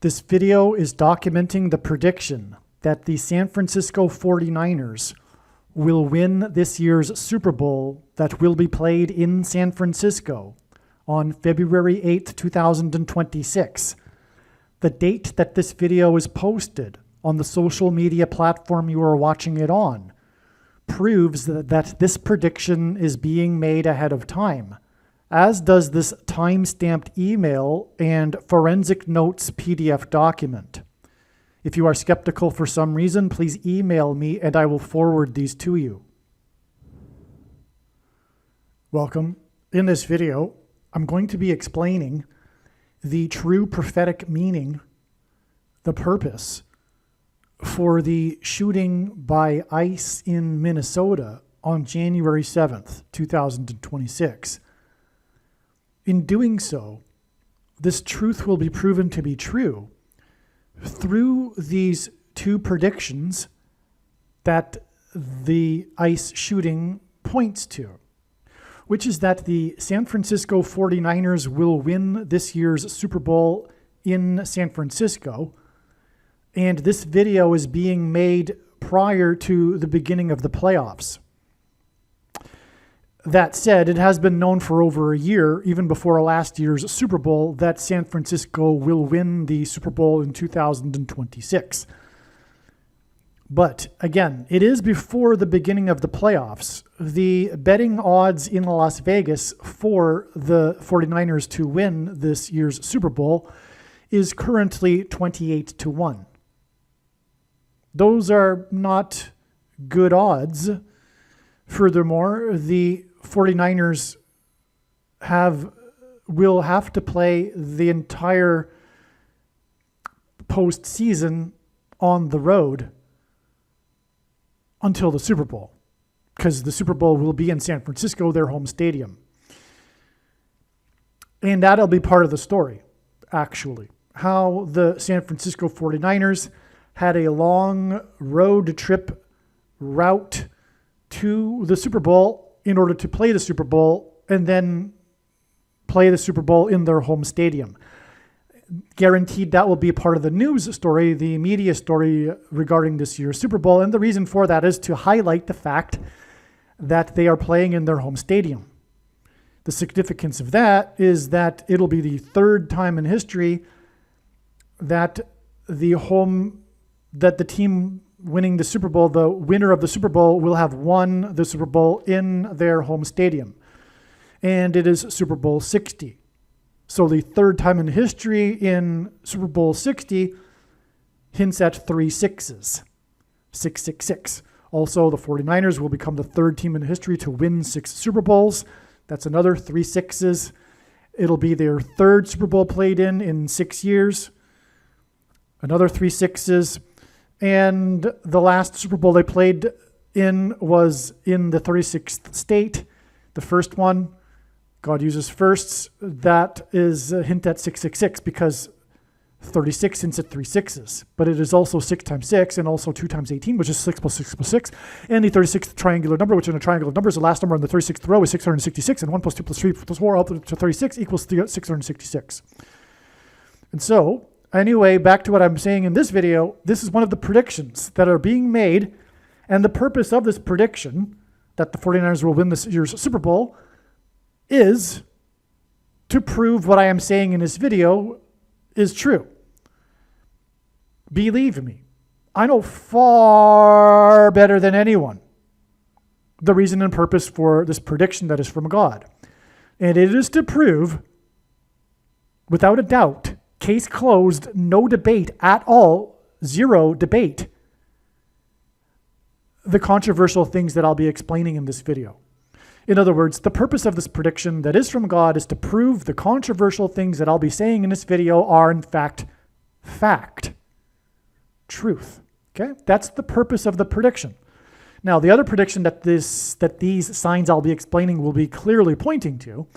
This video is documenting the prediction that the San Francisco 49ers will win this year's Super Bowl that will be played in San Francisco on February 8th, 2026. The date that this video is posted on the social media platform you are watching it on proves that this prediction is being made ahead of time, as does this time-stamped email and forensic notes PDF document. If you are skeptical for some reason, please email me and I will forward these to you. Welcome. In this video, I'm going to be explaining the true prophetic meaning, the purpose for the shooting by ICE in Minnesota on January 7th, 2026. In doing so, this truth will be proven to be true through these two predictions that the ICE shooting points to, which is that the San Francisco 49ers will win this year's Super Bowl in San Francisco, and this video is being made prior to the beginning of the playoffs. That said, it has been known for over a year, even before last year's Super Bowl, that San Francisco will win the Super Bowl in 2026. But again, it is before the beginning of the playoffs. The betting odds in Las Vegas for the 49ers to win this year's Super Bowl is currently 28-1. Those are not good odds. Furthermore, the 49ers will have to play the entire postseason on the road until the Super Bowl, because the Super Bowl will be in San Francisco, their home stadium. And that'll be part of the story, actually. How the San Francisco 49ers had a long road trip route to the Super Bowl in order to play the Super Bowl and then play the Super Bowl in their home stadium. Guaranteed that will be a part of the news story, the media story regarding this year's Super Bowl. And the reason for that is to highlight the fact that they are playing in their home stadium. The significance of that is that it'll be the third time in history that the team winning the Super Bowl, the winner of the Super Bowl, will have won the Super Bowl in their home stadium. And it is Super Bowl 60. So the third time in history in Super Bowl 60 hints at 3 sixes. 666. Also, the 49ers will become the third team in history to win 6 Super Bowls. That's another 3 sixes. It'll be their third Super Bowl played in 6 years. Another 3 sixes. And the last Super Bowl they played in was in the 36th state. The first one, God uses firsts. That is a hint at 666 because 36 hints at 3 sixes. But it is also 6 times 6 and also 2 times 18, which is 6 plus 6 plus 6. And the 36th triangular number, which in a triangle of numbers, the last number in the 36th row is 666. And 1 plus 2 plus 3 plus 4 up to 36 equals 666. And so, anyway, back to what I'm saying in this video, this is one of the predictions that are being made, and the purpose of this prediction, that the 49ers will win this year's Super Bowl, is to prove what I am saying in this video is true. Believe me, I know far better than anyone the reason and purpose for this prediction that is from God. And it is to prove, without a doubt, case closed, no debate at all, zero debate, the controversial things that I'll be explaining in this video. In other words, the purpose of this prediction that is from God is to prove the controversial things that I'll be saying in this video are in fact, truth. Okay? That's the purpose of the prediction. Now, the other prediction that these signs I'll be explaining will be clearly pointing to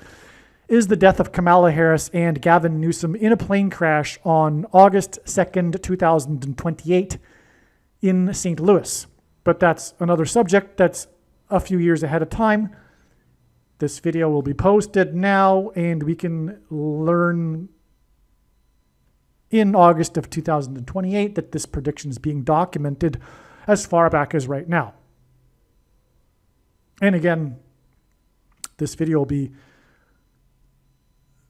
is the death of Kamala Harris and Gavin Newsom in a plane crash on August 2nd, 2028 in St. Louis. But that's another subject that's a few years ahead of time. This video will be posted now, and we can learn in August of 2028 that this prediction is being documented as far back as right now. And again, this video will be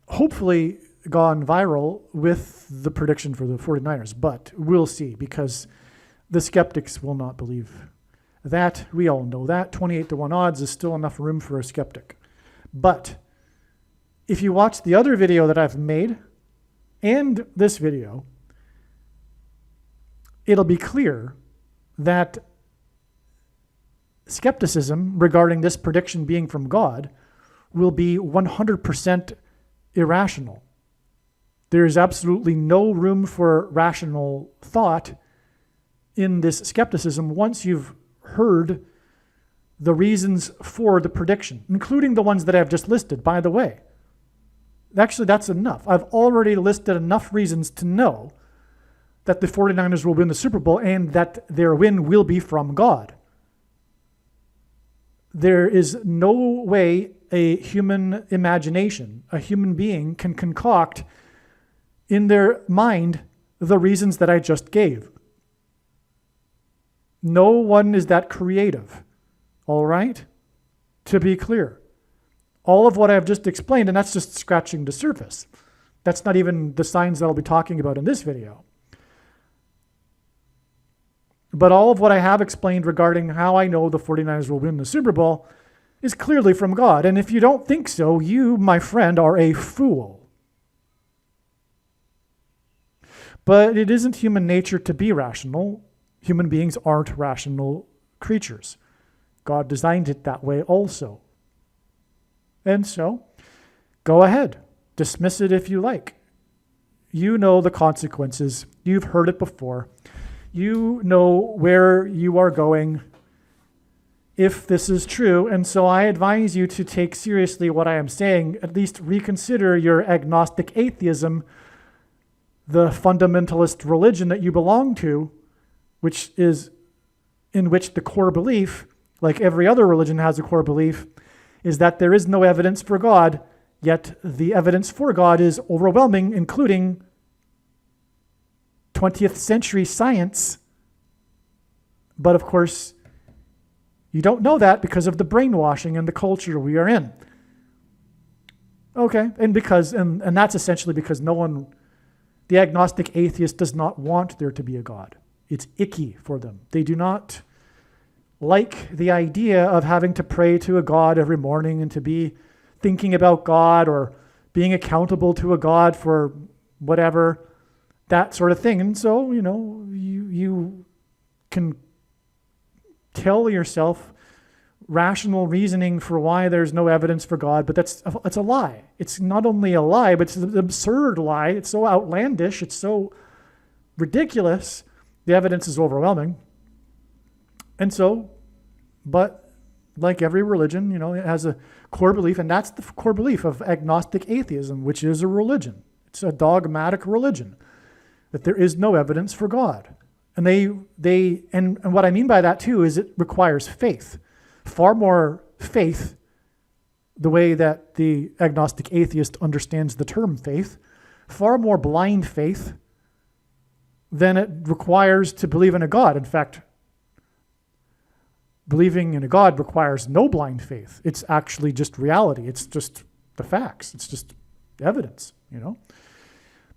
hopefully gone viral with the prediction for the 49ers, but we'll see, because the skeptics will not believe that. We all know that 28-1 odds is still enough room for a skeptic. But if you watch the other video that I've made and this video, it'll be clear that skepticism regarding this prediction being from God will be 100% irrational. There is absolutely no room for rational thought in this skepticism once you've heard the reasons for the prediction, including the ones that I've just listed, by the way. Actually, that's enough. I've already listed enough reasons to know that the 49ers will win the Super Bowl and that their win will be from God. There is no way a human imagination, a human being, can concoct in their mind the reasons that I just gave. No one is that creative, all right? To be clear. All of what I've just explained, and that's just scratching the surface. That's not even the signs that I'll be talking about in this video. But all of what I have explained regarding how I know the 49ers will win the Super Bowl is clearly from God. And if you don't think so, you, my friend, are a fool. But it isn't human nature to be rational. Human beings aren't rational creatures. God designed it that way also. And so, go ahead. Dismiss it if you like. You know the consequences. You've heard it before. You know where you are going if this is true. And so I advise you to take seriously what I am saying. At least reconsider your agnostic atheism, the fundamentalist religion that you belong to, which is in which the core belief, like every other religion has a core belief, is that there is no evidence for God, yet the evidence for God is overwhelming, including 20th century science. But of course, you don't know that because of the brainwashing and the culture we are in. Okay, and that's essentially because the agnostic atheist does not want there to be a God. It's icky for them. They do not like the idea of having to pray to a God every morning and to be thinking about God or being accountable to a God for whatever, that sort of thing. And so, you can tell yourself rational reasoning for why there's no evidence for God, but it's a lie. It's not only a lie, but it's an absurd lie. It's so outlandish. It's so ridiculous. The evidence is overwhelming. And so, but like every religion, it has a core belief, and that's the core belief of agnostic atheism, which is a religion. It's a dogmatic religion, that there is no evidence for God. And and what I mean by that too is it requires faith. Far more faith, the way that the agnostic atheist understands the term faith, far more blind faith than it requires to believe in a God. In fact, believing in a God requires no blind faith. It's actually just reality. It's just the facts. It's just evidence,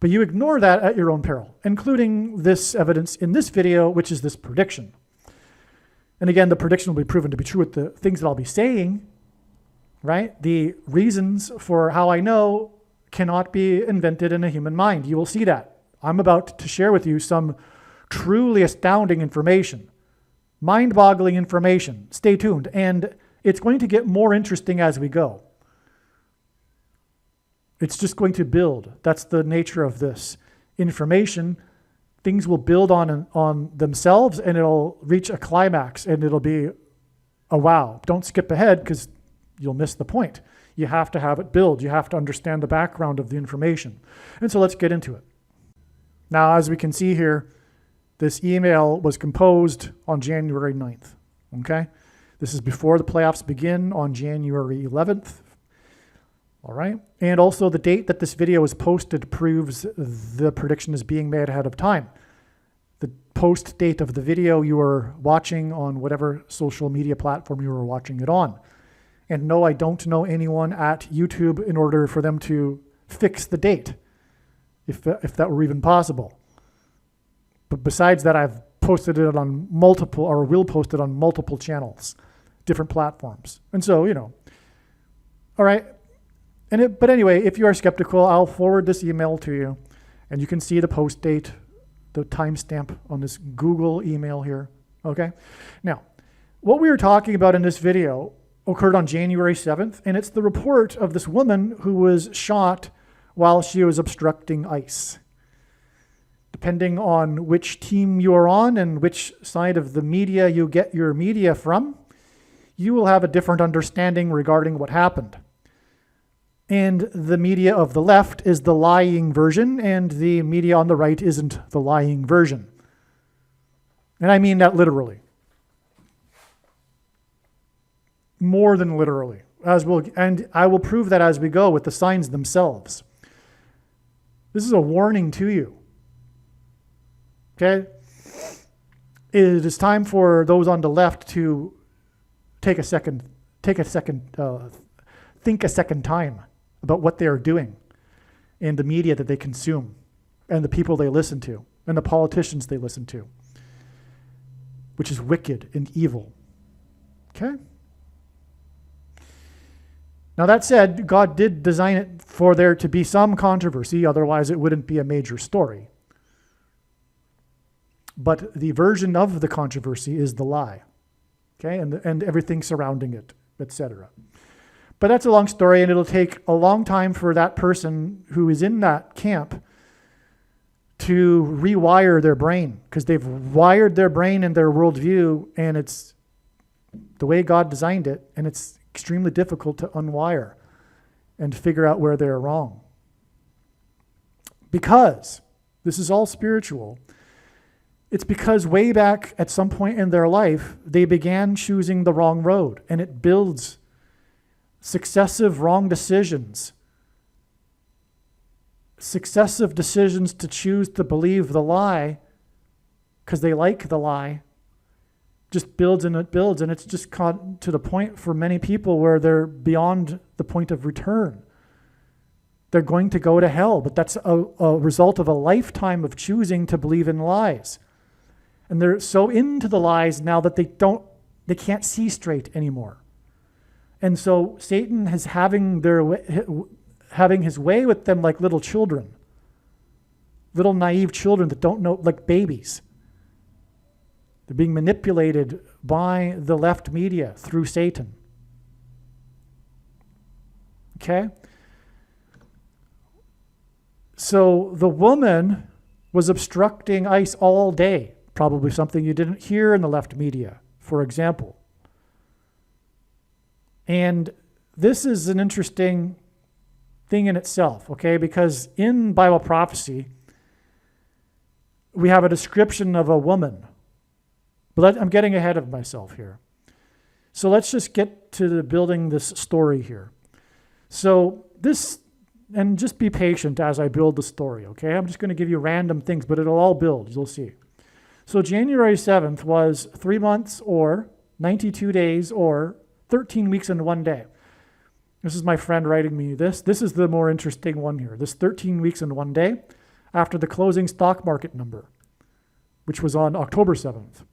But you ignore that at your own peril, including this evidence in this video, which is this prediction. And again, the prediction will be proven to be true with the things that I'll be saying, right? The reasons for how I know cannot be invented in a human mind. You will see that. I'm about to share with you some truly astounding information, mind-boggling information. Stay tuned. And it's going to get more interesting as we go. It's just going to build. That's the nature of this information. Things will build on themselves, and it'll reach a climax, and it'll be a wow. Don't skip ahead because you'll miss the point. You have to have it build. You have to understand the background of the information. And so let's get into it. Now, as we can see here, this email was composed on January 9th, okay? This is before the playoffs begin on January 11th. All right. And also the date that this video is posted proves the prediction is being made ahead of time. The post date of the video you are watching on whatever social media platform you are watching it on. And no, I don't know anyone at YouTube in order for them to fix the date, if that were even possible. But besides that, I've posted it on multiple, or will post it on multiple channels, different platforms. And so, all right. But anyway, if you are skeptical, I'll forward this email to you, and you can see the post date, the timestamp on this Google email here. Okay. Now, what we are talking about in this video occurred on January 7th, and it's the report of this woman who was shot while she was obstructing ICE. Depending on which team you are on and which side of the media you get your media from, you will have a different understanding regarding what happened. And the media of the left is the lying version, and the media on the right isn't the lying version. And I mean that literally. More than literally. And I will prove that as we go with the signs themselves. This is a warning to you. Okay? It is time for those on the left to think a second time about what they are doing and the media that they consume and the people they listen to and the politicians they listen to, which is wicked and evil. Okay? Now that said, God did design it for there to be some controversy, otherwise it wouldn't be a major story. But the version of the controversy is the lie, okay, and everything surrounding it, etc. But that's a long story, and it'll take a long time for that person who is in that camp to rewire their brain, because they've wired their brain and their worldview, and it's the way God designed it, and it's extremely difficult to unwire and figure out where they're wrong. Because this is all spiritual, it's because way back at some point in their life, they began choosing the wrong road, and it builds successive wrong decisions. Successive decisions to choose to believe the lie because they like the lie just builds and it builds, and it's just caught to the point for many people where they're beyond the point of return. They're going to go to hell, but that's a result of a lifetime of choosing to believe in lies. And they're so into the lies now that they can't see straight anymore. And so Satan is having his way with them like little children, little naive children that don't know, like babies. They're being manipulated by the left media through Satan. Okay? So the woman was obstructing ICE all day, probably something you didn't hear in the left media, for example. And this is an interesting thing in itself, okay? Because in Bible prophecy, we have a description of a woman. But I'm getting ahead of myself here. So let's just get to building this story here. So this, and just be patient as I build the story, okay? I'm just going to give you random things, but it'll all build, you'll see. So January 7th was 3 months or 92 days or 13 weeks and 1 day. This is my friend writing me this. This is the more interesting one here. This 13 weeks and 1 day after the closing stock market number, which was on October 7th.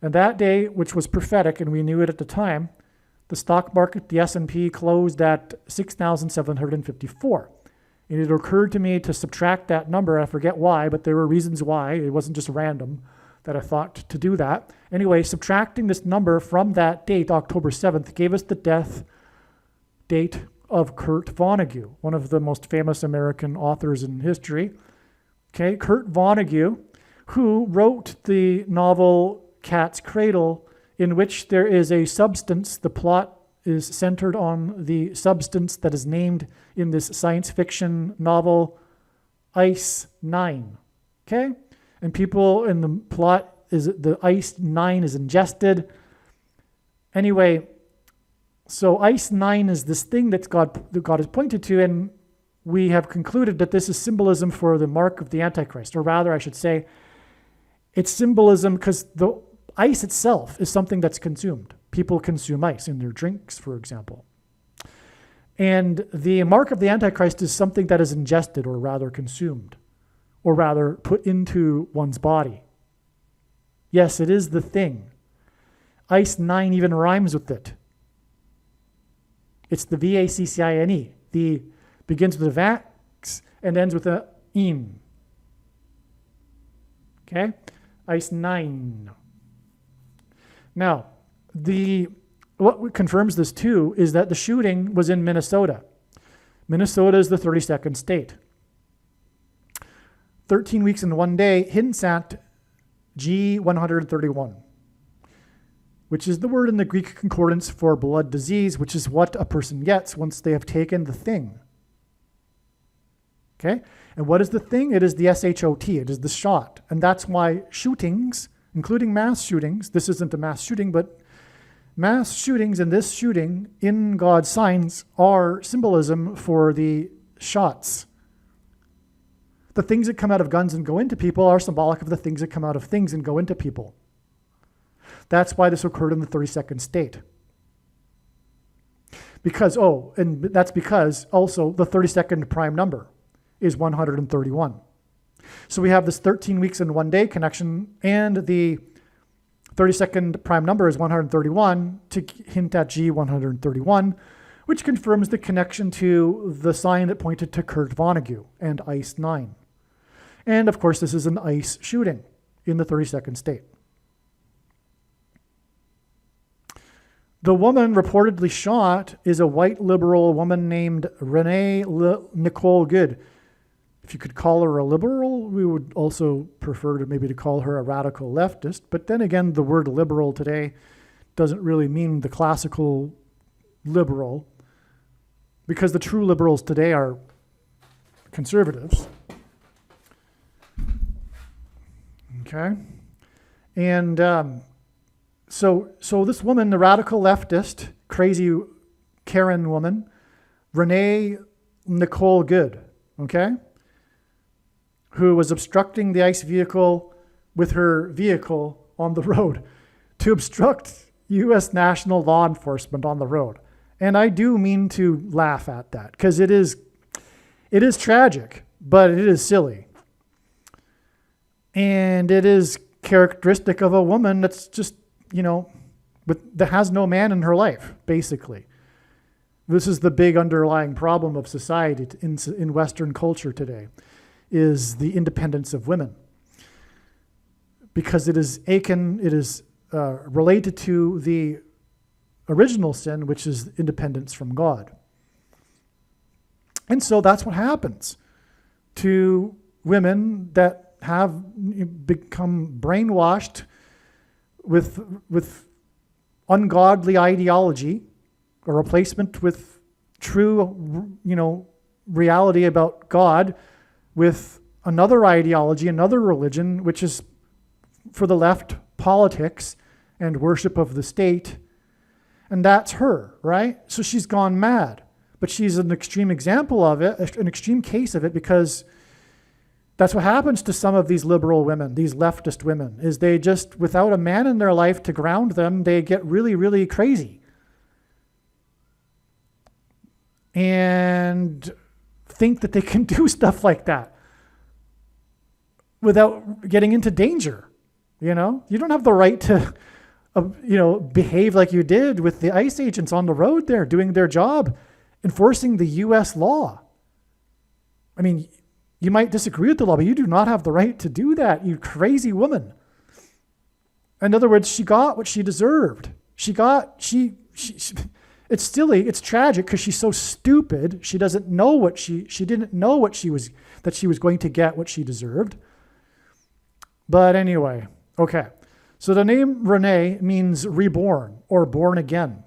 And that day, which was prophetic, and we knew it at the time, the stock market, the S&P, closed at 6,754. And it occurred to me to subtract that number. I forget why, but there were reasons why. It wasn't just random that I thought to do that. Anyway, subtracting this number from that date, October 7th, gave us the death date of Kurt Vonnegut, one of the most famous American authors in history. Okay, Kurt Vonnegut, who wrote the novel Cat's Cradle, in which there is a substance. The plot is centered on the substance that is named in this science fiction novel, Ice-9. Okay? And people in the plot is the Ice-9 is ingested. Anyway, So ice 9 is this thing that God has pointed to, and we have concluded that this is symbolism for the mark of the Antichrist, or rather, I should say, it's symbolism because the ice itself is something that's consumed. People consume ice in their drinks, for example. And the mark of the Antichrist is something that is ingested, or rather consumed, or rather put into one's body. Yes, it is the thing. Ice 9 even rhymes with it. It's the VACCINE. The begins with a vax and ends with a in. Okay? Ice 9. Now, what confirms this too is that the shooting was in Minnesota. Minnesota is the 32nd state. 13 weeks and 1 day hints at G131, which is the word in the Greek concordance for blood disease, which is what a person gets once they have taken the thing. Okay? And what is the thing? It is the SHOT. It is the shot. And that's why shootings, including mass shootings, this isn't a mass shooting, but mass shootings and this shooting in God's signs are symbolism for the shots. The things that come out of guns and go into people are symbolic of the things that come out of things and go into people. That's why this occurred in the 32nd state. And that's because also the 32nd prime number is 131. So we have this 13 weeks and 1 day connection, and the 32nd prime number is 131 to hint at G131, which confirms the connection to the sign that pointed to Kurt Vonnegut and Ice 9. And of course, this is an ice shooting in the 32nd state. The woman reportedly shot is a white liberal woman named Renee Nicole Good. If you could call her a liberal, we would also prefer to call her a radical leftist. But then again, the word liberal today doesn't really mean the classical liberal, because the true liberals today are conservatives. Okay? And so this woman, the radical leftist, crazy Karen woman, Renee Nicole Good, okay, who was obstructing the ICE vehicle with her vehicle on the road to obstruct U.S. national law enforcement on the road. And I do mean to laugh at that, because it is tragic, but it is silly. And it is characteristic of a woman that's just, that has no man in her life, basically. This is the big underlying problem of society in Western culture today, is the independence of women. Because it is related to the original sin, which is independence from God. And so that's what happens to women that have become brainwashed with ungodly ideology, a replacement with true, reality about God, with another ideology, another religion, which is for the left, politics and worship of the state. And that's her, right? So she's gone mad. But she's an extreme example of it, an extreme case of it, because that's what happens to some of these liberal women, these leftist women, is they just, without a man in their life to ground them, they get really, really crazy. And think that they can do stuff like that without getting into danger. You don't have the right to, behave like you did with the ICE agents on the road there, doing their job, enforcing the U.S. law. I mean, you might disagree with the law, but you do not have the right to do that, you crazy woman. In other words, she got what she deserved. It's silly, it's tragic, because she's so stupid. She doesn't know what she didn't know that she was going to get what she deserved. But anyway, okay. So the name Renee means reborn or born again.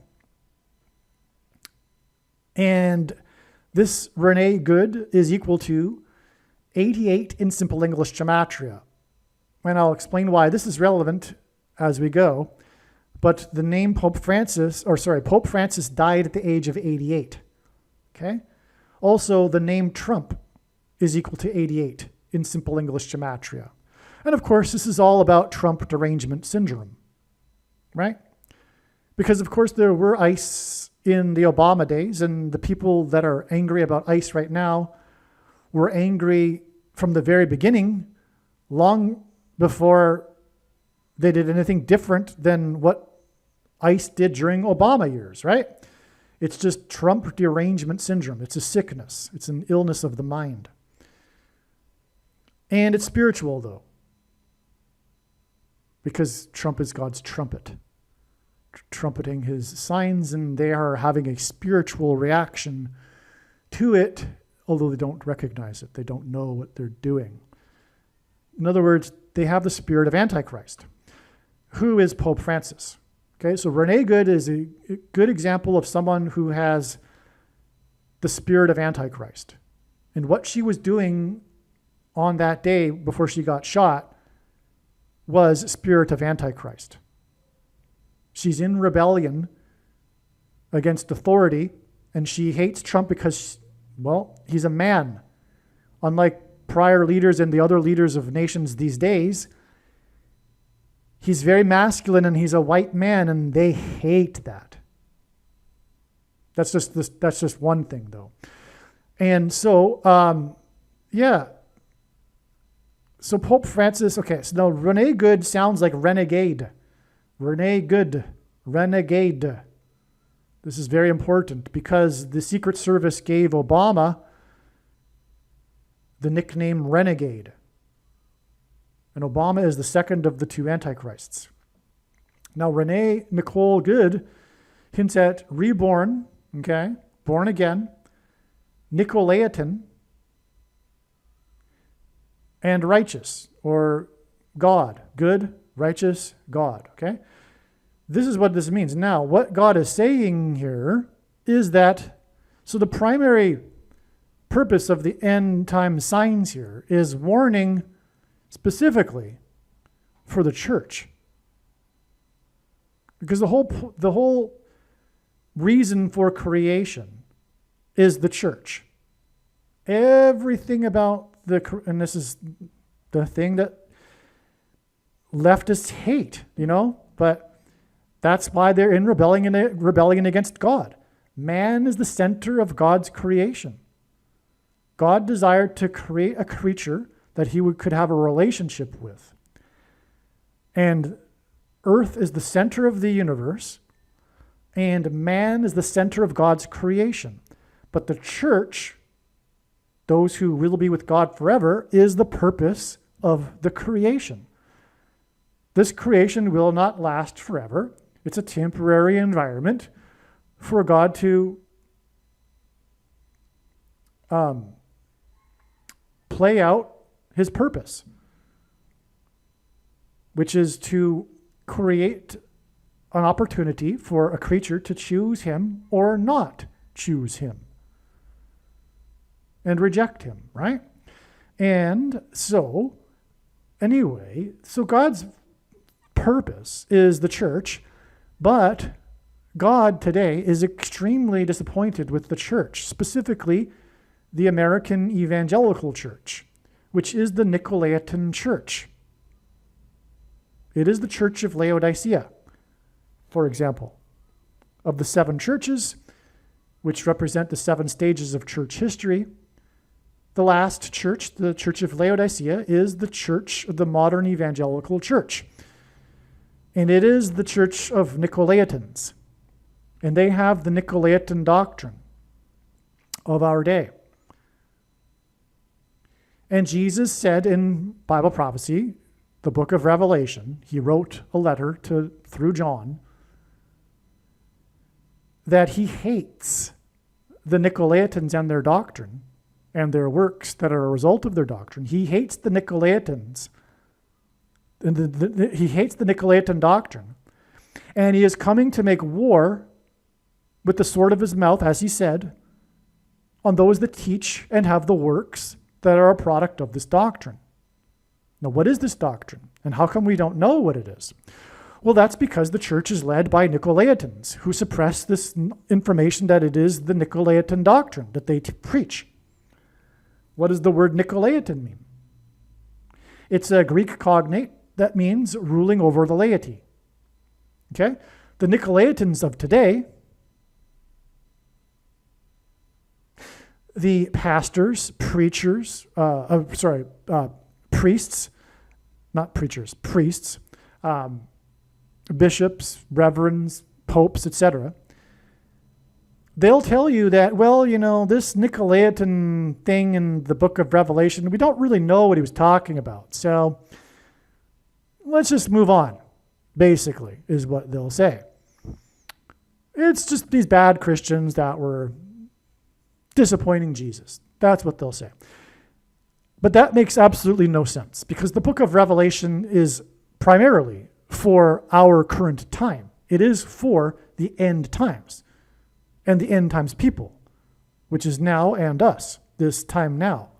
And this Renee Good is equal to 88 in Simple English Gematria. And I'll explain why this is relevant as we go. But the name Pope Francis died at the age of 88. Okay? Also, the name Trump is equal to 88 in simple English gematria. And of course, this is all about Trump derangement syndrome, right? Because of course there were ICE in the Obama days, and the people that are angry about ICE right now were angry from the very beginning, long before they did anything different than what ICE did during Obama years, right? It's just Trump derangement syndrome. It's a sickness. It's an illness of the mind. And it's spiritual, though, because Trump is God's trumpet, trumpeting his signs, and they are having a spiritual reaction to it, although they don't recognize it. They don't know what they're doing. In other words, they have the spirit of Antichrist. Who is Pope Francis? Okay, so Renee Good is a good example of someone who has the spirit of Antichrist. And what she was doing on that day before she got shot was spirit of Antichrist. She's in rebellion against authority, and she hates Trump because, well, he's a man. Unlike prior leaders and the other leaders of nations these days, he's very masculine and he's a white man, and they hate that. That's just one thing, though. And so, So Pope Francis, okay, so now Renee Good sounds like renegade. Renee Good, renegade. This is very important because the Secret Service gave Obama the nickname renegade. And Obama is the second of the two antichrists. Now, Renee Nicole Good hints at reborn, okay, born again, Nicolaitan, and righteous, or God. Good, righteous, God, okay? This is what this means. Now, what God is saying here is that, so the primary purpose of the end time signs here is warning specifically for the church. Because the whole reason for creation is the church. Everything about and this is the thing that leftists hate, but that's why they're in rebellion against God. Man is the center of God's creation. God desired to create a creature that he could have a relationship with. And earth is the center of the universe, and man is the center of God's creation. But the church, those who will be with God forever, is the purpose of the creation. This creation will not last forever. It's a temporary environment for God to play out his purpose, which is to create an opportunity for a creature to choose him or not choose him and reject him, right? And so, anyway, so God's purpose is the church, but God today is extremely disappointed with the church, specifically the American Evangelical Church, which is the Nicolaitan Church. It is the Church of Laodicea, for example. Of the 7 churches, which represent the 7 stages of church history, the last church, the Church of Laodicea, is the church of the modern evangelical church. And it is the church of Nicolaitans. And they have the Nicolaitan doctrine of our day. And Jesus said in Bible prophecy, the book of Revelation, he wrote a letter through John, that he hates the Nicolaitans and their doctrine and their works that are a result of their doctrine. He hates the Nicolaitans. And he hates the Nicolaitan doctrine. And he is coming to make war with the sword of his mouth, as he said, on those that teach and have the works that are a product of this doctrine. Now, what is this doctrine? And how come we don't know what it is? Well, that's because the church is led by Nicolaitans who suppress this information that it is the Nicolaitan doctrine that they preach. What does the word Nicolaitan mean? It's a Greek cognate that means ruling over the laity. Okay? The Nicolaitans of today, the pastors, preachers, priests, not preachers, priests, bishops, reverends, popes, etc., they'll tell you that, well, this Nicolaitan thing in the book of Revelation, we don't really know what he was talking about. So let's just move on, basically, is what they'll say. It's just these bad Christians that were disappointing Jesus. That's what they'll say. But that makes absolutely no sense, because the book of Revelation is primarily for our current time. It is for the end times and the end times people, which is now and us, this time now.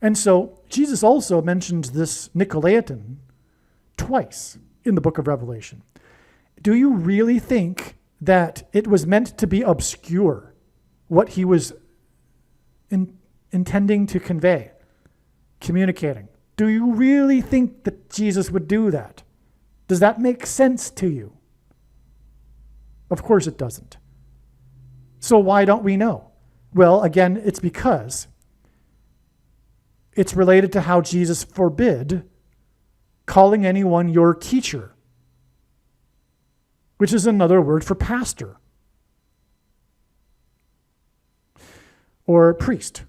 And so Jesus also mentions this Nicolaitan twice in the book of Revelation. Do you really think that it was meant to be obscure what he was intending to convey, communicating? Do you really think that Jesus would do that? Does that make sense to you? Of course it doesn't. So why don't we know? Well, again, it's because it's related to how Jesus forbid calling anyone your teacher, which is another word for pastor or priest.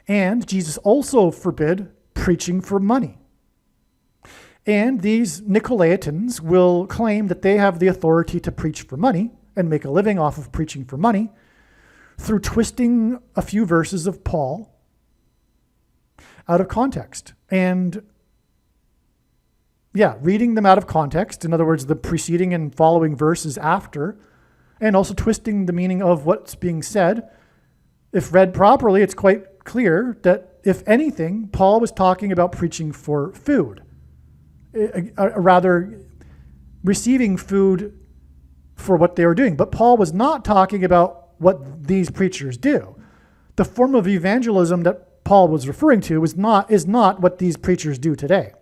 And Jesus also forbid preaching for money. And these Nicolaitans will claim that they have the authority to preach for money and make a living off of preaching for money through twisting a few verses of Paul out of context. And reading them out of context, in other words, the preceding and following verses after, and also twisting the meaning of what's being said. If read properly, it's quite clear that, if anything, Paul was talking about preaching for food, rather receiving food for what they were doing. But Paul was not talking about what these preachers do. The form of evangelism that Paul was referring to is not what these preachers do today.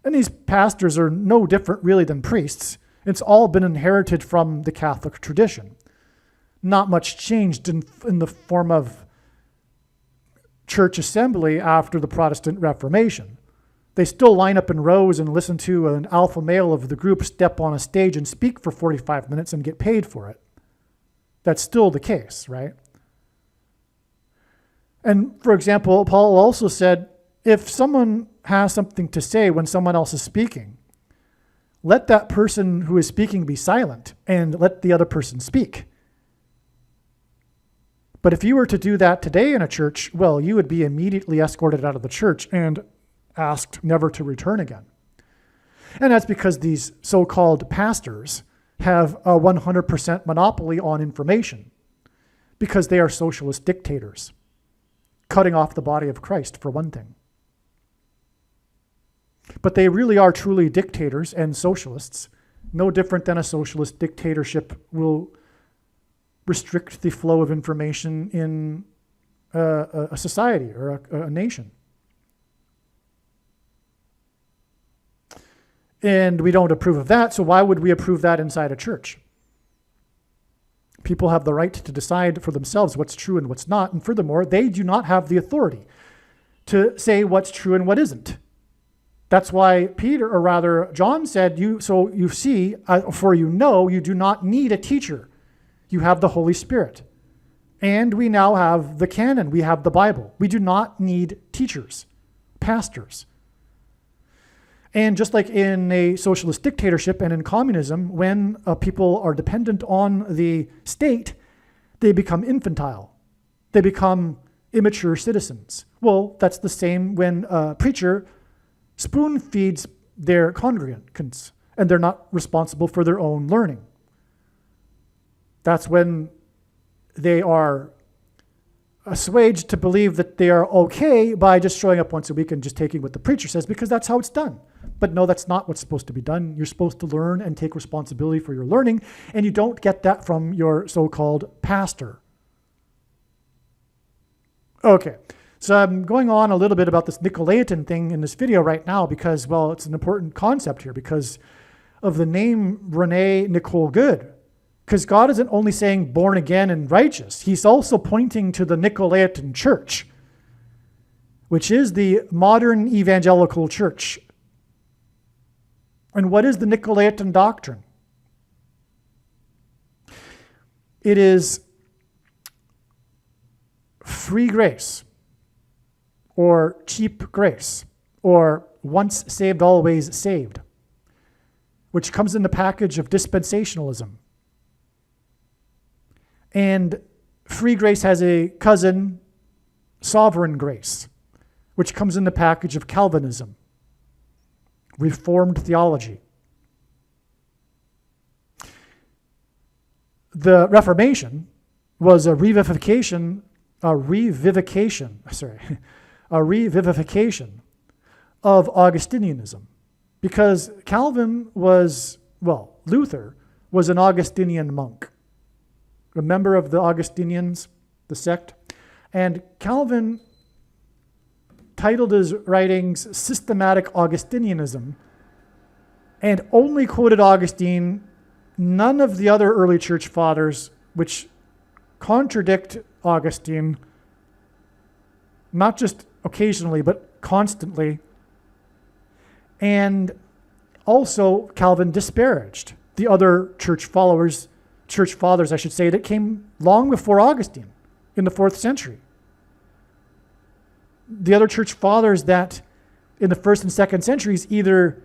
And these pastors are no different really than priests. It's all been inherited from the Catholic tradition. Not much changed in the form of church assembly after the Protestant Reformation. They still line up in rows and listen to an alpha male of the group step on a stage and speak for 45 minutes and get paid for it. That's still the case, right? And for example, Paul also said, if someone has something to say when someone else is speaking, let that person who is speaking be silent and let the other person speak. But if you were to do that today in a church, well, you would be immediately escorted out of the church and asked never to return again. And that's because these so-called pastors have a 100% monopoly on information, because they are socialist dictators, cutting off the body of Christ, for one thing. But they really are truly dictators and socialists, no different than a socialist dictatorship will restrict the flow of information in a society or a nation. And we don't approve of that, so why would we approve that inside a church? People have the right to decide for themselves what's true and what's not, and furthermore, they do not have the authority to say what's true and what isn't. That's why John said, you see, for you know, you do not need a teacher. You have the Holy Spirit. And we now have the canon. We have the Bible. We do not need teachers, pastors. And just like in a socialist dictatorship and in communism, when people are dependent on the state, they become infantile. They become immature citizens. Well, that's the same when a preacher spoon feeds their congregants and they're not responsible for their own learning. That's when they are assuaged to believe that they are okay by just showing up once a week and just taking what the preacher says because that's how it's done. But no, that's not what's supposed to be done. You're supposed to learn and take responsibility for your learning, and you don't get that from your so-called pastor. Okay, so I'm going on a little bit about this Nicolaitan thing in this video right now because, well, it's an important concept here because of the name Rene Nicole Good. Because God isn't only saying born again and righteous, he's also pointing to the Nicolaitan church, which is the modern evangelical church. And what is the Nicolaitan doctrine? It is free grace, or cheap grace, or once saved, always saved, which comes in the package of dispensationalism. And free grace has a cousin, sovereign grace, which comes in the package of Calvinism, Reformed theology. The Reformation was a revivification of Augustinianism, because Luther was an Augustinian monk, a member of the Augustinians, the sect, and Calvin titled his writings Systematic Augustinianism and only quoted Augustine, none of the other early church fathers, which contradict Augustine, not just occasionally, but constantly. And also Calvin disparaged the other church fathers, I should say, that came long before Augustine in the 4th century. The other church fathers that in the 1st and 2nd centuries either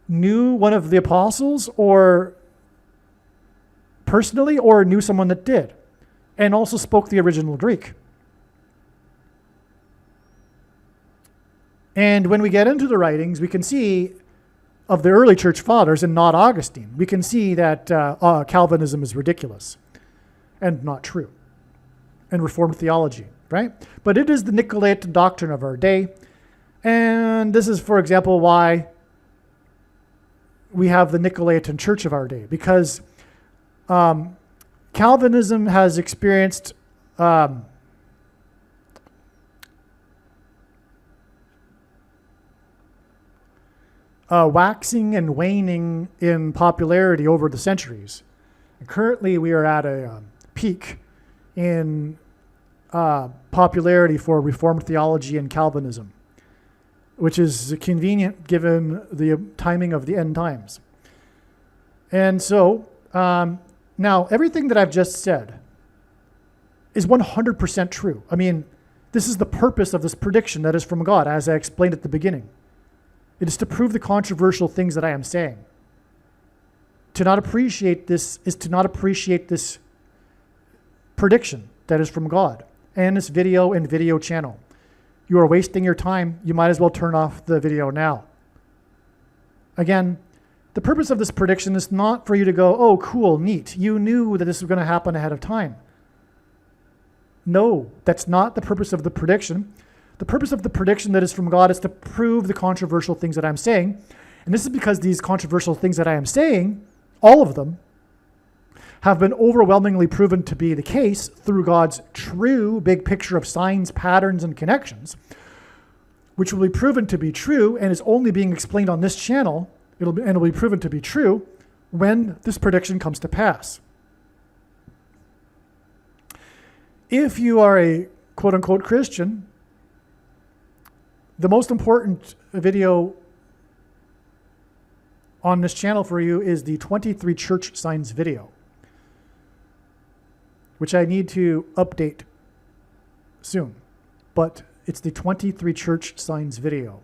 knew one of the apostles or personally or knew someone that did, and also spoke the original Greek. And when we get into the writings, we can see of the early church fathers and not Augustine, we can see that Calvinism is ridiculous and not true, and Reformed theology, right? But it is the Nicolaitan doctrine of our day. And this is, for example, why we have the Nicolaitan church of our day, because Calvinism has experienced waxing and waning in popularity over the centuries. And currently, we are at a peak in popularity for Reformed theology and Calvinism, which is convenient given the timing of the end times. And so, now everything that I've just said is 100% true. I mean, this is the purpose of this prediction that is from God, as I explained at the beginning. It is to prove the controversial things that I am saying. To not appreciate this is to not appreciate this prediction that is from God and this video and video channel. You are wasting your time. You might as well turn off the video now. Again, the purpose of this prediction is not for you to go, oh, cool, neat. You knew that this was going to happen ahead of time. No, that's not the purpose of the prediction. The purpose of the prediction that is from God is to prove the controversial things that I'm saying. And this is because these controversial things that I am saying, all of them, have been overwhelmingly proven to be the case through God's true big picture of signs, patterns, and connections, which will be proven to be true and is only being explained on this channel. It'll be proven to be true when this prediction comes to pass. If you are a quote-unquote Christian, the most important video on this channel for you is the 23 church signs video, which I need to update soon, but it's the 23 church signs video.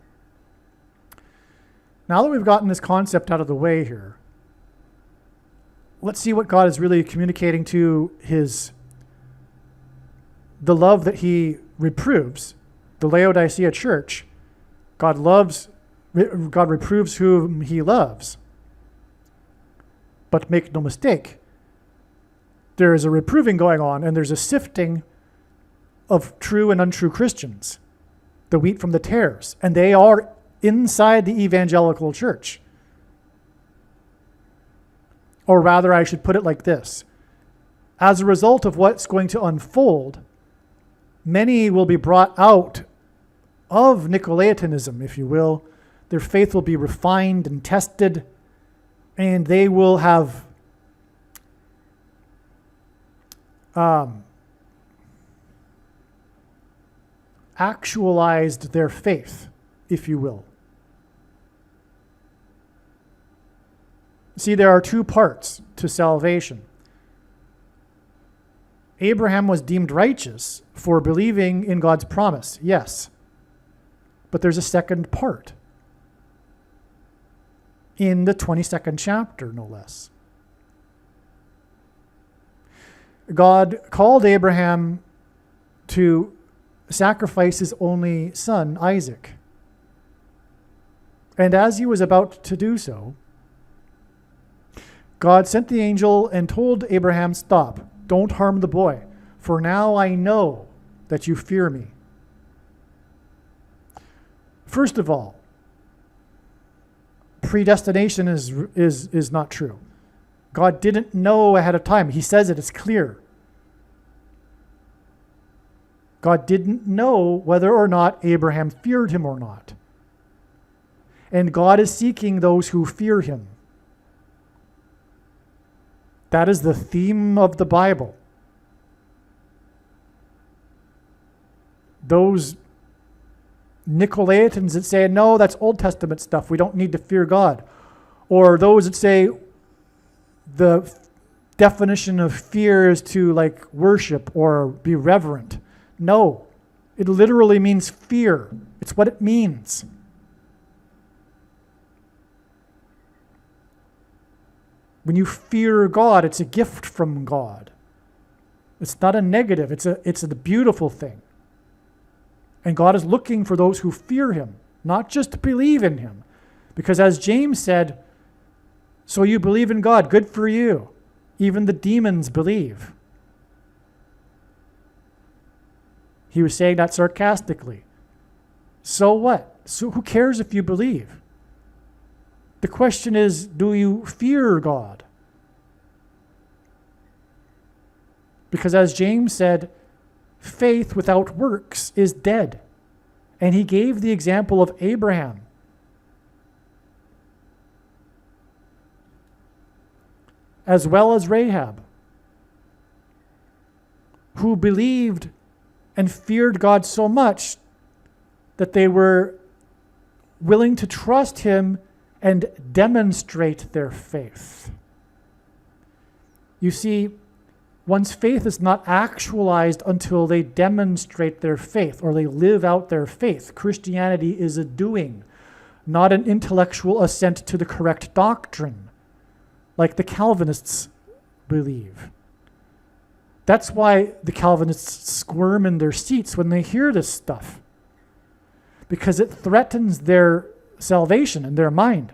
Now that we've gotten this concept out of the way here, let's see what God is really communicating to the love that he reproves the Laodicea church. God reproves whom he loves. But make no mistake, there is a reproving going on and there's a sifting of true and untrue Christians, the wheat from the tares, and they are inside the evangelical church. Or rather, I should put it like this. As a result of what's going to unfold, many will be brought out of Nicolaitanism, if you will. Their faith will be refined and tested, and they will have actualized their faith, if you will. See, there are two parts to salvation. Abraham was deemed righteous for believing in God's promise, yes. But there's a second part in the 22nd chapter, no less. God called Abraham to sacrifice his only son, Isaac. And as he was about to do so, God sent the angel and told Abraham, "Stop, don't harm the boy, for now I know that you fear me." First of all, predestination is not true. God didn't know ahead of time. He says it's clear. God didn't know whether or not Abraham feared him or not. And God is seeking those who fear him. That is the theme of the Bible. Those Nicolaitans that say, no, that's Old Testament stuff, we don't need to fear God. Or those that say the definition of fear is to like worship or be reverent. No, it literally means fear. It's what it means. When you fear God, it's a gift from God. It's not a negative, it's a beautiful thing. And God is looking for those who fear him, not just believe in him. Because as James said, so you believe in God, good for you. Even the demons believe. He was saying that sarcastically. So what? So who cares if you believe? The question is, do you fear God? Because as James said, faith without works is dead. And he gave the example of Abraham. As well as Rahab, who believed and feared God so much that they were willing to trust him and demonstrate their faith. You see, one's faith is not actualized until they demonstrate their faith or they live out their faith. Christianity is a doing, not an intellectual assent to the correct doctrine, like the Calvinists believe. That's why the Calvinists squirm in their seats when they hear this stuff, because it threatens their salvation in their mind,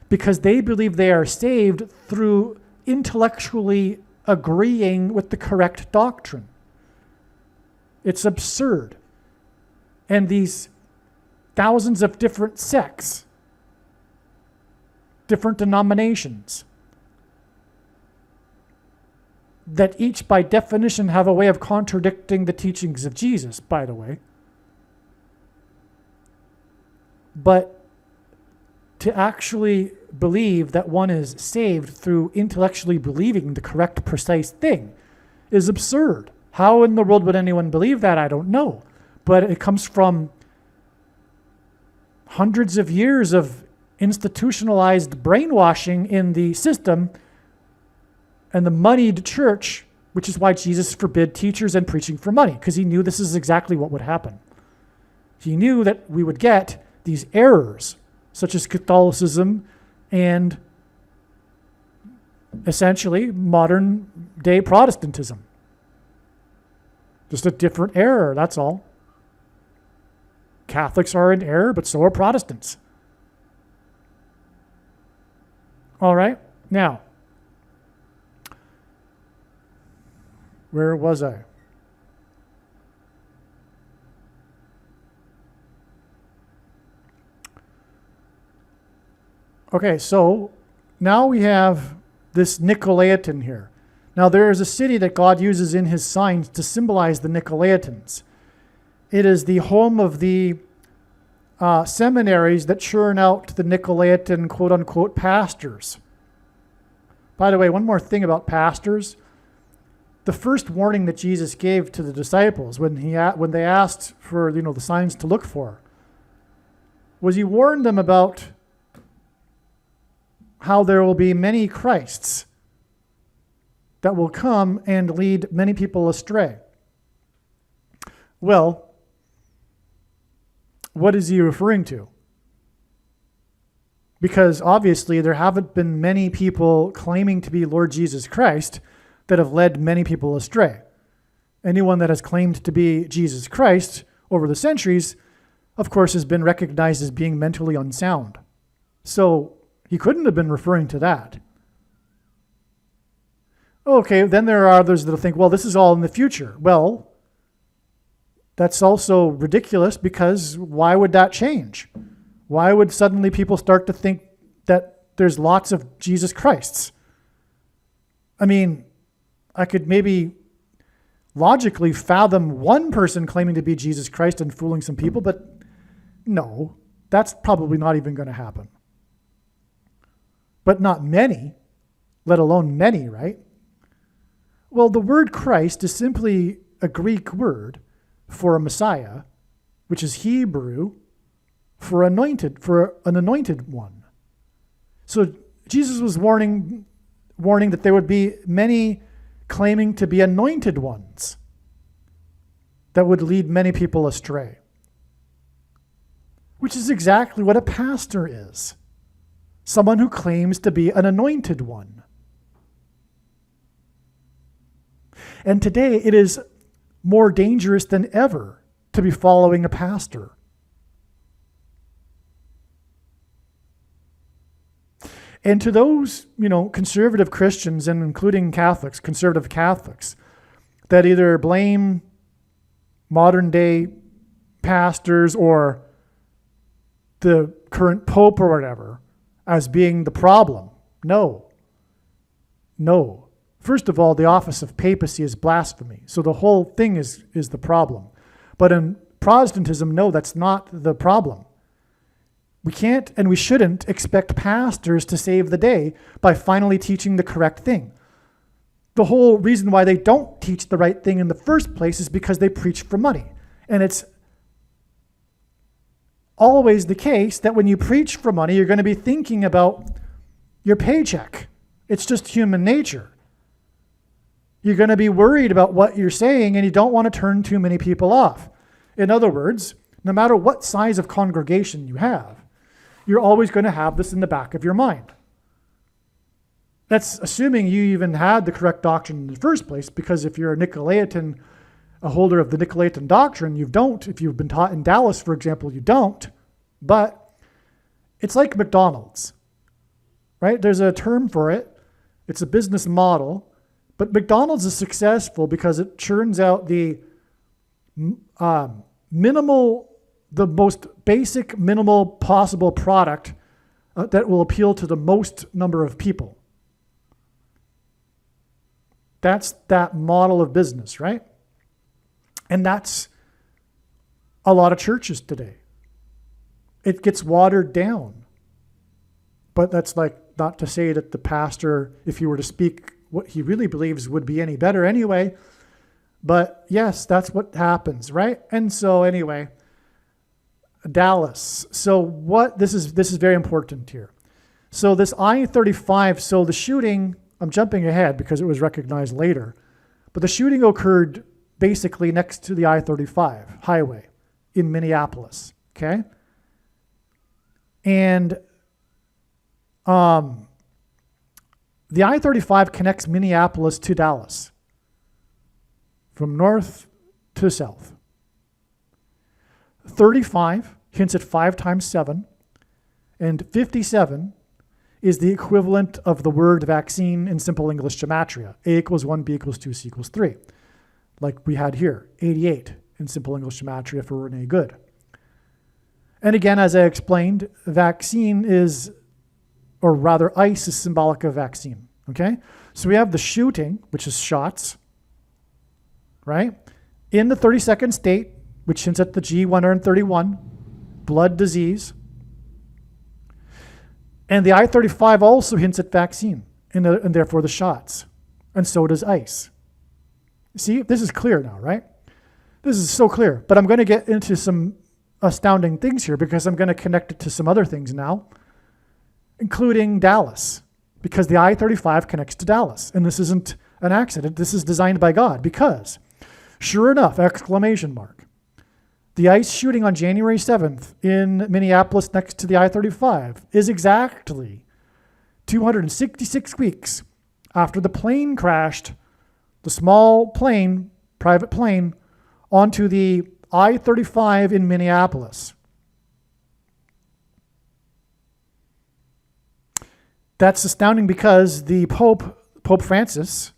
because they believe they are saved through intellectually agreeing with the correct doctrine. It's absurd. And these thousands of different sects, different denominations, that each by definition have a way of contradicting the teachings of Jesus, by the way. But to actually believe that one is saved through intellectually believing the correct, precise thing is absurd. How in the world would anyone believe that? I don't know. But it comes from hundreds of years of institutionalized brainwashing in the system and the moneyed church, which is why Jesus forbid teachers and preaching for money, because he knew this is exactly what would happen. He knew that we would get these errors, such as Catholicism and essentially modern day Protestantism. Just a different error, that's all. Catholics are in error, but so are Protestants. All right, now, where was I? Okay, so now we have this Nicolaitan here. Now there is a city that God uses in his signs to symbolize the Nicolaitans. It is the home of the seminaries that churn out the Nicolaitan quote-unquote pastors. By the way, one more thing about pastors. The first warning that Jesus gave to the disciples when they asked for the signs to look for was he warned them about how there will be many Christs that will come and lead many people astray. Well, what is he referring to? Because obviously there haven't been many people claiming to be Lord Jesus Christ that have led many people astray. Anyone that has claimed to be Jesus Christ over the centuries, of course, has been recognized as being mentally unsound. So he couldn't have been referring to that. Okay, then there are others that'll think, well, this is all in the future. Well, that's also ridiculous, because why would that change? Why would suddenly people start to think that there's lots of Jesus Christs? I mean, I could maybe logically fathom one person claiming to be Jesus Christ and fooling some people, but no, that's probably not even going to happen. But not many, let alone many, right? Well, the word Christ is simply a Greek word for a Messiah, which is Hebrew for an anointed one. So Jesus was warning that there would be many claiming to be anointed ones that would lead many people astray, which is exactly what a pastor is. Someone who claims to be an anointed one. And today it is more dangerous than ever to be following a pastor. And to those, conservative Christians, and including Catholics, conservative Catholics, that either blame modern day pastors or the current pope or whatever as being the problem. No. First of all, the office of papacy is blasphemy. So the whole thing is the problem. But in Protestantism, no, that's not the problem. We can't and we shouldn't expect pastors to save the day by finally teaching the correct thing. The whole reason why they don't teach the right thing in the first place is because they preach for money. And it's always the case that when you preach for money, you're going to be thinking about your paycheck. It's just human nature. You're going to be worried about what you're saying, and you don't want to turn too many people off. In other words, no matter what size of congregation you have, you're always going to have this in the back of your mind. That's assuming you even had the correct doctrine in the first place, because if you're a Nicolaitan, a holder of the Nicolaitan doctrine, you don't. If you've been taught in Dallas, for example, you don't. But it's like McDonald's, right? There's a term for it. It's a business model. But McDonald's is successful because it churns out the most basic, minimal possible product that will appeal to the most number of people. That's that model of business, right? And that's a lot of churches today. It gets watered down. But that's not to say that the pastor, if he were to speak what he really believes, would be any better anyway. But yes, that's what happens, right? And so anyway, Dallas. So this is very important here. So this I-35, so the shooting, I'm jumping ahead because it was recognized later, but the shooting occurred basically next to the I-35 highway in Minneapolis, okay? And the I-35 connects Minneapolis to Dallas from north to south. 35 hints at 5 times 7, and 57 is the equivalent of the word vaccine in simple English gematria. A equals 1, B equals 2, C equals 3. Like we had here, 88 in simple English gematria for Renee Good. And again, as I explained, vaccine is or rather ice is symbolic of vaccine, okay? So we have the shooting, which is shots, right? In the 30-second state, which hints at the G131, blood disease. And the I-35 also hints at vaccine, and therefore the shots. And so does ice. See, this is clear now, right? This is so clear. But I'm going to get into some astounding things here because I'm going to connect it to some other things now, including Dallas, because the I-35 connects to Dallas. And this isn't an accident. This is designed by God because, sure enough, exclamation mark, the ICE shooting on January 7th in Minneapolis next to the I-35 is exactly 266 weeks after the plane crashed, the small plane, private plane, onto the I-35 in Minneapolis. That's astounding because the Pope Francis,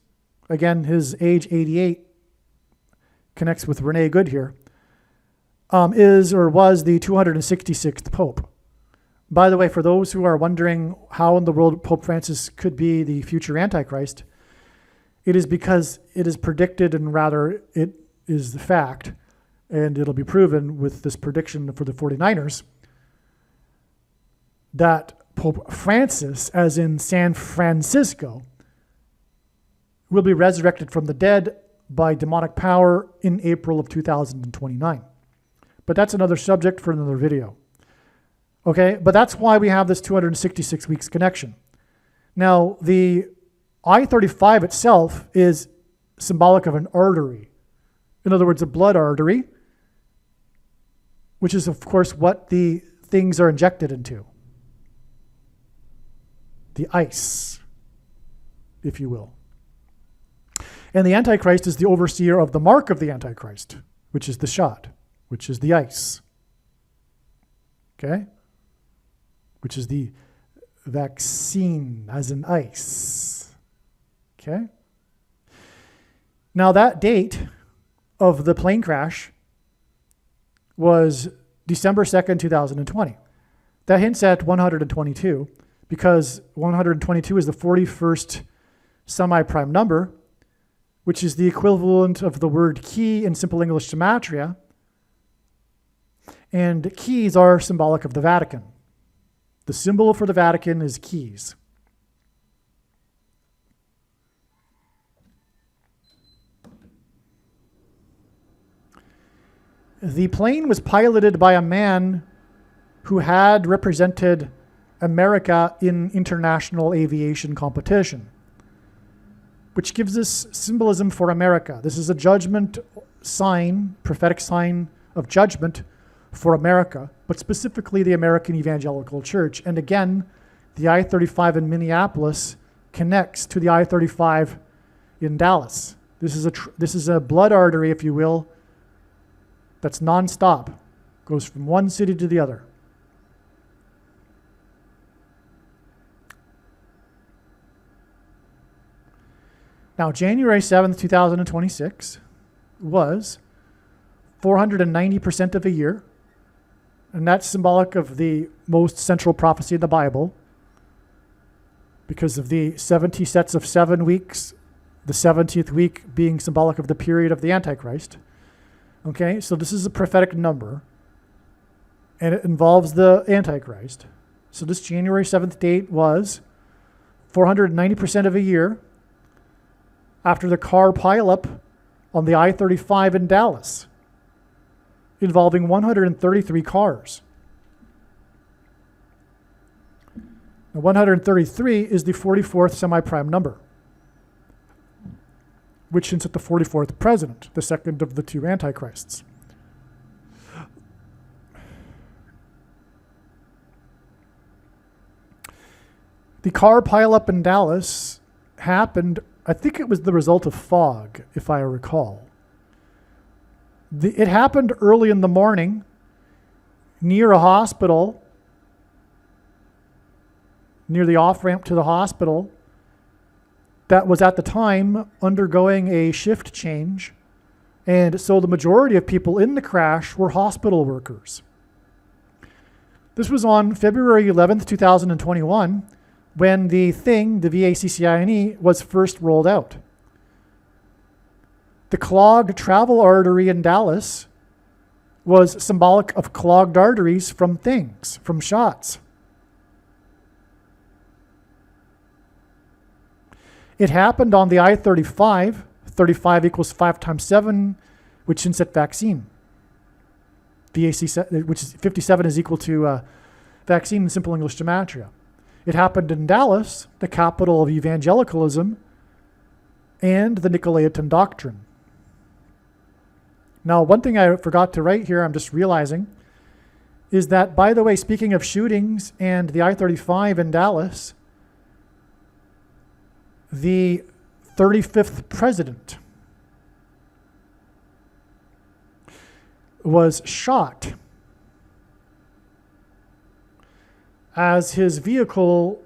again, his age 88, connects with Rene Good here, is or was the 266th Pope. By the way, for those who are wondering how in the world Pope Francis could be the future Antichrist, it is because it is predicted, and rather it is the fact, and it'll be proven with this prediction for the 49ers, that Pope Francis, as in San Francisco, will be resurrected from the dead by demonic power in April of 2029. But that's another subject for another video. Okay, but that's why we have this 266 weeks connection. Now, the I-35 itself is symbolic of an artery. In other words, a blood artery, which is, of course, what the things are injected into. The ice, if you will. And the Antichrist is the overseer of the mark of the Antichrist, which is the shot, which is the ice. Okay? Which is the vaccine, as in ice. Okay? Now, that date of the plane crash was December 2nd, 2020. That hints at 122, because 122 is the 41st semi-prime number, which is the equivalent of the word key in Simple English Gematria. And keys are symbolic of the Vatican. The symbol for the Vatican is keys. The plane was piloted by a man who had represented America in international aviation competition, which gives us symbolism for America. This is a judgment sign, prophetic sign of judgment for America, but specifically the American Evangelical Church. And again, the I-35 in Minneapolis connects to the I-35 in Dallas. This is a blood artery, if you will, that's nonstop, goes from one city to the other. Now, January 7th, 2026 was 490% of a year, and that's symbolic of the most central prophecy in the Bible because of the 70 sets of 7 weeks, the 70th week being symbolic of the period of the Antichrist. Okay, so this is a prophetic number, and it involves the Antichrist. So this January 7th date was 490% of a year after the car pileup on the I-35 in Dallas, involving 133 cars. Now, 133 is the 44th semi-prime number, which hints at the 44th president, the second of the two antichrists. The car pileup in Dallas happened, I think it was the result of fog, if I recall. It happened early in the morning near a hospital, near the off-ramp to the hospital that was at the time undergoing a shift change. And so the majority of people in the crash were hospital workers. This was on February 11th, 2021, when the thing, the VACCINE, was first rolled out. The clogged travel artery in Dallas was symbolic of clogged arteries from things, from shots. It happened on the I-35. 35 equals 5 times 7, which hints at vaccine. Which is 57 is equal to vaccine in simple English gematria. It happened in Dallas, the capital of evangelicalism, and the Nicolaitan doctrine. Now, one thing I forgot to write here, I'm just realizing, is that, by the way, speaking of shootings and the I-35 in Dallas, the 35th president was shot as his vehicle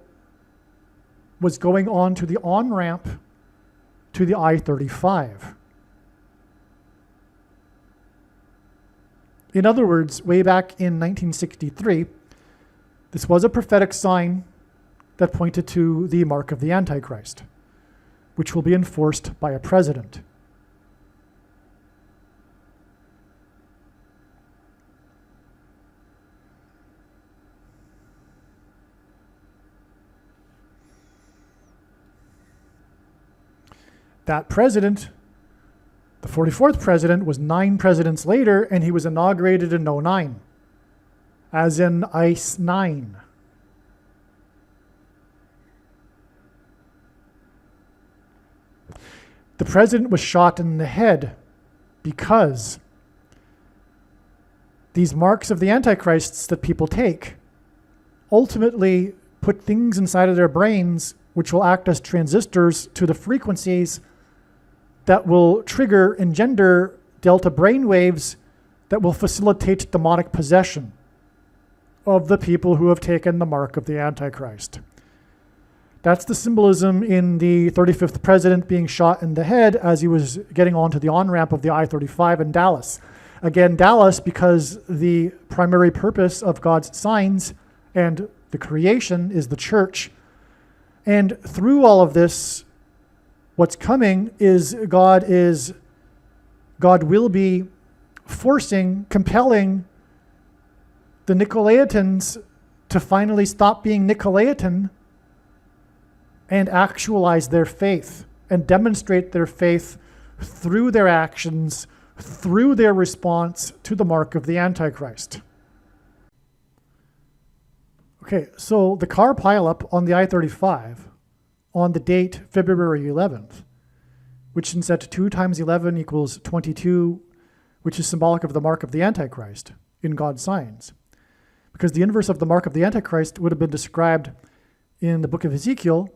was going on to the on-ramp to the I-35. In other words, way back in 1963, this was a prophetic sign that pointed to the mark of the Antichrist, which will be enforced by a president. That president, the 44th president, was 9 presidents later, and he was inaugurated in 2009, as in ICE 9. The president was shot in the head because these marks of the Antichrists that people take ultimately put things inside of their brains which will act as transistors to the frequencies that will trigger, engender delta brain waves that will facilitate demonic possession of the people who have taken the mark of the Antichrist. That's the symbolism in the 35th president being shot in the head as he was getting onto the on-ramp of the I-35 in Dallas. Again, Dallas, because the primary purpose of God's signs and the creation is the church. And through all of this, what's coming is God will be forcing, compelling the Nicolaitans to finally stop being Nicolaitan and actualize their faith and demonstrate their faith through their actions, through their response to the mark of the Antichrist. Okay, so the car pileup on the I-35 on the date February 11th, which is set 2 times 11 equals 22, which is symbolic of the mark of the Antichrist in God's signs. Because the inverse of the mark of the Antichrist would have been described in the book of Ezekiel,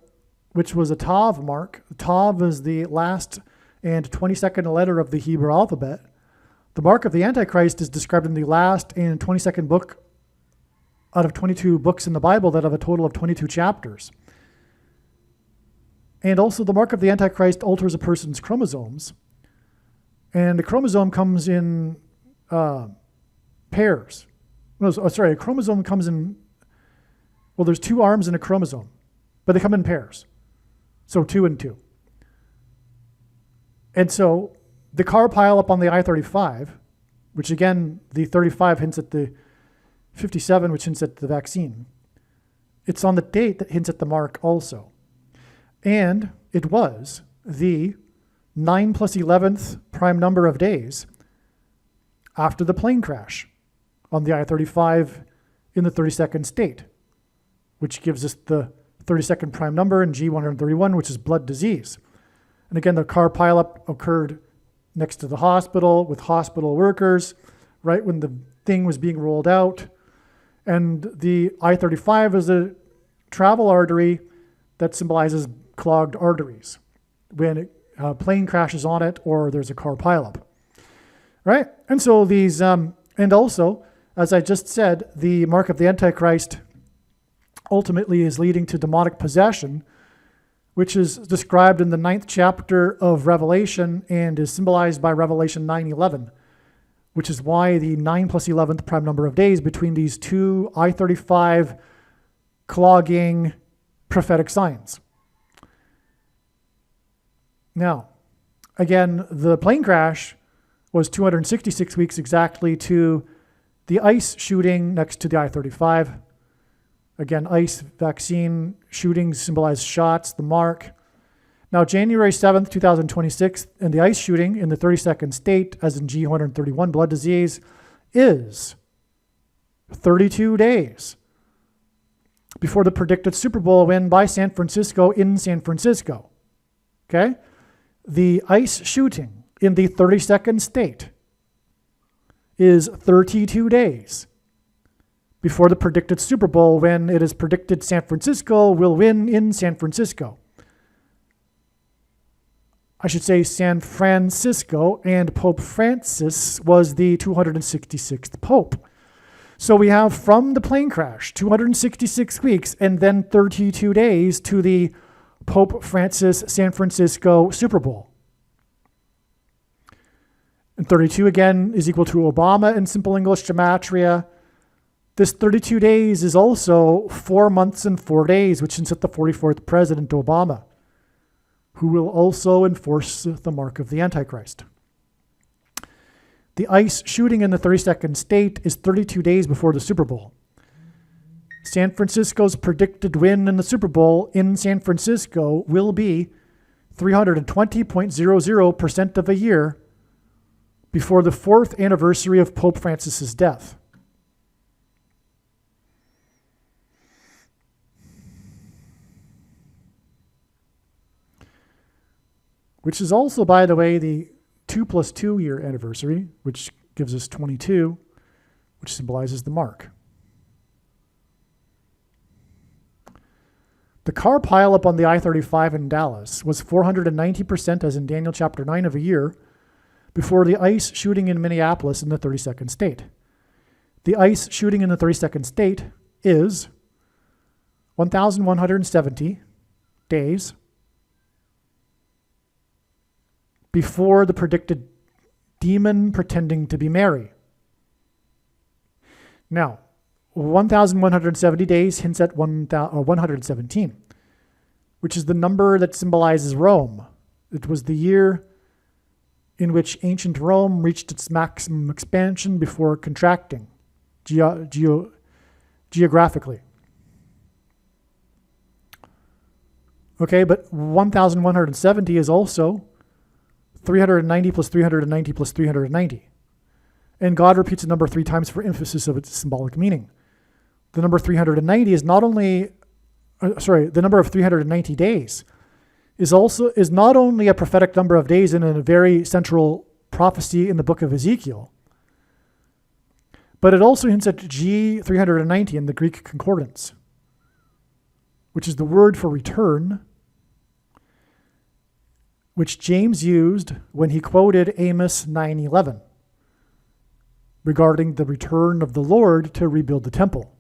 which was a Tav mark. Tav is the last and 22nd letter of the Hebrew alphabet. The mark of the Antichrist is described in the last and 22nd book out of 22 books in the Bible that have a total of 22 chapters. And also the mark of the Antichrist alters a person's chromosomes. And the chromosome comes in pairs. No, sorry, a chromosome comes in, well, there's 2 arms in a chromosome, but they come in pairs. So 2 and 2. And so the car pileup on the I-35, which again, the 35 hints at the 57, which hints at the vaccine. It's on the date that hints at the mark also. And it was the 9 plus 11th prime number of days after the plane crash on the I-35 in the 32nd state, which gives us the 32nd prime number in G131, which is blood disease. And again, the car pileup occurred next to the hospital with hospital workers, right when the thing was being rolled out. And the I-35 is a travel artery that symbolizes clogged arteries when a plane crashes on it or there's a car pileup, right? And so these, and also, as I just said, the mark of the Antichrist ultimately is leading to demonic possession, which is described in the 9th chapter of Revelation and is symbolized by Revelation 9:11, which is why the 9 plus 11th prime number of days between these 2 I-35 clogging prophetic signs. Now, again, the plane crash was 266 weeks exactly to the ICE shooting next to the I-35. Again, ICE vaccine shootings symbolize shots, the mark. Now, January 7th, 2026, and the ICE shooting in the 32nd state, as in G131 blood disease, is 32 days before the predicted Super Bowl win by San Francisco in San Francisco. Okay? The ICE shooting in the 32nd state is 32 days before the predicted Super Bowl when it is predicted San Francisco will win in San Francisco. I should say San Francisco, and Pope Francis was the 266th Pope. So we have from the plane crash, 266 weeks, and then 32 days to the Pope Francis San Francisco Super Bowl. And 32 again is equal to Obama in simple English gematria. This 32 days is also 4 months and 4 days, which is at the 44th President Obama, who will also enforce the mark of the Antichrist. The ICE shooting in the 32nd state is 32 days before the Super Bowl. San Francisco's predicted win in the Super Bowl in San Francisco will be 320.00% of a year before the 4th anniversary of Pope Francis's death. Which is also, by the way, the 2 + 2 year anniversary, which gives us 22, which symbolizes the mark. The car pileup on the I-35 in Dallas was 490%, as in Daniel chapter 9, of a year before the ICE shooting in Minneapolis in the 32nd state. The ICE shooting in the 32nd state is 1,170 days before the predicted demon pretending to be Mary. Now, 1,170 days hints at 117, which is the number that symbolizes Rome. It was the year in which ancient Rome reached its maximum expansion before contracting geographically. Okay, but 1,170 is also 390 plus 390 plus 390. And God repeats a number 3 times for emphasis of its symbolic meaning. The number 390 is not only, the number of 390 days is not only a prophetic number of days in a very central prophecy in the book of Ezekiel, but it also hints at G390 in the Greek concordance, which is the word for return, which James used when he quoted Amos 9:11 regarding the return of the Lord to rebuild the temple.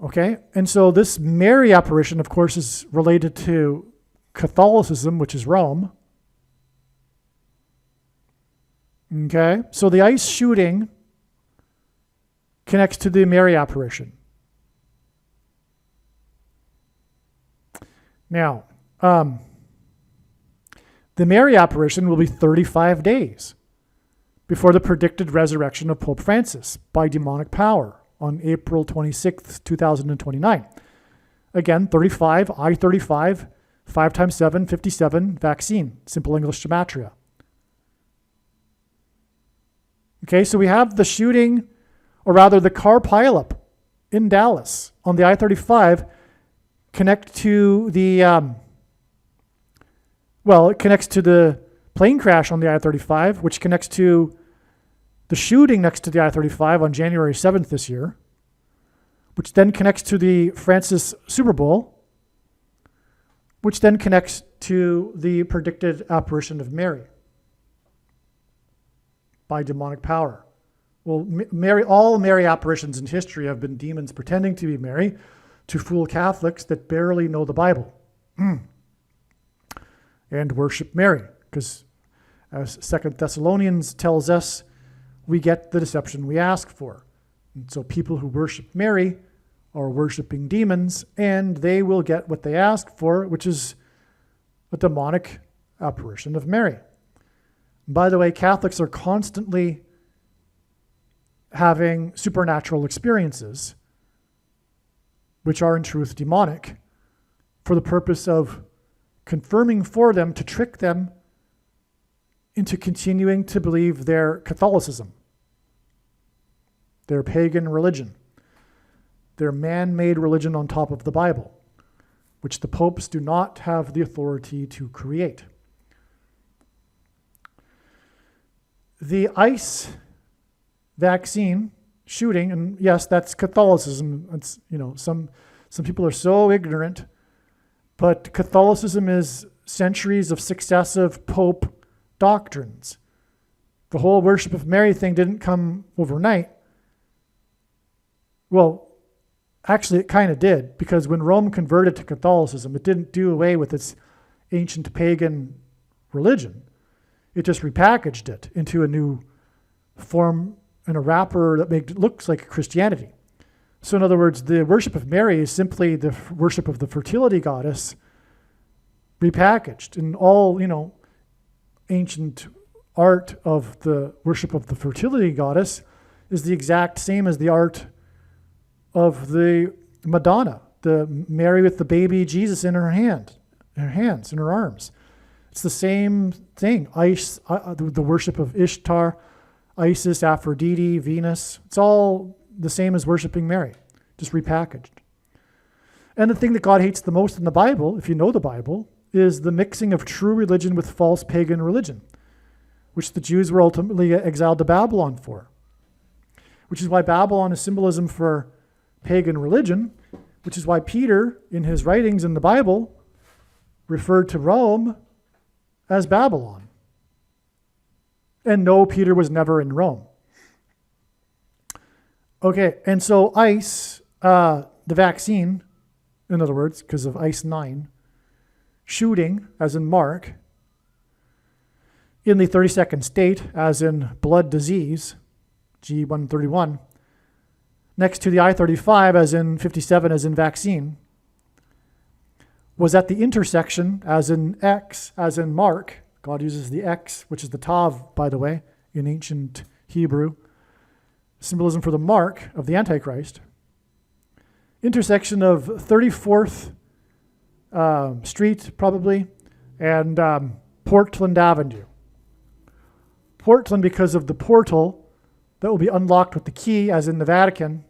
Okay, and so this Mary apparition, of course, is related to Catholicism, which is Rome. Okay, so the ICE shooting connects to the Mary apparition. Now, the Mary apparition will be 35 days before the predicted resurrection of Pope Francis by demonic power on April 26th, 2029. Again, 35, I-35, 5 times 7, 57, vaccine, simple English gematria. Okay, so we have the shooting, or rather the car pileup in Dallas on the I-35 connect to the, it connects to the plane crash on the I-35, which connects to the shooting next to the I-35 on January 7th this year, which then connects to the Francis Super Bowl, which then connects to the predicted apparition of Mary by demonic power. Well, all Mary apparitions in history have been demons pretending to be Mary to fool Catholics that barely know the Bible and worship Mary, because as 2 Thessalonians tells us, we get the deception we ask for. And so people who worship Mary or worshiping demons, and they will get what they ask for, which is a demonic apparition of Mary. By the way, Catholics are constantly having supernatural experiences, which are in truth demonic, for the purpose of confirming for them to trick them into continuing to believe their Catholicism, their pagan religion, their man-made religion on top of the Bible, which the popes do not have the authority to create. The ICE vaccine shooting, and yes, that's Catholicism. It's, some people are so ignorant, but Catholicism is centuries of successive pope doctrines. The whole worship of Mary thing didn't come overnight. Well, actually, it kind of did, because when Rome converted to Catholicism, it didn't do away with its ancient pagan religion. It just repackaged it into a new form and a wrapper that looks like Christianity. So in other words, the worship of Mary is simply the worship of the fertility goddess repackaged. And all, ancient art of the worship of the fertility goddess is the exact same as the art of the Madonna, the Mary with the baby Jesus in her hands, in her arms. It's the same thing. The worship of Ishtar, Isis, Aphrodite, Venus. It's all the same as worshiping Mary, just repackaged. And the thing that God hates the most in the Bible, if you know the Bible, is the mixing of true religion with false pagan religion, which the Jews were ultimately exiled to Babylon for. Which is why Babylon is symbolism for pagan religion, which is why Peter, in his writings in the Bible, referred to Rome as Babylon. And no, Peter was never in Rome. Okay, and so ICE, the vaccine, in other words, because of ICE 9, shooting, as in Mark, in the 32nd state, as in blood disease, G131, next to the I-35, as in 57, as in vaccine, was at the intersection, as in X, as in Mark. God uses the X, which is the Tav, by the way, in ancient Hebrew. Symbolism for the mark of the Antichrist. Intersection of 34th Street, probably, and Portland Avenue. Portland because of the portal that will be unlocked with the key, as in the Vatican,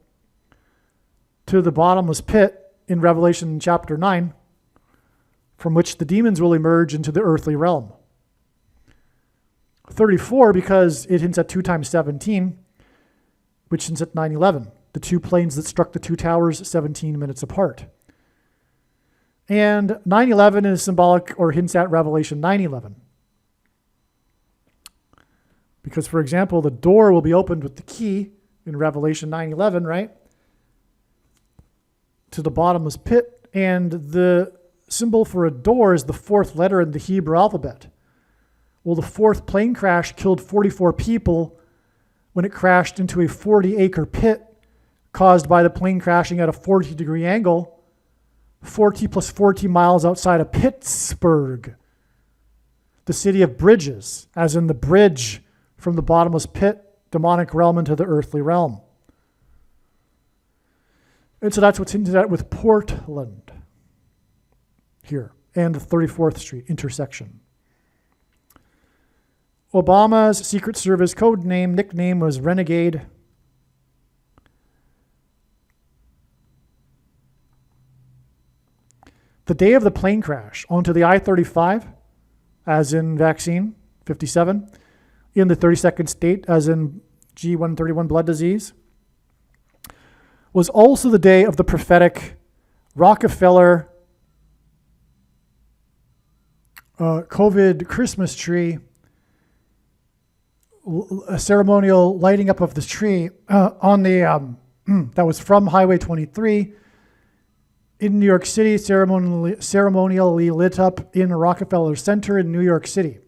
to the bottomless pit in Revelation chapter 9, from which the demons will emerge into the earthly realm. 34 because it hints at 2 times 17, which hints at 9/11, the two planes that struck the two towers 17 minutes apart. And 9/11 is symbolic or hints at Revelation 9/11. Because, for example, the door will be opened with the key in Revelation 9/11, right? To the bottomless pit, and the symbol for a door is the 4th letter in the Hebrew alphabet. Well, the 4th plane crash killed 44 people when it crashed into a 40-acre pit caused by the plane crashing at a 40-degree angle, 40 plus 40 miles outside of Pittsburgh, the city of bridges, as in the bridge from the bottomless pit, demonic realm, into the earthly realm. And so that's what's hinted at with Portland here, and the 34th Street intersection. Obama's Secret Service code name, nickname was Renegade. The day of the plane crash onto the I-35, as in vaccine, 57, in the 32nd state, as in G131 blood disease, was also the day of the prophetic Rockefeller COVID Christmas tree, a ceremonial lighting up of the tree on the that was from Highway 23 in New York City, ceremonially lit up in Rockefeller Center in New York City.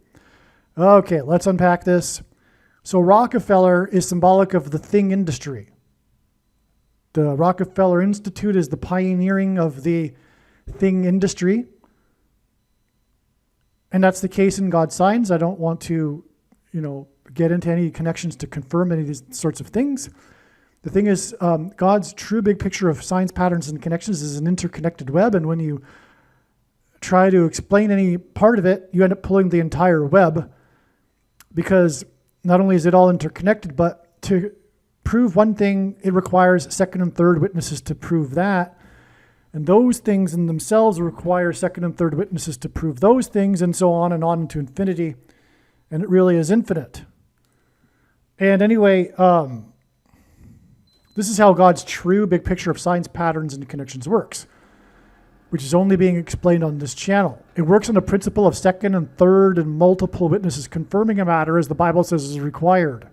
Okay, let's unpack this. So Rockefeller is symbolic of the thing industry. The Rockefeller Institute is the pioneering of the thing industry. And that's the case in God's signs. I don't want to, get into any connections to confirm any of these sorts of things. The thing is, God's true big picture of signs, patterns, and connections is an interconnected web. And when you try to explain any part of it, you end up pulling the entire web, because not only is it all interconnected, but to prove one thing, it requires second and third witnesses to prove that. And those things in themselves require second and third witnesses to prove those things, and so on and on into infinity. And it really is infinite. And anyway, this is how God's true big picture of signs, patterns, and connections works, which is only being explained on this channel. It works on the principle of second and third and multiple witnesses confirming a matter, as the Bible says is required.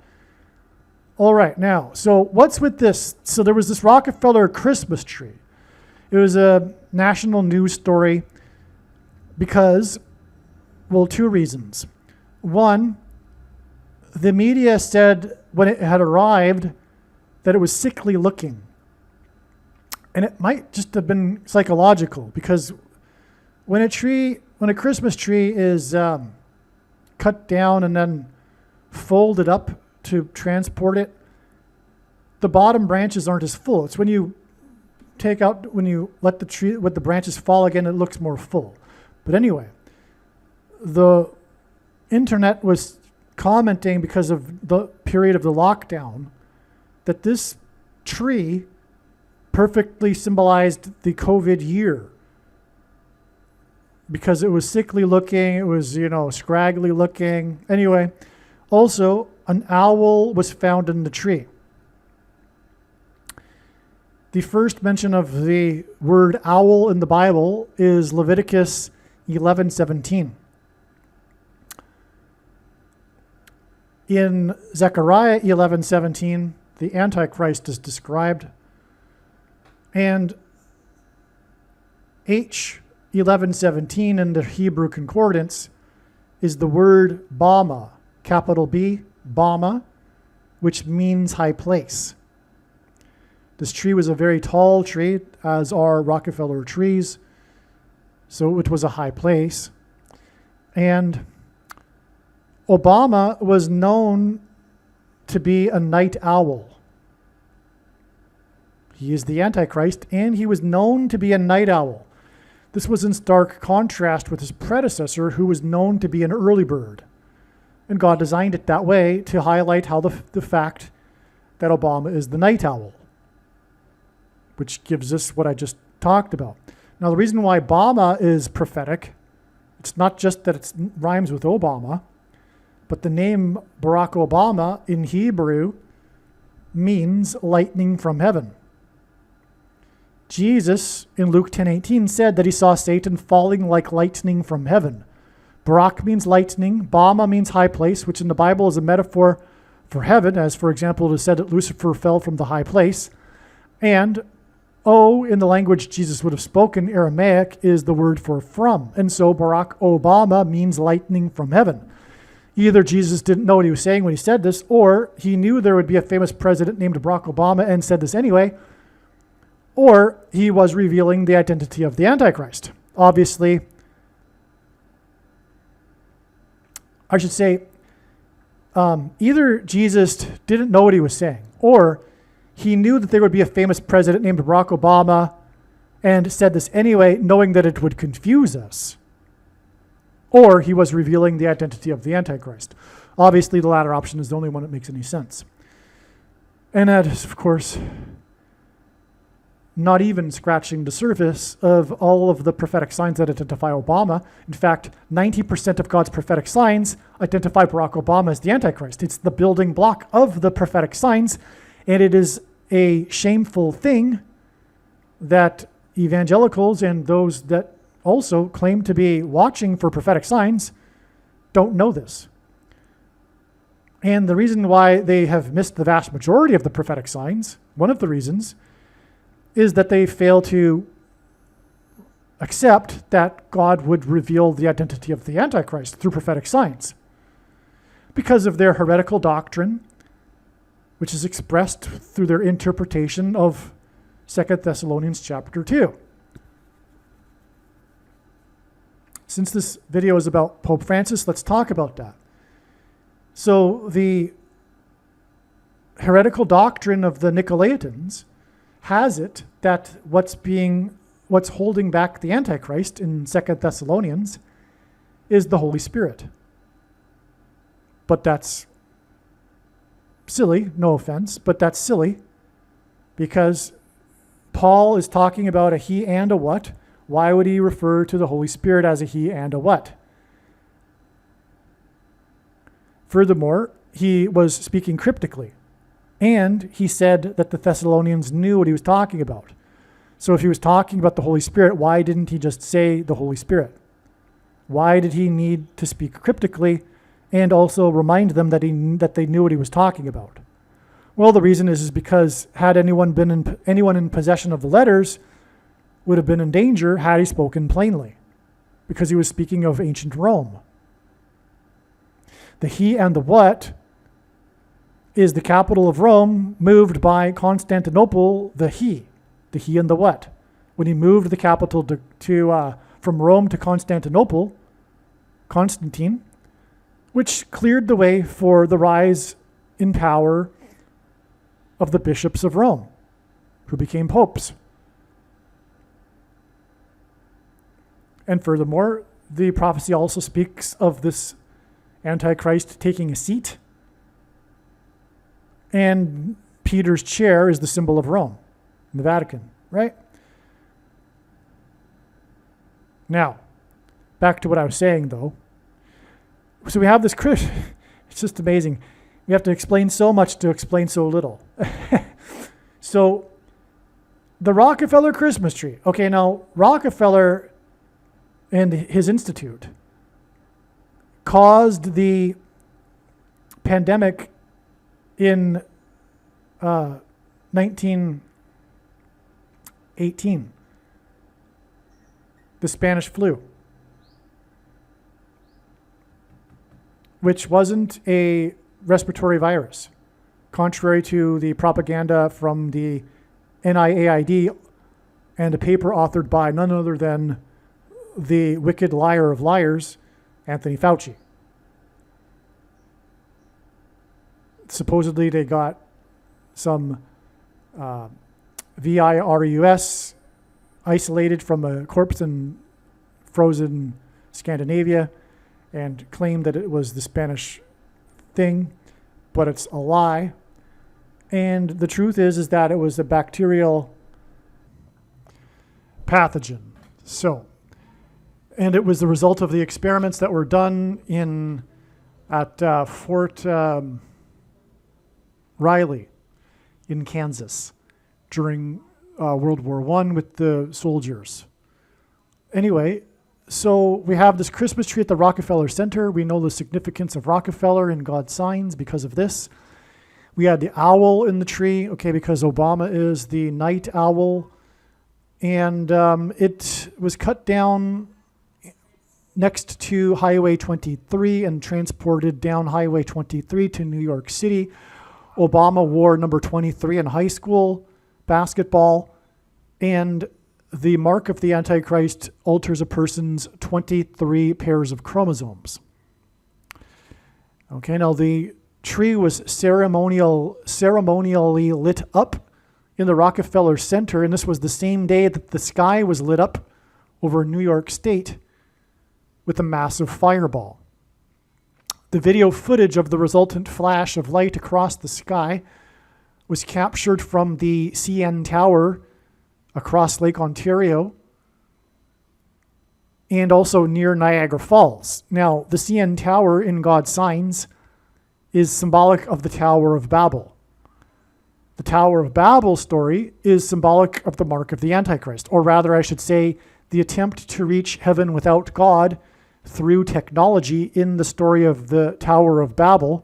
All right, now, so what's with this? So there was this Rockefeller Christmas tree. It was a national news story because, two reasons. One, the media said when it had arrived that it was sickly looking. And it might just have been psychological, because when a Christmas tree is cut down and then folded up to transport it, the bottom branches aren't as full. It's when you let the branches fall again, it looks more full. But anyway, the internet was commenting, because of the period of the lockdown, that this tree perfectly symbolized the COVID year, because it was sickly looking, it was, scraggly looking. Anyway, also an owl was found in the tree. The first mention of the word owl in the Bible is Leviticus 11:17. In Zechariah 11:17, the Antichrist is described, and H 11:17 in the Hebrew concordance is the word Bama, capital B, Bama, which means high place. This tree was a very tall tree, as are Rockefeller trees, so it was a high place. And Obama was known to be a night owl. He is the Antichrist, and he was known to be a night owl. This was in stark contrast with his predecessor, who was known to be an early bird. And God designed it that way to highlight how the fact that Obama is the night owl, which gives us what I just talked about. Now, the reason why Obama is prophetic, it's not just that it rhymes with Obama, but the name Barack Obama in Hebrew means lightning from heaven. Jesus in Luke 10:18 said that he saw Satan falling like lightning from heaven. Barak means lightning. Bama means high place, which in the Bible is a metaphor for heaven, as for example it is said that Lucifer fell from the high place. And O, in the language Jesus would have spoken, Aramaic, is the word for from. And so Barack Obama means lightning from heaven. Either Jesus didn't know what he was saying when he said this, or he knew there would be a famous president named Barack Obama and said this anyway, or he was revealing the identity of the Antichrist. Obviously, I should say, either Jesus didn't know what he was saying, or he knew that there would be a famous president named Barack Obama and said this anyway, knowing that it would confuse us, or he was revealing the identity of the Antichrist. Obviously, the latter option is the only one that makes any sense. And that is, of course, not even scratching the surface of all of the prophetic signs that identify Obama. In fact, 90% of God's prophetic signs identify Barack Obama as the Antichrist. It's the building block of the prophetic signs, and it is a shameful thing that evangelicals and those that also claim to be watching for prophetic signs don't know this. And the reason why they have missed the vast majority of the prophetic signs, one of the reasons, is that they fail to accept that God would reveal the identity of the Antichrist through prophetic signs, because of their heretical doctrine, which is expressed through their interpretation of 2 Thessalonians chapter 2. Since this video is about Pope Francis, let's talk about that. So the heretical doctrine of the Nicolaitans has it that what's holding back the Antichrist in 2 Thessalonians is the Holy Spirit. But that's silly, no offense, but that's silly because Paul is talking about a he and a what. Why would he refer to the Holy Spirit as a he and a what? Furthermore, he was speaking cryptically, and he said that the Thessalonians knew what he was talking about. So if he was talking about the Holy Spirit, why didn't he just say the Holy Spirit? Why did he need to speak cryptically and also remind them that they knew what he was talking about? Well, the reason is because had anyone in possession of the letters would have been in danger had he spoken plainly, because he was speaking of ancient Rome. The he and the what is the capital of Rome moved by Constantinople, the he and the what. When he moved the capital from Rome to Constantinople, Constantine, which cleared the way for the rise in power of the bishops of Rome, who became popes. And furthermore, the prophecy also speaks of this Antichrist taking a seat, and Peter's chair is the symbol of Rome in the Vatican, right? Now, back to what I was saying, though. So we have this it's just amazing. We have to explain so much to explain so little. So, the Rockefeller Christmas tree. Okay, now, Rockefeller and his institute caused the pandemic in 1918, the Spanish flu, which wasn't a respiratory virus, contrary to the propaganda from the NIAID and a paper authored by none other than the wicked liar of liars, Anthony Fauci. Supposedly they got some virus isolated from a corpse in frozen Scandinavia and claimed that it was the Spanish thing, but it's a lie. And the truth is that it was a bacterial pathogen. And it was the result of the experiments that were done at Fort Riley in Kansas during World War I with the soldiers. Anyway, so we have this Christmas tree at the Rockefeller Center. We know the significance of Rockefeller and God's signs because of this. We had the owl in the tree, okay, because Obama is the night owl. And it was cut down next to Highway 23 and transported down Highway 23 to New York City. Obama wore number 23 in high school basketball, and the mark of the Antichrist alters a person's 23 pairs of chromosomes. Okay, now the tree was ceremonially lit up in the Rockefeller Center, and this was the same day that the sky was lit up over New York State with a massive fireball. The video footage of the resultant flash of light across the sky was captured from the CN Tower across Lake Ontario and also near Niagara Falls. Now, the CN Tower in God's signs is symbolic of the Tower of Babel. The Tower of Babel story is symbolic of the mark of the Antichrist, or rather, I should say, the attempt to reach heaven without God through technology in the story of the Tower of Babel,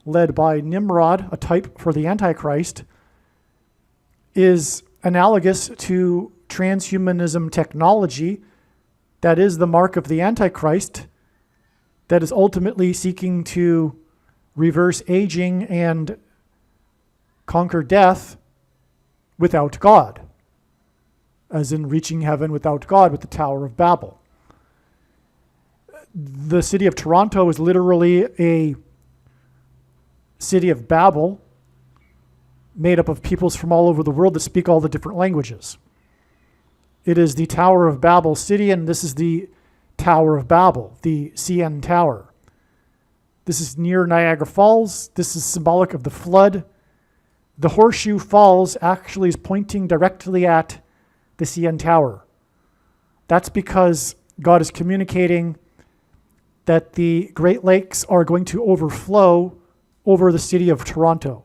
led by Nimrod, a type for the Antichrist, is analogous to transhumanism technology that is the mark of the Antichrist, that is ultimately seeking to reverse aging and conquer death without God, as in reaching heaven without God with the Tower of Babel. The city of Toronto is literally a city of Babel made up of peoples from all over the world that speak all the different languages. It is the Tower of Babel city, and this is the Tower of Babel, the CN Tower. This is near Niagara Falls. This is symbolic of the flood. The Horseshoe Falls actually is pointing directly at the CN Tower. That's because God is communicating that the Great Lakes are going to overflow over the city of Toronto,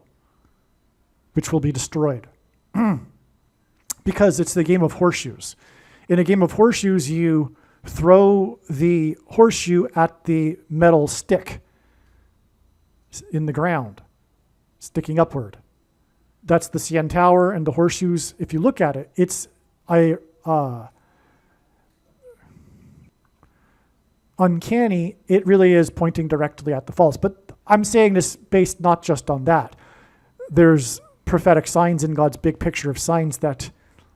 which will be destroyed. Because it's the game of horseshoes. In a game of horseshoes, you throw the horseshoe at the metal stick in the ground, sticking upward. That's the CN Tower, and the horseshoes, if you look at it, it's uncanny. It really is pointing directly at the falls. But I'm saying this based not just on that. There's prophetic signs in God's big picture of signs that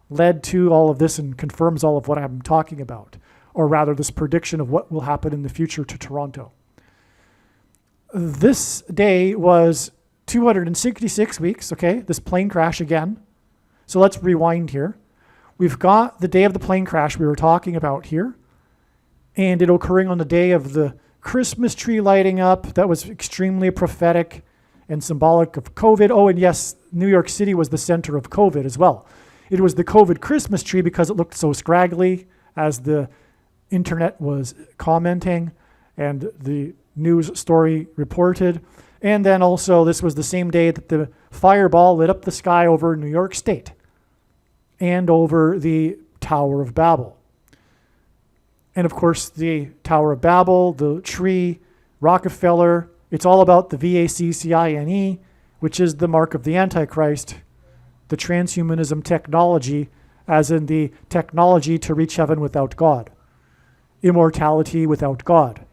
led to all of this and confirms all of what I'm talking about, or rather this prediction of what will happen in the future to Toronto. This day was 266 weeks, okay, this plane crash again. So let's rewind here. We've got the day of the plane crash we were talking about here, and it occurring on the day of the Christmas tree lighting up. That was extremely prophetic and symbolic of COVID. Oh, and yes, New York City was the center of COVID as well. It was the COVID Christmas tree because it looked so scraggly, as the internet was commenting and the news story reported. And then also this was the same day that the fireball lit up the sky over New York State and over the Tower of Babel. And of course, the Tower of Babel, the tree, Rockefeller, it's all about the VACCINE, which is the mark of the Antichrist, the transhumanism technology, as in the technology to reach heaven without God, immortality without God,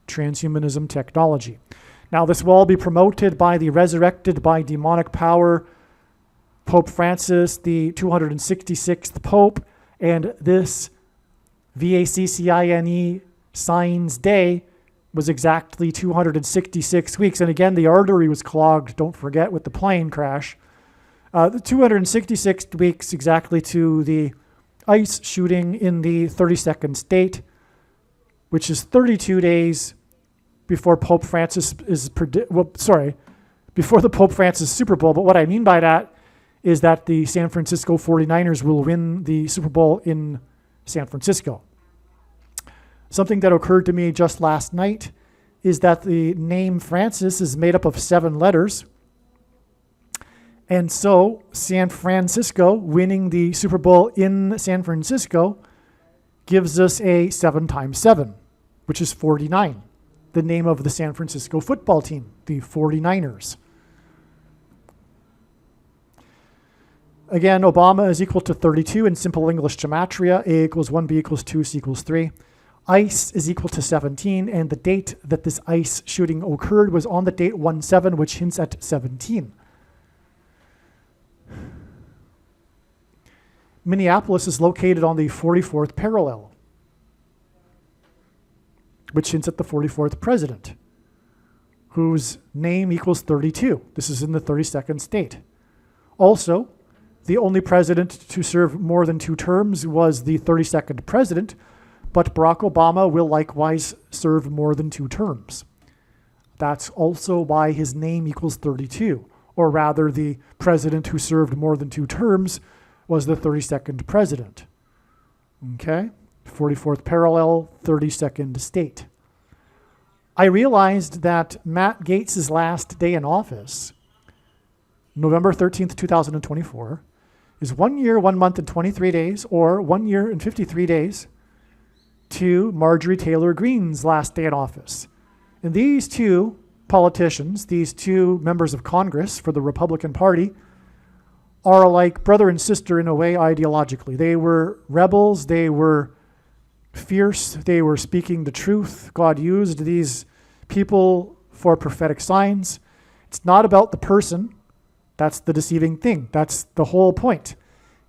transhumanism technology. Now, this will all be promoted by the resurrected by demonic power Pope Francis, the 266th Pope, and this VACCINE Signs Day was exactly 266 weeks. And again, the artery was clogged, don't forget, with the plane crash. The 266 weeks exactly to the ice shooting in the 32nd state, which is 32 days before Pope Francis is before the Pope Francis Super Bowl. But what I mean by that is that the San Francisco 49ers will win the Super Bowl in San Francisco. Something that occurred to me just last night is that the name Francis is made up of 7 letters. And so San Francisco winning the Super Bowl in San Francisco gives us a 7 times 7, which is 49. The name of the San Francisco football team, the 49ers. Again, Obama is equal to 32 in simple English gematria. A equals 1, B equals 2, C equals 3. ICE is equal to 17, and the date that this ICE shooting occurred was on the date 1/7, which hints at 17. Minneapolis is located on the 44th parallel, which hints at the 44th president, whose name equals 32. This is in the 32nd state. Also, the only president to serve more than 2 terms was the 32nd president, but Barack Obama will likewise serve more than 2 terms. That's also why his name equals 32, or rather the president who served more than 2 terms was the 32nd president. Okay? 44th parallel, 32nd state. I realized that Matt Gaetz' last day in office, November 13th, 2024, is 1 year, 1 month, and 23 days, or 1 year and 53 days to Marjorie Taylor Greene's last day in office. And these 2 politicians, these 2 members of Congress for the Republican Party, are like brother and sister in a way ideologically. They were rebels, they were fierce, they were speaking the truth. God used these people for prophetic signs. It's not about the person, That's the deceiving thing. That's the whole point.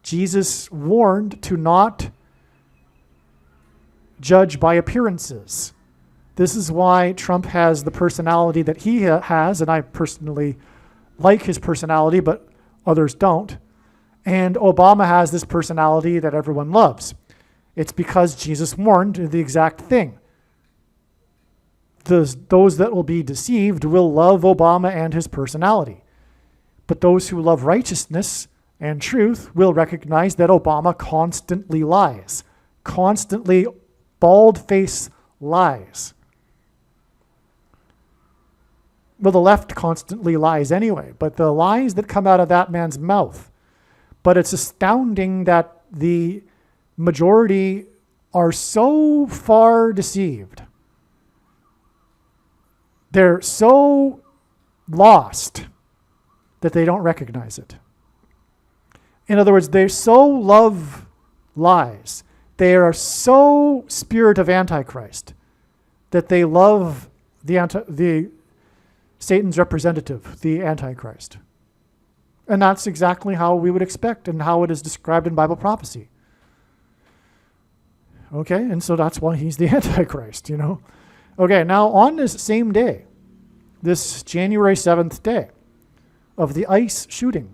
Jesus warned to not judge by appearances. This is why Trump has the personality that he has, and I personally like his personality, but others don't. And Obama has this personality that everyone loves. It's because Jesus warned the exact thing. Those that will be deceived will love Obama and his personality. But those who love righteousness and truth will recognize that Obama constantly lies. Constantly bald-faced lies. Well, the left constantly lies anyway, but the lies that come out of that man's mouth. But it's astounding that the majority are so far deceived. They're so lost that they don't recognize it. In other words, they so love lies. They are so spirit of Antichrist that they love the Satan's representative, the Antichrist. And that's exactly how we would expect and how it is described in Bible prophecy. Okay, and so that's why he's the Antichrist, Okay, now on this same day, this January 7th day of the ICE shooting,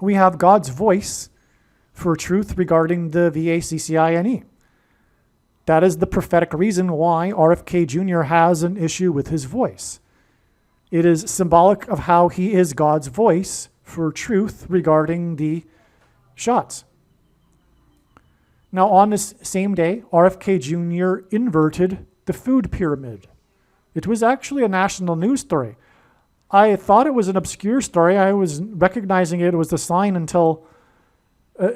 we have God's voice for truth regarding the VACCINE. That is the prophetic reason why RFK Jr. has an issue with his voice. It is symbolic of how he is God's voice for truth regarding the shots. Now, on this same day, RFK Jr. inverted the food pyramid. It was actually a national news story. I thought it was an obscure story. I was recognizing it was a sign until,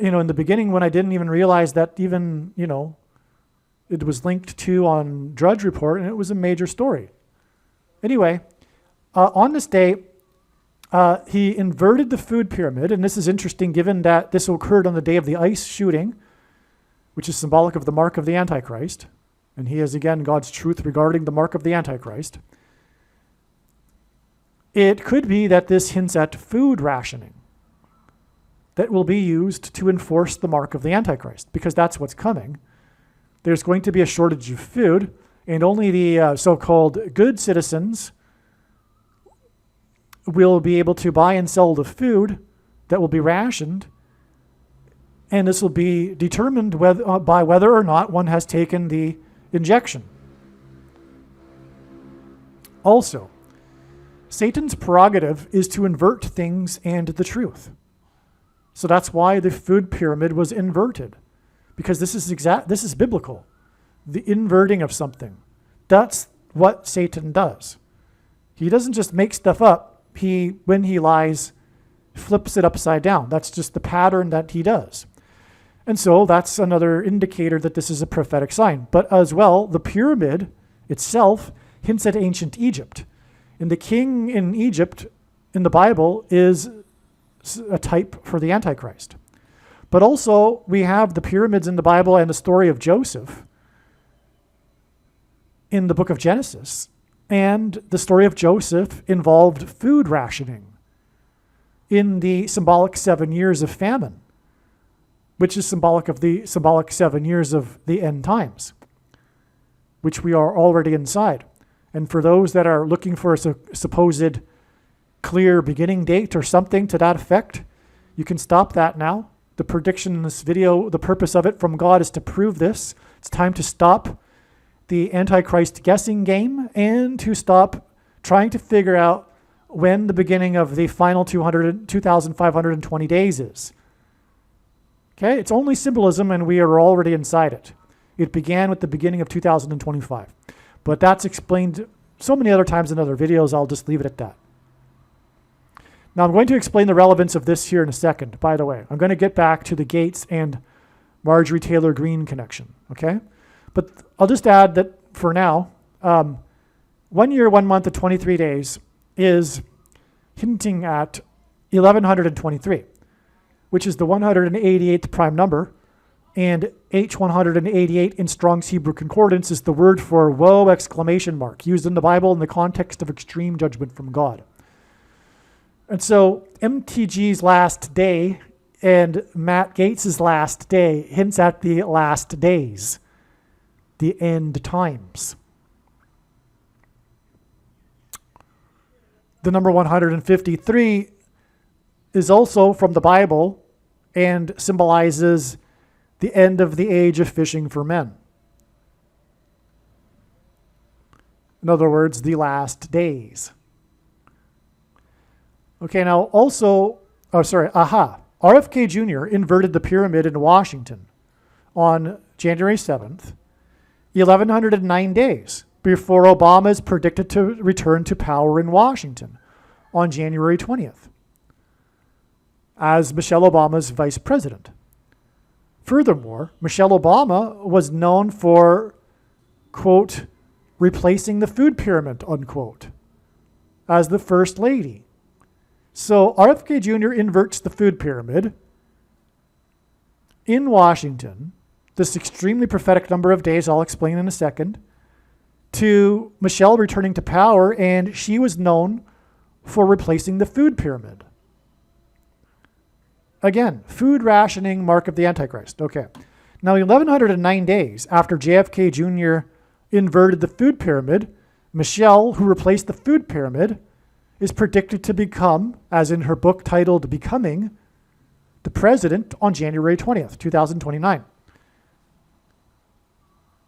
in the beginning when I didn't even realize that even, it was linked to on Drudge Report, and it was a major story. Anyway, on this day, he inverted the food pyramid, and this is interesting given that this occurred on the day of the ICE shooting, which is symbolic of the mark of the Antichrist. And he is, again, God's truth regarding the mark of the Antichrist. It could be that this hints at food rationing that will be used to enforce the mark of the Antichrist, because that's what's coming. There's going to be a shortage of food, and only the so-called good citizens will be able to buy and sell the food that will be rationed, and this will be determined by whether or not one has taken the injection. Also, Satan's prerogative is to invert things and the truth. So that's why the food pyramid was inverted, because this is biblical. The inverting of something. That's what Satan does. He doesn't just make stuff up. When he lies, flips it upside down. That's just the pattern that he does. And so that's another indicator that this is a prophetic sign. But as well, the pyramid itself hints at ancient Egypt. And the king in Egypt in the Bible is a type for the Antichrist. But also, we have the pyramids in the Bible and the story of Joseph in the book of Genesis. And the story of Joseph involved food rationing in the symbolic 7 years of famine, which is symbolic of the symbolic 7 years of the end times, which we are already inside. And for those that are looking for a supposed clear beginning date or something to that effect, you can stop that now. The prediction in this video, the purpose of it from God is to prove this. It's time to stop the Antichrist guessing game and to stop trying to figure out when the beginning of the final 2,520 days is. Okay, it's only symbolism and we are already inside it. It began with the beginning of 2025. But that's explained so many other times in other videos, I'll just leave it at that. Now I'm going to explain the relevance of this here in a second, by the way. I'm going to get back to the Gates and Marjorie Taylor Greene connection, okay? But I'll just add that for now, 1 year, 1 month, and 23 days is hinting at 1123, which is the 188th prime number, and H188 in Strong's Hebrew Concordance is the word for woe ! Used in the Bible in the context of extreme judgment from God. And so MTG's last day and Matt Gaetz's last day hints at the last days, the end times. The number 153 is also from the Bible and symbolizes the end of the age of fishing for men. In other words, the last days. Okay, now also, RFK Jr. inverted the pyramid in Washington on January 7th, 1109 days before Obama is predicted to return to power in Washington on January 20th as Michelle Obama's vice president. Furthermore, Michelle Obama was known for, quote, replacing the food pyramid, unquote, as the first lady. So RFK Jr. inverts the food pyramid in Washington, this extremely prophetic number of days I'll explain in a second, to Michelle returning to power, and she was known for replacing the food pyramid. Again, food rationing, mark of the Antichrist. Okay. Now, 1109 days after JFK Jr. inverted the food pyramid, Michelle, who replaced the food pyramid, is predicted to become, as in her book titled Becoming, the president on January 20th, 2029.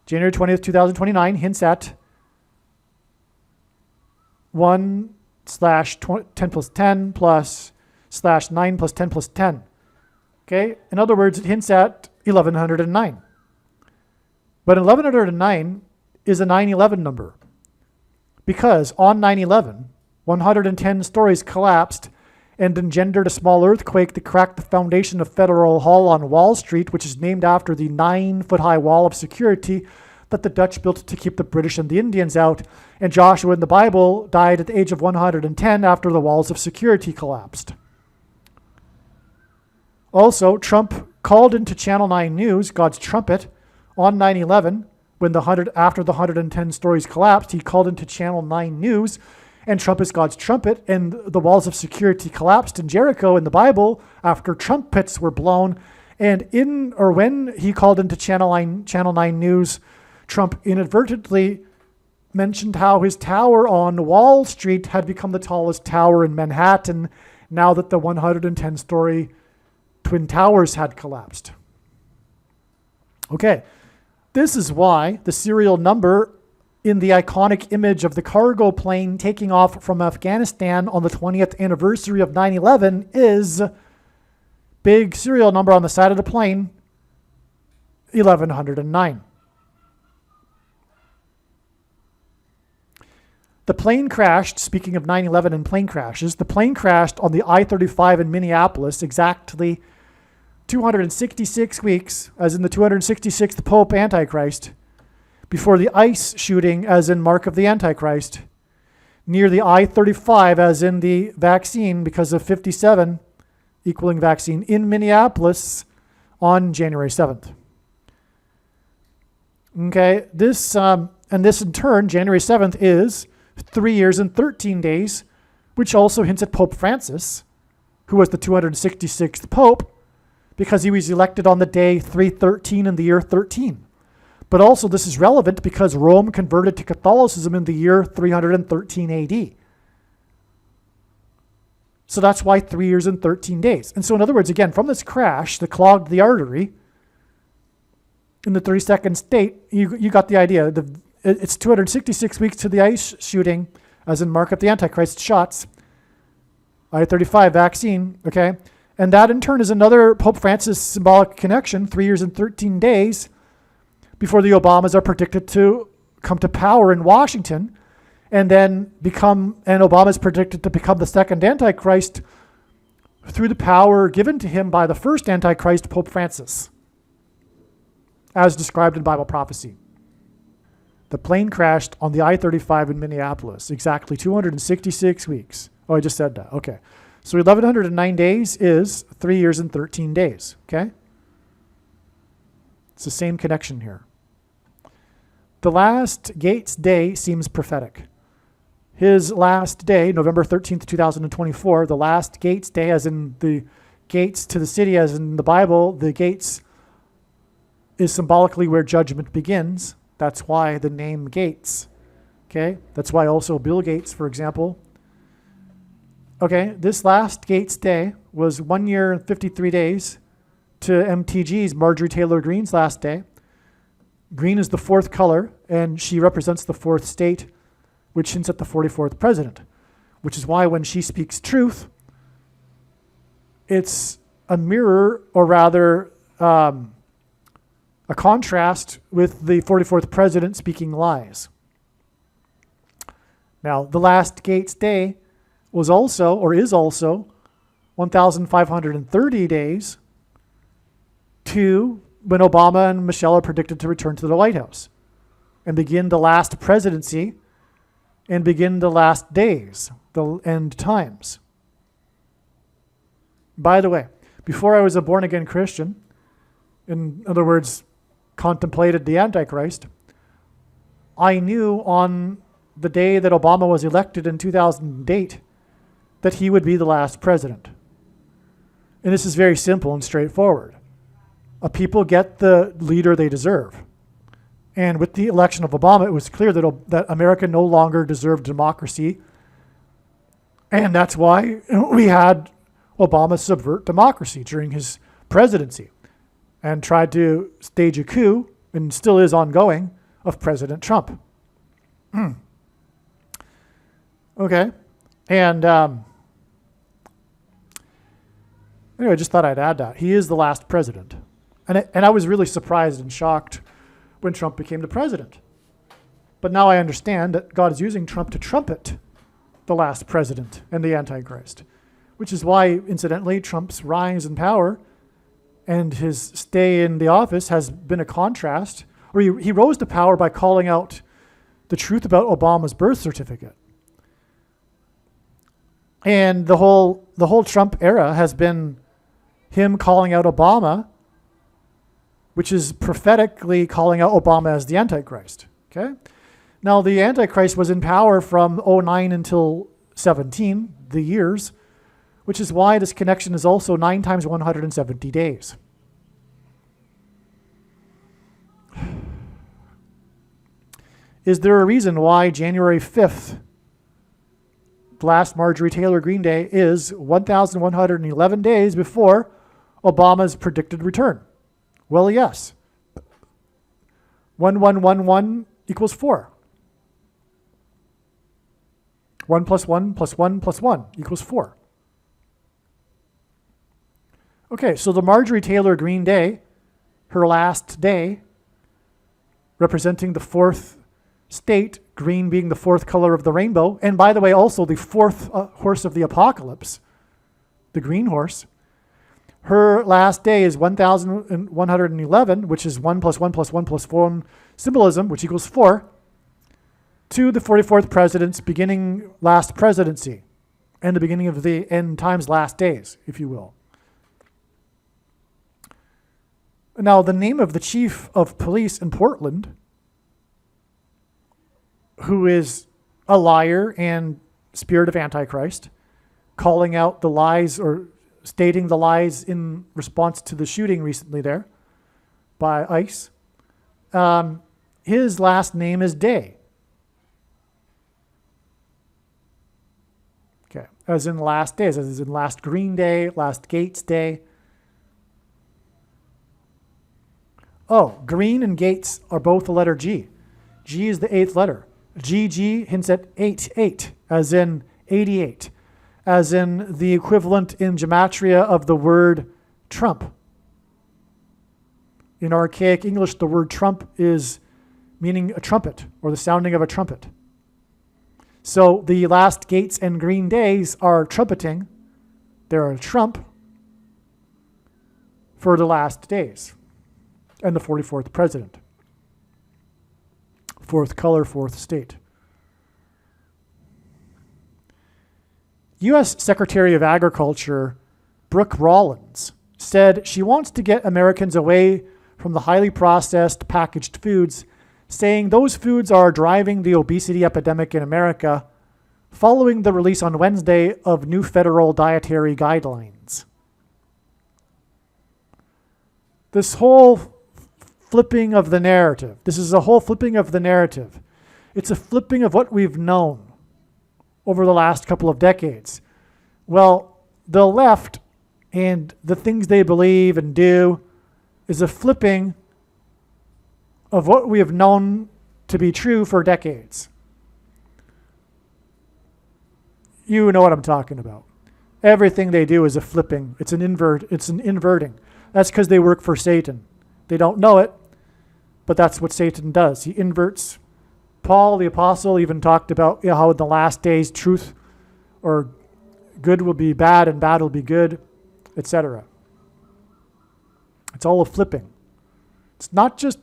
January 20th, 2029 hints at 1/10 plus 10 plus /9 plus 10 plus 10. Okay? In other words, it hints at 1109. But 1109 is a 9/11 number. Because on 9/11, 110 stories collapsed and engendered a small earthquake that cracked the foundation of Federal Hall on Wall Street, which is named after the 9-foot-high wall of security that the Dutch built to keep the British and the Indians out. And Joshua in the Bible died at the age of 110 after the walls of security collapsed. Also, Trump called into Channel 9 News, God's trumpet, on 9/11, after the 110 stories collapsed. He called into Channel 9 News, and Trump is God's trumpet, and the walls of security collapsed in Jericho in the Bible after trumpets were blown. And when he called into Channel 9 News, Trump inadvertently mentioned how his tower on Wall Street had become the tallest tower in Manhattan now that the 110-story Twin Towers had collapsed. Okay, this is why the serial number in the iconic image of the cargo plane taking off from Afghanistan on the 20th anniversary of 9/11 is big serial number on the side of the plane, 1109. The plane crashed, speaking of 9/11 and plane crashes, the plane crashed on the I-35 in Minneapolis exactly 266 weeks, as in the 266th Pope Antichrist, before the ICE shooting, as in Mark of the Antichrist, near the I-35, as in the vaccine, because of 57 equaling vaccine, in Minneapolis on January 7th. Okay, this in turn, January 7th is 3 years and 13 days, which also hints at Pope Francis, who was the 266th Pope, because he was elected on the day 313 in the year 13. But also this is relevant because Rome converted to Catholicism in the year 313 AD. So that's why 3 years and 13 days. And so in other words, again, from this crash that clogged the artery in the 32nd state, you got the idea. It's 266 weeks to the ICE shooting, as in Mark of the Antichrist shots, I-35 vaccine, okay? And that in turn is another Pope Francis symbolic connection, 3 years and 13 days before the Obamas are predicted to come to power in Washington, and then Obama is predicted to become the second Antichrist through the power given to him by the first Antichrist, Pope Francis, as described in Bible prophecy. The plane crashed on the I-35 in Minneapolis, exactly 266 weeks. Oh, I just said that. Okay. So 1109 days is 3 years and 13 days. Okay? It's the same connection here. The last Gates day seems prophetic. his last day, November 13th, 2024, the last gates day, as in the gates to the city, as in the Bible, the gates is symbolically where judgment begins. That's why the name Gates. Okay? That's why also Bill Gates, for example. Okay, this last Gates day was 1 year and 53 days to MTG's Marjorie Taylor Greene's last day. Green is the fourth color, and she represents the fourth state, which hints at the 44th president, which is why when she speaks truth, it's a mirror, or rather a contrast with the 44th president speaking lies. Now, the last Gates day was also, or is also, 1,530 days to when Obama and Michelle are predicted to return to the White House and begin the last presidency and begin the last days, the end times. By the way, before I was a born-again Christian, in other words, contemplated the Antichrist, I knew on the day that Obama was elected in 2008 that he would be the last president. And this is very simple and straightforward. People get the leader they deserve. And with the election of Obama, it was clear that America no longer deserved democracy. And that's why we had Obama subvert democracy during his presidency and tried to stage a coup, and still is ongoing, of President Trump. Okay. And anyway, I just thought I'd add that. He is the last president. And I was really surprised and shocked when Trump became the president. But now I understand that God is using Trump to trumpet the last president and the Antichrist, which is why, incidentally, Trump's rise in power and his stay in the office has been a contrast, or he rose to power by calling out the truth about Obama's birth certificate. And the whole Trump era has been him calling out Obama, which is prophetically calling out Obama as the Antichrist. Okay? Now, the Antichrist was in power from 2009 until 17, the years, which is why this connection is also 9 times 170 days. Is there a reason why January 5th, the last Marjorie Taylor Greene Day, is 1,111 days before Obama's predicted return? Well, yes. 1111 equals 4. 1 plus 1 plus 1 plus 1 equals 4. Okay, so the Marjorie Taylor Greene Day, her last day, representing the fourth state, green being the fourth color of the rainbow, and by the way, also the fourth horse of the apocalypse, the green horse. Her last day is 1,111, which is 1 plus 1 plus 1 plus 4 symbolism, which equals 4, to the 44th president's beginning last presidency and the beginning of the end times last days, if you will. Now, the name of the chief of police in Portland, who is a liar and spirit of Antichrist, calling out the lies or stating the lies in response to the shooting recently there by ICE. His last name is Day. Okay, as in last days, as in last Green Day, last Gates Day. Oh, Green and Gates are both the letter G. G is the 8th letter. GG hints at 88, as in 88. As in the equivalent in gematria of the word trump. In archaic English, the word trump is meaning a trumpet or the sounding of a trumpet. So the last Gates and Green Days are trumpeting. They're a trump for the last days and the 44th president. Fourth color, fourth state. U.S. Secretary of Agriculture Brooke Rollins said she wants to get Americans away from the highly processed packaged foods, saying those foods are driving the obesity epidemic in America, following the release on Wednesday of new federal dietary guidelines. This whole flipping of the narrative. This is a whole flipping of the narrative. It's a flipping of what we've known over the last couple of decades. Well, the left and the things they believe and do is a flipping of what we have known to be true for decades. You know what I'm talking about. Everything they do is a flipping. It's an inverting. That's because they work for Satan. They don't know it, but that's what Satan does. He inverts. Paul, the apostle, even talked about how in the last days truth or good will be bad and bad will be good, etc. It's all a flipping. It's not just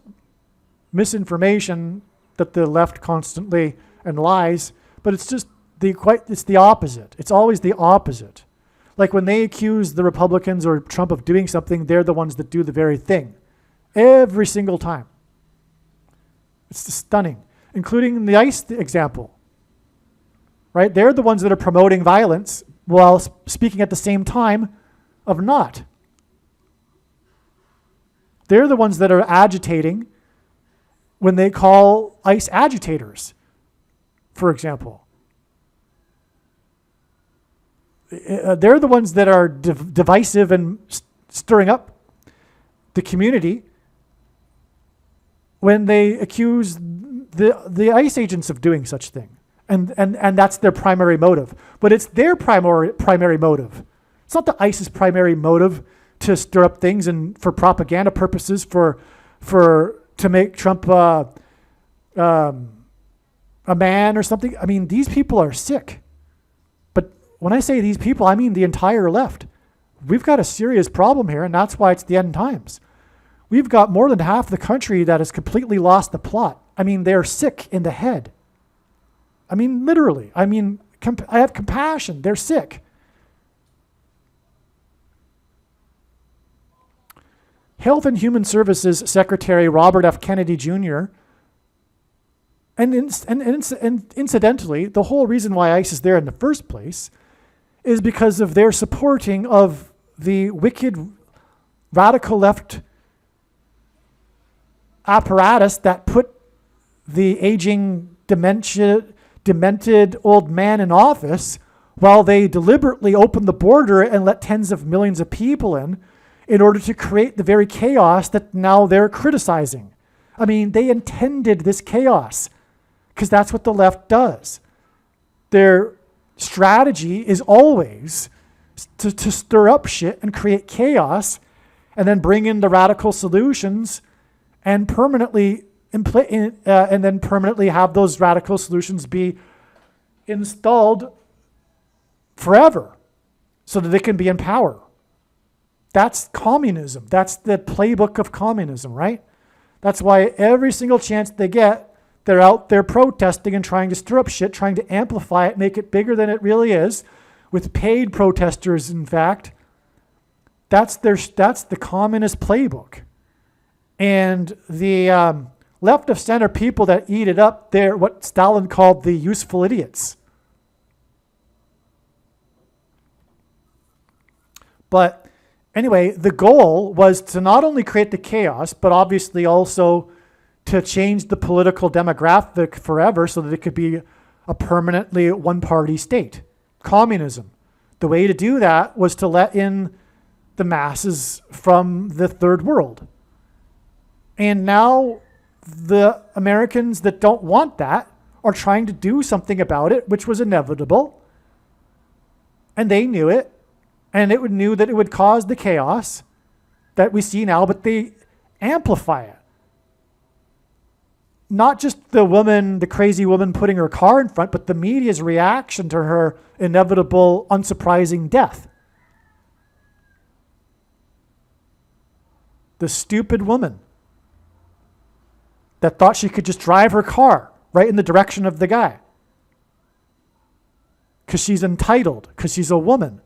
misinformation that the left constantly and lies, but it's just it's the opposite. It's always the opposite. Like when they accuse the Republicans or Trump of doing something, they're the ones that do the very thing. Every single time. It's stunning. Including the ICE example. Right? They're the ones that are promoting violence while speaking at the same time of not. They're the ones that are agitating when they call ICE agitators, for example. They're the ones that are divisive and stirring up the community when they accuse the ICE agents of doing such thing. And that's their primary motive. But it's their primary motive. It's not the ICE's primary motive to stir up things and for propaganda purposes to make Trump a man or something. I mean, these people are sick. But when I say these people, I mean the entire left. We've got a serious problem here, and that's why it's the end times. We've got more than half the country that has completely lost the plot. I mean, they're sick in the head. I mean, literally. I mean, I have compassion. They're sick. Health and Human Services Secretary Robert F. Kennedy Jr. And incidentally, the whole reason why ICE is there in the first place is because of their supporting of the wicked radical left apparatus that put the aging, demented old man in office while they deliberately opened the border and let tens of millions of people in order to create the very chaos that now they're criticizing. I mean, they intended this chaos because that's what the left does. Their strategy is always to stir up shit and create chaos and then bring in the radical solutions and permanently have those radical solutions be installed forever so that they can be in power. That's communism. That's the playbook of communism, right? That's why every single chance they get, they're out there protesting and trying to stir up shit, trying to amplify it, make it bigger than it really is, with paid protesters, in fact. That's the communist playbook. And the left of center people that eat it up, they're what Stalin called the useful idiots. But anyway, the goal was to not only create the chaos, but obviously also to change the political demographic forever so that it could be a permanently one-party state. Communism. The way to do that was to let in the masses from the third world. And now the Americans that don't want that are trying to do something about it, which was inevitable. And they knew it. And it knew that it would cause the chaos that we see now, but they amplify it. Not just the crazy woman putting her car in front, but the media's reaction to her inevitable, unsurprising death. The stupid woman that thought she could just drive her car right in the direction of the guy. Because she's entitled, because she's a woman.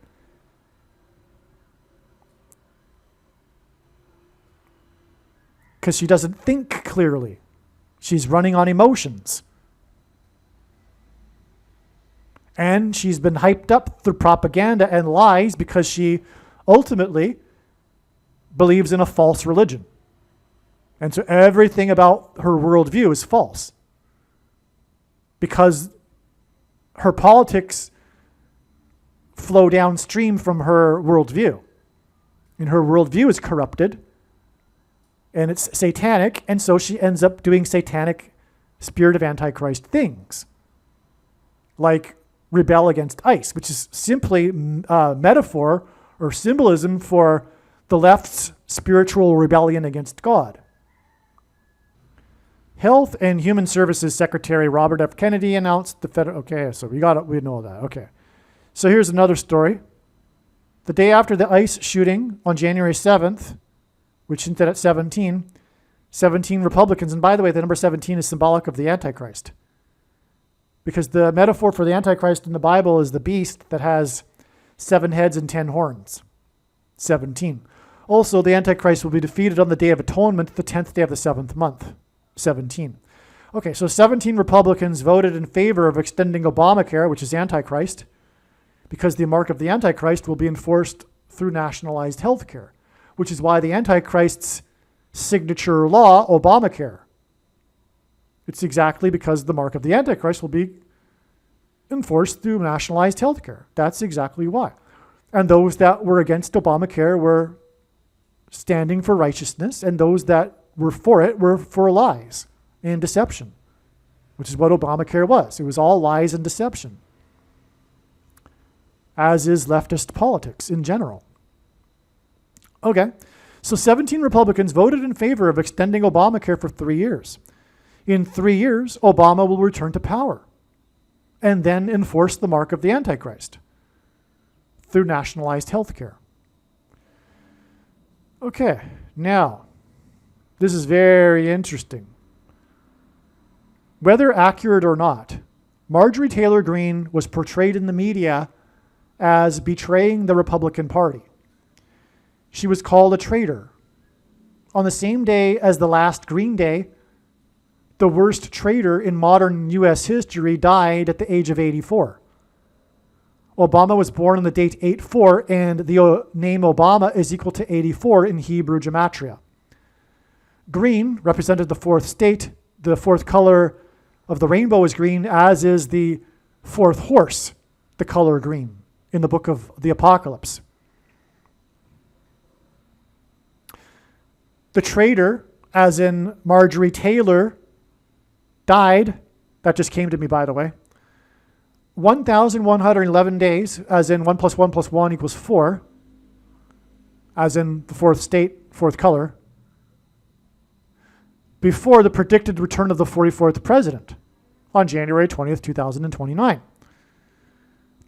Because she doesn't think clearly. She's running on emotions. And she's been hyped up through propaganda and lies because she ultimately believes in a false religion. And so everything about her worldview is false because her politics flow downstream from her worldview. And her worldview is corrupted and it's satanic, and so she ends up doing satanic spirit of Antichrist things, like rebel against ICE, which is simply a metaphor or symbolism for the left's spiritual rebellion against God. Health and Human Services Secretary Robert F. Kennedy announced the federal... Okay, so we know that. Okay. So here's another story. The day after the ICE shooting on January 7th, which hinted at 17 Republicans, and by the way, the number 17 is symbolic of the Antichrist, because the metaphor for the Antichrist in the Bible is the beast that has 7 heads and 10 horns. 17. Also, the Antichrist will be defeated on the Day of Atonement, the 10th day of the 7th month. 17. Okay, so 17 Republicans voted in favor of extending Obamacare, which is Antichrist, because the mark of the Antichrist will be enforced through nationalized health care, which is why the Antichrist's signature law, Obamacare. It's exactly because the mark of the Antichrist will be enforced through nationalized health care. That's exactly why. And those that were against Obamacare were standing for righteousness, and those that were for it were for lies and deception, which is what Obamacare was. It was all lies and deception, as is leftist politics in general. Okay, so 17 Republicans voted in favor of extending Obamacare for 3 years. In 3 years, Obama will return to power and then enforce the mark of the Antichrist through nationalized health care. Okay, now, this is very interesting. Whether accurate or not, Marjorie Taylor Greene was portrayed in the media as betraying the Republican Party. She was called a traitor. On the same day as the last Green Day, the worst traitor in modern U.S. history died at the age of 84. Obama was born on the date 8/4, and the name Obama is equal to 84 in Hebrew gematria. Green represented the fourth state. The fourth color of the rainbow is green, as is the fourth horse, the color green, in the book of the Apocalypse. The traitor, as in Marjorie Taylor, died. That just came to me, by the way. 1,111 days, as in 1 + 1 + 1 = 4, as in the fourth state, fourth color, before the predicted return of the 44th president on January 20th, 2029.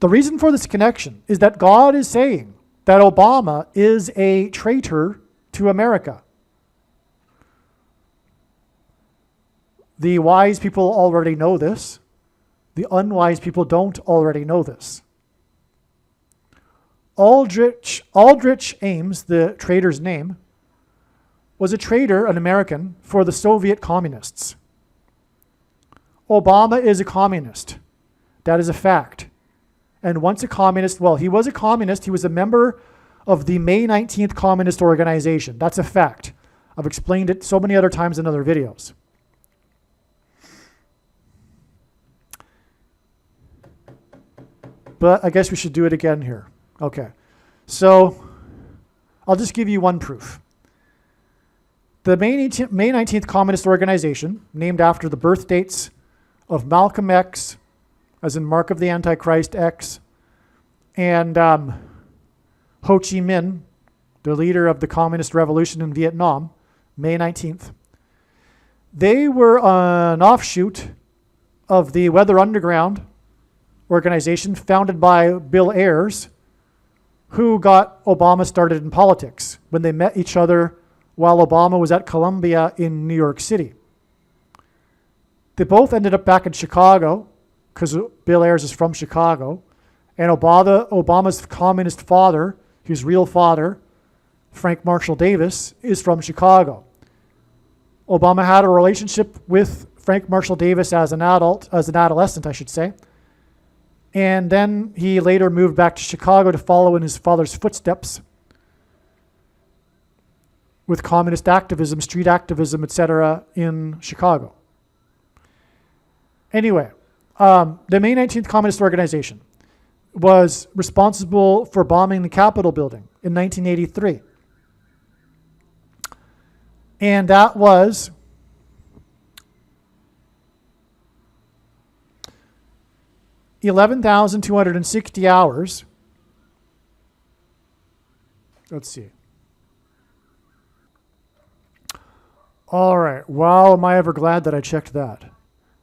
The reason for this connection is that God is saying that Obama is a traitor to America. The wise people already know this. The unwise people don't already know this. Aldrich Ames, the traitor's name, was a traitor, an American, for the Soviet communists. Obama is a communist. That is a fact. And once a communist, well, he was a communist. He was a member of the May 19th Communist Organization. That's a fact. I've explained it so many other times in other videos. But I guess we should do it again here. Okay. So I'll just give you one proof. The May 19th Communist Organization, named after the birth dates of Malcolm X, as in Mark of the Antichrist X, and Ho Chi Minh, the leader of the Communist Revolution in Vietnam, May 19th. They were an offshoot of the Weather Underground organization founded by Bill Ayers, who got Obama started in politics when they met each other while Obama was at Columbia in New York City. They both ended up back in Chicago because Bill Ayers is from Chicago, and Obama's communist father, his real father, Frank Marshall Davis, is from Chicago. Obama had a relationship with Frank Marshall Davis as an adolescent, I should say. And then he later moved back to Chicago to follow in his father's footsteps with communist activism, street activism, etc. in Chicago. Anyway, the May 19th Communist Organization was responsible for bombing the Capitol building in 1983. And that was $11,260 hours. Let's see. All right. Wow, am I ever glad that I checked that.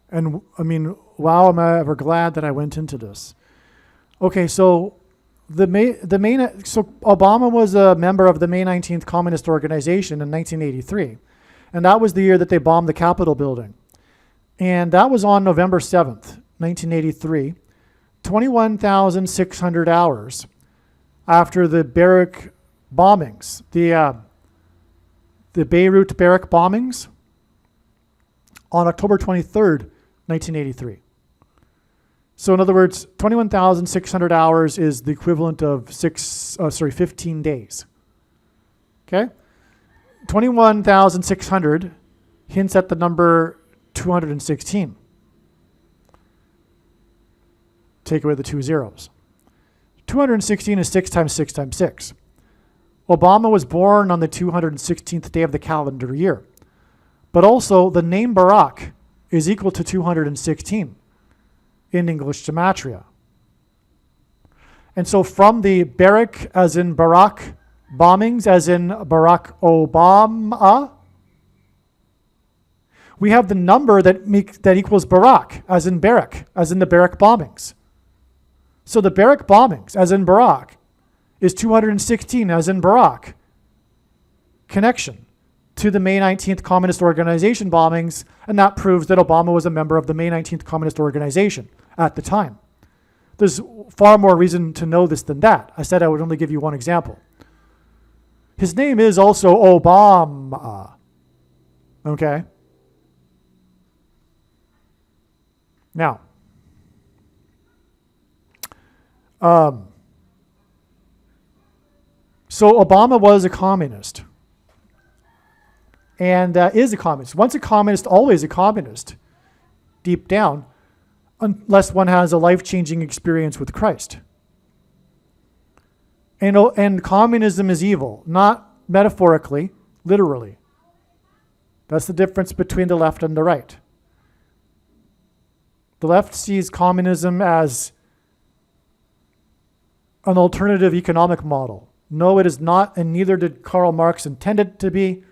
And I mean, wow, am I ever glad that I went into this. Okay, so so Obama was a member of the May 19th Communist Organization in 1983. And that was the year that they bombed the Capitol building. And that was on November 7th, 1983. 21,600 hours after the barrack bombings, the Beirut barrack bombings on October 23rd, 1983. So in other words, 21,600 hours is the equivalent of 15 days. Okay? 21,600 hints at the number 216. Take away the 2 zeros. 216 is 6 times 6 times 6. Obama was born on the 216th day of the calendar year. But also, the name Barack is equal to 216 in English gematria. And so from the barrack, as in Barack, bombings, as in Barack Obama, we have the number that equals Barack, as in barrack, as in the barrack bombings. So the barrack bombings, as in Barack, is 216, as in Barack, connection to the May 19th Communist Organization bombings, and that proves that Obama was a member of the May 19th Communist Organization at the time. There's far more reason to know this than that. I said I would only give you one example. His name is also Obama. Okay? Now, so Obama was a communist and is a communist. Once a communist, always a communist, deep down, unless one has a life-changing experience with Christ. And communism is evil, not metaphorically, literally. That's the difference between the left and the right. The left sees communism as an alternative economic model. No, it is not, and neither did Karl Marx intend it to be.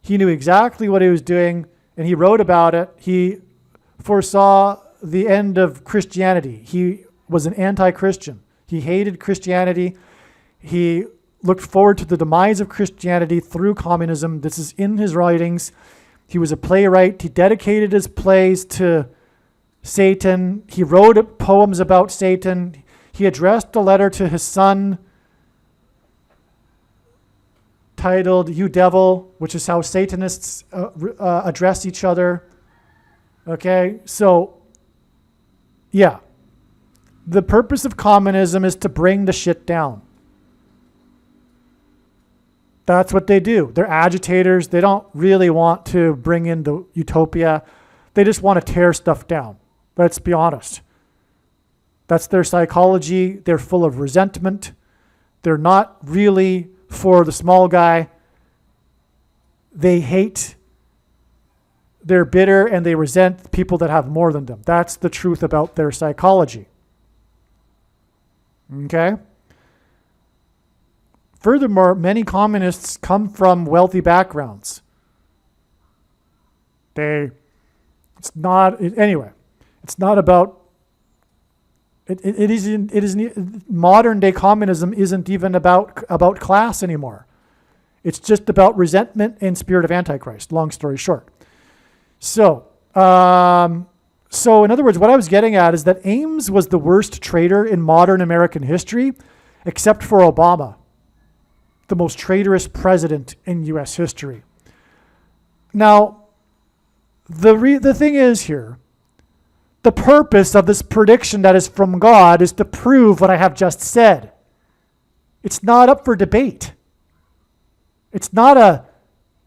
He knew exactly what he was doing, and he wrote about it. He foresaw the end of Christianity. He was an anti-Christian. He hated Christianity. He looked forward to the demise of Christianity through communism. This is in his writings. He was a playwright. He dedicated his plays to Satan. He wrote poems about Satan. He addressed a letter to his son titled "You Devil," which is how Satanists address each other. Okay, so yeah, the purpose of communism is to bring the shit down. That's what they do. They're agitators. They don't really want to bring in the utopia. They just want to tear stuff down. Let's be honest. That's their psychology. They're full of resentment. They're not really for the small guy. They hate, they're bitter, and they resent people that have more than them. That's the truth about their psychology. Okay? Furthermore, many communists come from wealthy backgrounds. It's not about, modern day communism isn't even about class anymore. It's just about resentment and spirit of Antichrist, long story short. So in other words, what I was getting at is that Ames was the worst traitor in modern American history, except for Obama, the most traitorous president in U.S. history. Now, the thing is here, the purpose of this prediction that is from God is to prove what I have just said. It's not up for debate. It's not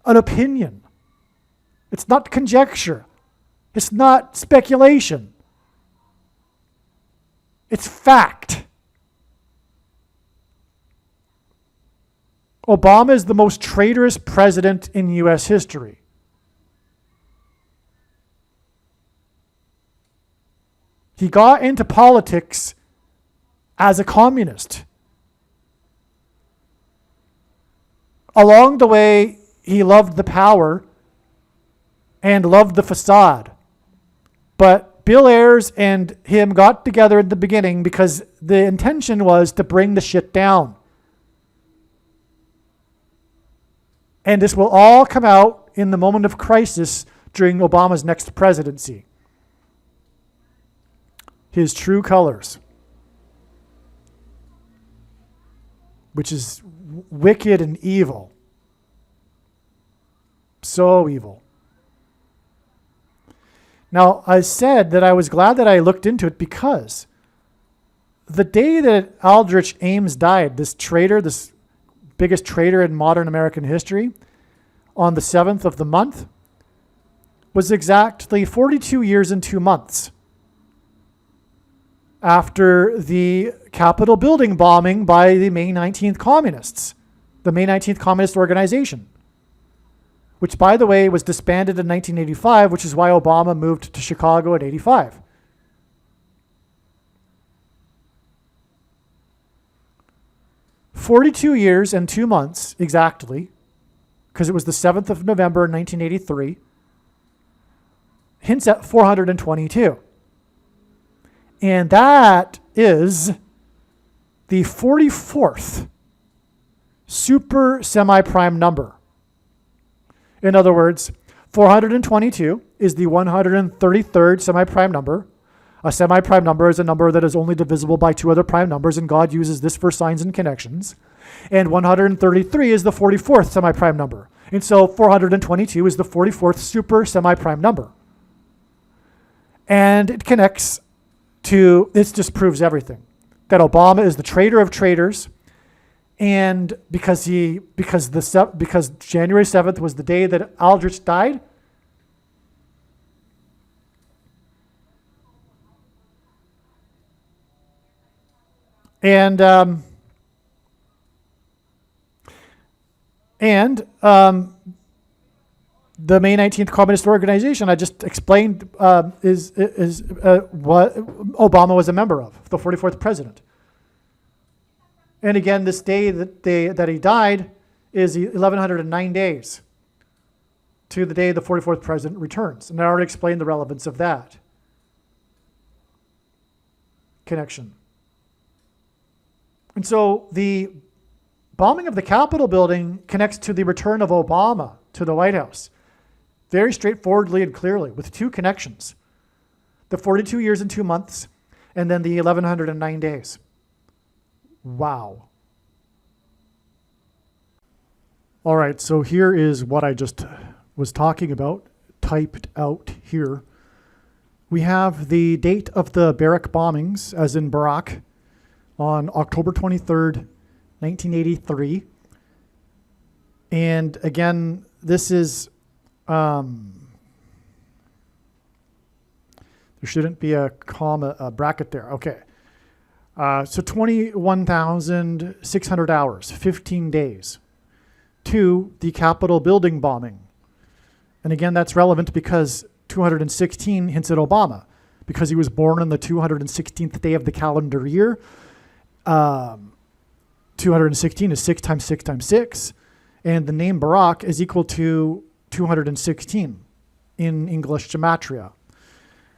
an opinion. It's not conjecture. It's not speculation. It's fact. Obama is the most traitorous president in U.S. history. He got into politics as a communist. Along the way, he loved the power and loved the facade. But Bill Ayers and him got together at the beginning because the intention was to bring the shit down. And this will all come out in the moment of crisis during Obama's next presidency. His true colors, which is wicked and evil. So evil. Now, I said that I was glad that I looked into it because the day that Aldrich Ames died, this traitor, this biggest traitor in modern American history, on the 7th of the month, was exactly 42 years and 2 months after the Capitol building bombing by the May 19th Communists, the May 19th Communist Organization, which, by the way, was disbanded in 1985, which is why Obama moved to Chicago in 85. "42 years and 2 months exactly, because it was the 7th of November 1983, hints at 422. And that is the 44th super semi-prime number. In other words, 422 is the 133rd semi-prime number. A semi-prime number is a number that is only divisible by two other prime numbers, and God uses this for signs and connections. And 133 is the 44th semi-prime number. And so 422 is the 44th super semi-prime number. And it connects to, this just proves everything. That Obama is the traitor of traitors, and because January 7th was the day that Aldrich died, and the May 19th Communist Organization, I just explained, is what Obama was a member of, the 44th president. And again, this day that he died is 1109 days to the day the 44th president returns. And I already explained the relevance of that connection. And so the bombing of the Capitol building connects to the return of Obama to the White House. Very straightforwardly and clearly, with two connections. The 42 years and 2 months, and then the 1109 days. Wow. All right, so here is what I just was talking about, typed out here. We have the date of the Barrack bombings, as in Barack, on October 23rd, 1983. And again, this is, there shouldn't be a comma, a bracket there. Okay. So 21,600 hours, 15 days to the Capitol building bombing. And again, that's relevant because 216 hints at Obama, because he was born on the 216th day of the calendar year. 216 is 6 times 6 times 6. And the name Barack is equal to 216 in English gematria.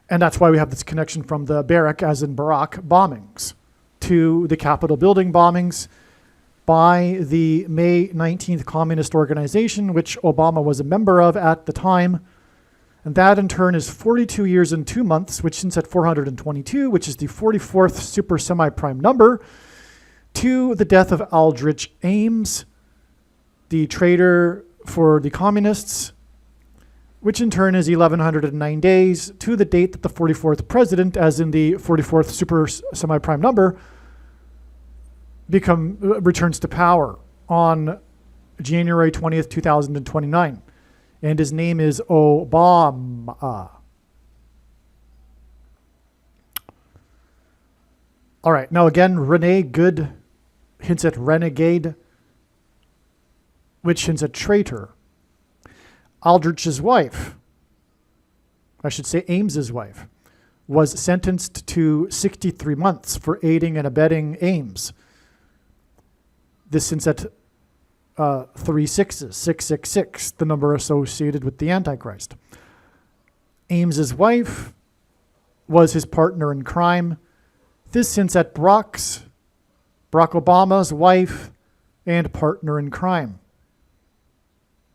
And that's why we have this connection from the Barrack, as in Barack, bombings to the Capitol building bombings by the May 19th Communist Organization, which Obama was a member of at the time. And that in turn is 42 years and 2 months, which hints at 422, which is the 44th super semi-prime number, to the death of Aldrich Ames, the traitor for the communists, which in turn is 1109 days to the date that the 44th president, as in the 44th super semi-prime number, returns to power on January 20th, 2029. And his name is Obama. All right, now again, Renee Good hints at renegade, which hints at traitor. Aldrich's wife, I should say Ames's wife, was sentenced to 63 months for aiding and abetting Ames. This hints at 3 sixes, 666, the number associated with the Antichrist. Ames's wife was his partner in crime. This hints at Barack Obama's wife and partner in crime,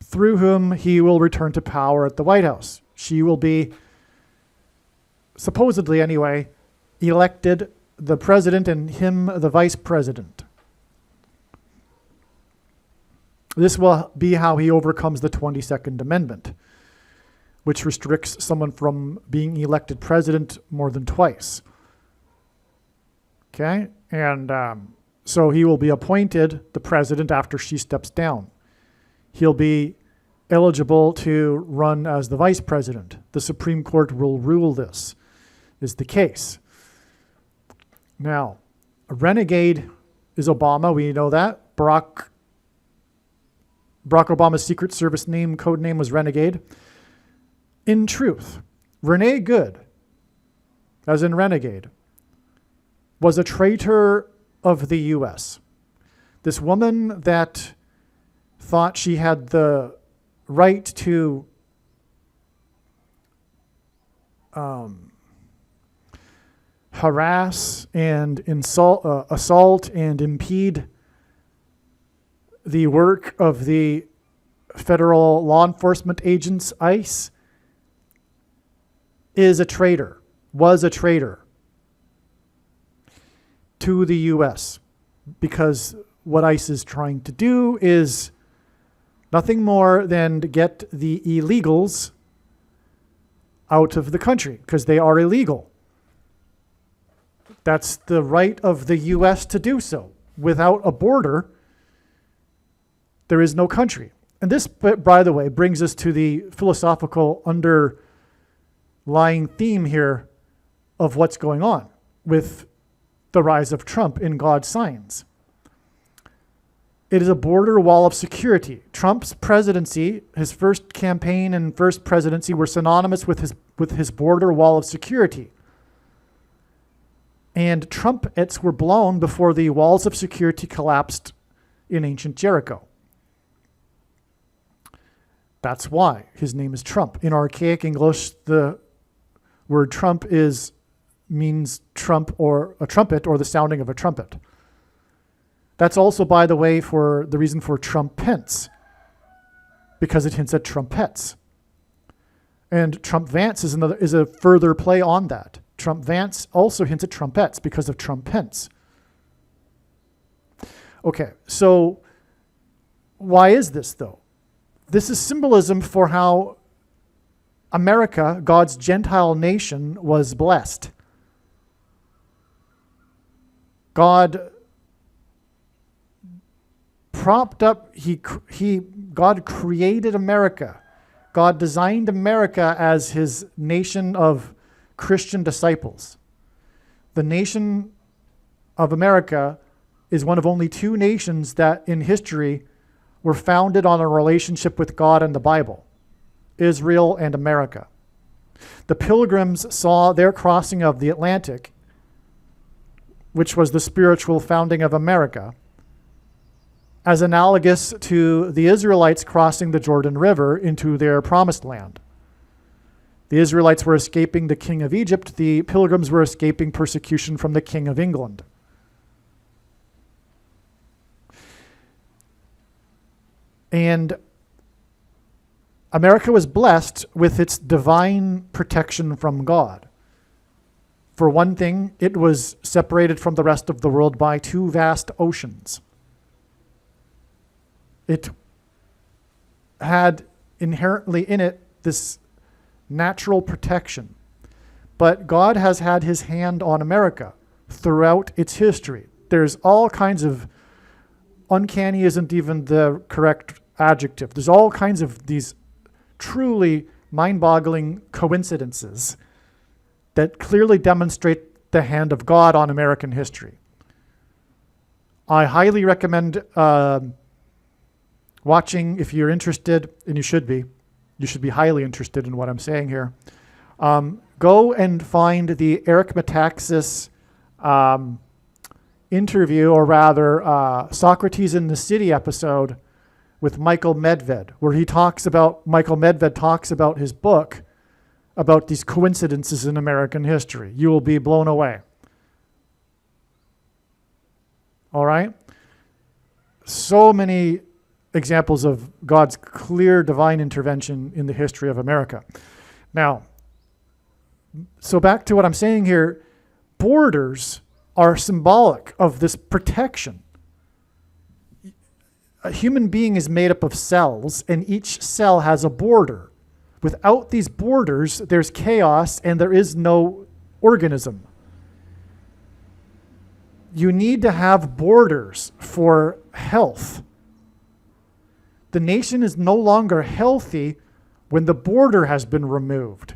through whom he will return to power at the White House. She will be, supposedly anyway, elected the president and him the vice president. This will be how he overcomes the 22nd Amendment, which restricts someone from being elected president more than twice. Okay? And so he will be appointed the president after she steps down. He'll be eligible to run as the vice president. The Supreme Court will rule this is the case. Now, a renegade is Obama. We know that. Barack Obama's Secret Service code name was Renegade. In truth, Renee Good, as in Renegade, was a traitor of the U.S. This woman that thought she had the right to harass and assault and impede the work of the federal law enforcement agents, ICE, was a traitor to the U.S. because what ICE is trying to do is nothing more than to get the illegals out of the country because they are illegal. That's the right of the U.S. to do so. Without a border, there is no country. And this, by the way, brings us to the philosophical underlying theme here of what's going on with the rise of Trump in God's signs. It is a border wall of security. Trump's presidency, his first campaign and first presidency were synonymous with his border wall of security. And trumpets were blown before the walls of security collapsed in ancient Jericho. That's why his name is Trump. In archaic English, the word Trump means trump or a trumpet or the sounding of a trumpet. That's also, by the way, for the reason for trumpets, because it hints at trumpets. And Trump Vance is a further play on that. Trump Vance also hints at trumpets because of Trump Pence. Okay, so why is this though? This is symbolism for how America, God's Gentile nation, was blessed. God propped up, God created America. God designed America as his nation of Christian disciples. The nation of America is one of only two nations that in history were founded on a relationship with God and the Bible, Israel and America. The Pilgrims saw their crossing of the Atlantic, which was the spiritual founding of America, as analogous to the Israelites crossing the Jordan River into their promised land. The Israelites were escaping the king of Egypt. The Pilgrims were escaping persecution from the king of England. And America was blessed with its divine protection from God. For one thing, it was separated from the rest of the world by two vast oceans. It had inherently in it this natural protection. But God has had his hand on America throughout its history. There's all kinds of, uncanny isn't even the correct adjective. There's all kinds of these truly mind-boggling coincidences that clearly demonstrate the hand of God on American history. I highly recommend watching, if you're interested, and you should be highly interested in what I'm saying here. Go and find the Eric Metaxas interview, or rather Socrates in the City episode with Michael Medved, where Michael Medved talks about his book about these coincidences in American history. You will be blown away. All right? So many examples of God's clear divine intervention in the history of America. Now, so back to what I'm saying here, borders are symbolic of this protection. A human being is made up of cells, and each cell has a border. Without these borders, there's chaos and there is no organism. You need to have borders for health. The nation is no longer healthy when the border has been removed.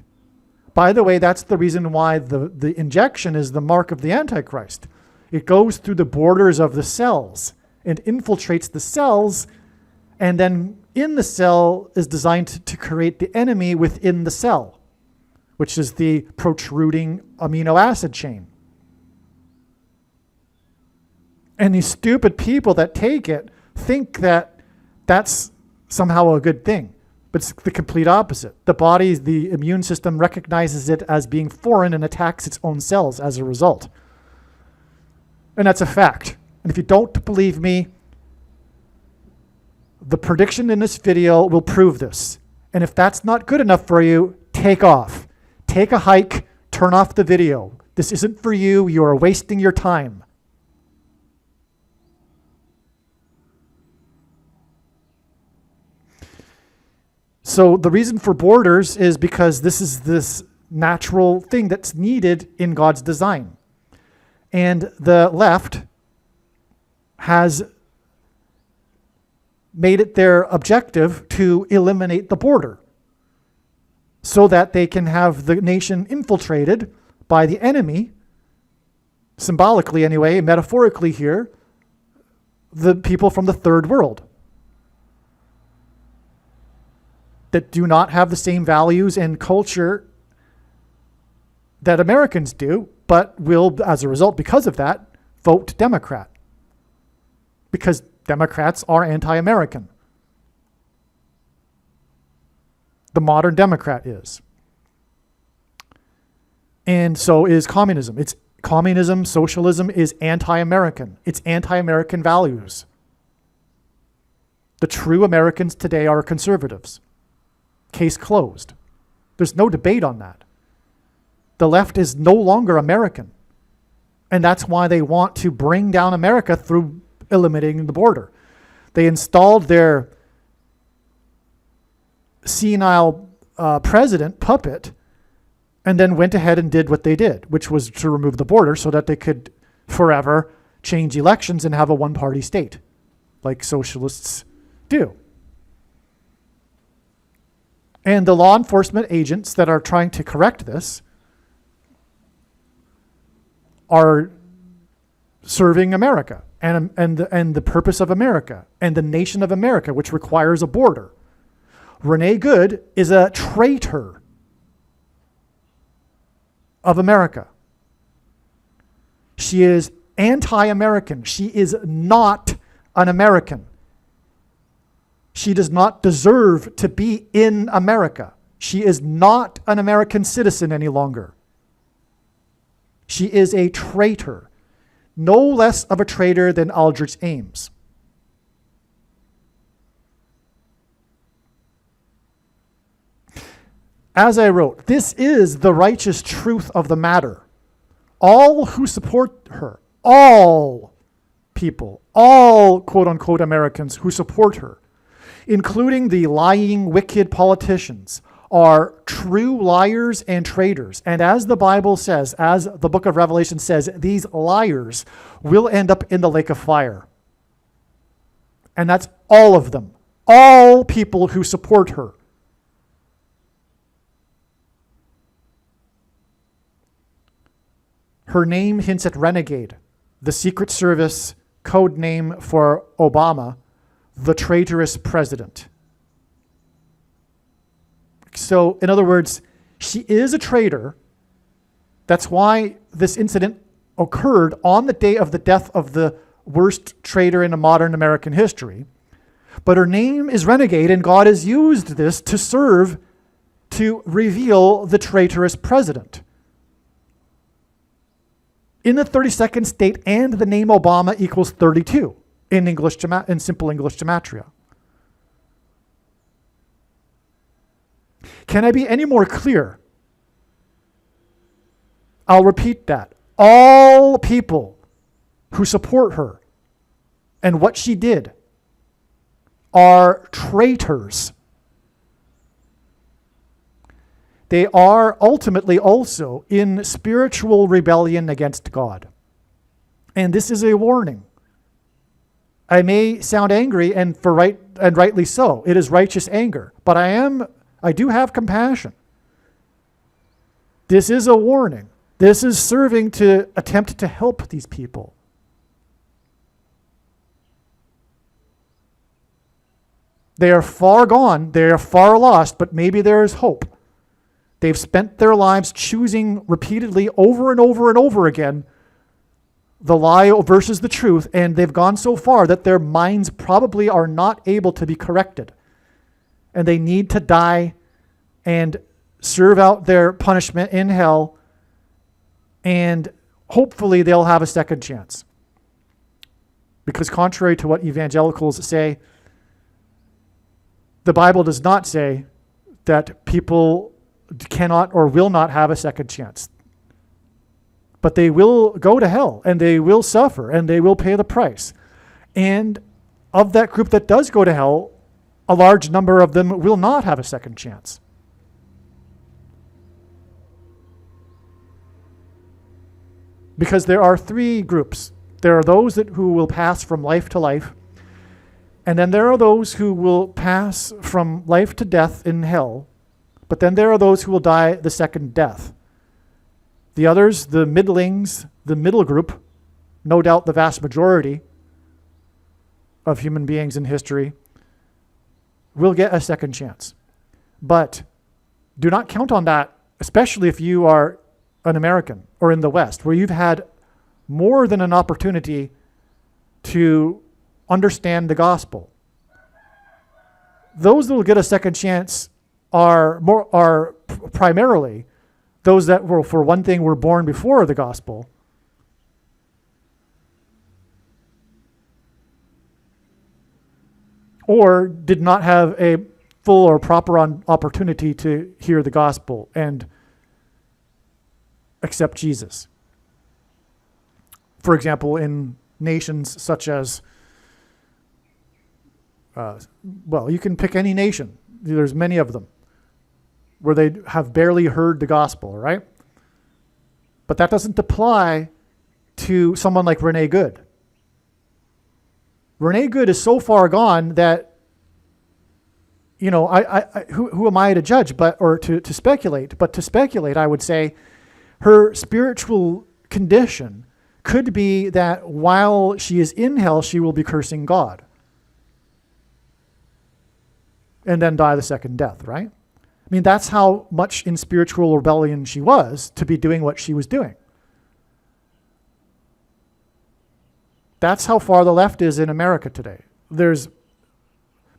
By the way, that's the reason why the injection is the mark of the Antichrist. It goes through the borders of the cells and infiltrates the cells, and then in the cell is designed to create the enemy within the cell, which is the protruding amino acid chain. And these stupid people that take it think that that's somehow a good thing. But it's the complete opposite. The body, the immune system recognizes it as being foreign and attacks its own cells as a result. And that's a fact. And if you don't believe me, the prediction in this video will prove this. And if that's not good enough for you, take off. Take a hike, turn off the video. This isn't for you. You are wasting your time. So the reason for borders is because this is this natural thing that's needed in God's design. And the left has made it their objective to eliminate the border so that they can have the nation infiltrated by the enemy, symbolically anyway, metaphorically here, the people from the third world that do not have the same values and culture that Americans do, but will, as a result, because of that, vote Democrat. Because Democrats are anti-American. The modern Democrat is. And so is communism. It's communism, socialism is anti-American. It's anti-American values. The true Americans today are conservatives. Case closed. There's no debate on that. The left is no longer American. And that's why they want to bring down America through eliminating the border. They installed their senile president, puppet, and then went ahead and did what they did, which was to remove the border so that they could forever change elections and have a one-party state, like socialists do. And the law enforcement agents that are trying to correct this are serving America and the purpose of America and the nation of America, which requires a border. Renee Good is a traitor of America. She is anti-American. She is not an American. She does not deserve to be in America. She is not an American citizen any longer. She is a traitor, no less of a traitor than Aldrich Ames. As I wrote, this is the righteous truth of the matter. All who support her, all people, all quote-unquote Americans who support her, including the lying, wicked politicians, are true liars and traitors. And as the Bible says, as the book of Revelation says, these liars will end up in the lake of fire. And that's all of them. All people who support her. Her name hints at renegade, the Secret Service code name for Obama, the traitorous president. So, in other words, she is a traitor. That's why this incident occurred on the day of the death of the worst traitor in modern American history. But her name is renegade, and God has used this to serve to reveal the traitorous president. In the 32nd state, and the name Obama equals 32 in simple English gematria. Can I be any more clear? I'll repeat that. All people who support her and what she did are traitors. They are ultimately also in spiritual rebellion against God. And this is a warning. I may sound angry, and rightly so. It is righteous anger. But I do have compassion. This is a warning. This is serving to attempt to help these people. They are far gone. They are far lost, but maybe there is hope. They've spent their lives choosing repeatedly over and over and over again the lie versus the truth, and they've gone so far that their minds probably are not able to be corrected. And they need to die and serve out their punishment in hell, and hopefully they'll have a second chance. Because contrary to what evangelicals say, the Bible does not say that people cannot or will not have a second chance. But they will go to hell, and they will suffer, and they will pay the price. And of that group that does go to hell, a large number of them will not have a second chance. Because there are three groups. There are those who will pass from life to life, and then there are those who will pass from life to death in hell, but then there are those who will die the second death. The others, the middlings, the middle group, no doubt the vast majority of human beings in history, will get a second chance. But do not count on that, especially if you are an American or in the West, where you've had more than an opportunity to understand the gospel. Those that will get a second chance are primarily those that were, for one thing, were born before the gospel, or did not have a full or proper opportunity to hear the gospel and accept Jesus. For example, in nations such as, you can pick any nation. There's many of them where they have barely heard the gospel, right? But that doesn't apply to someone like Renee Good. Renee Good is so far gone that, who am I to judge, or to speculate? But to speculate, I would say her spiritual condition could be that while she is in hell, she will be cursing God. And then die the second death, right? I mean, that's how much in spiritual rebellion she was to be doing what she was doing. That's how far the left is in America today. There's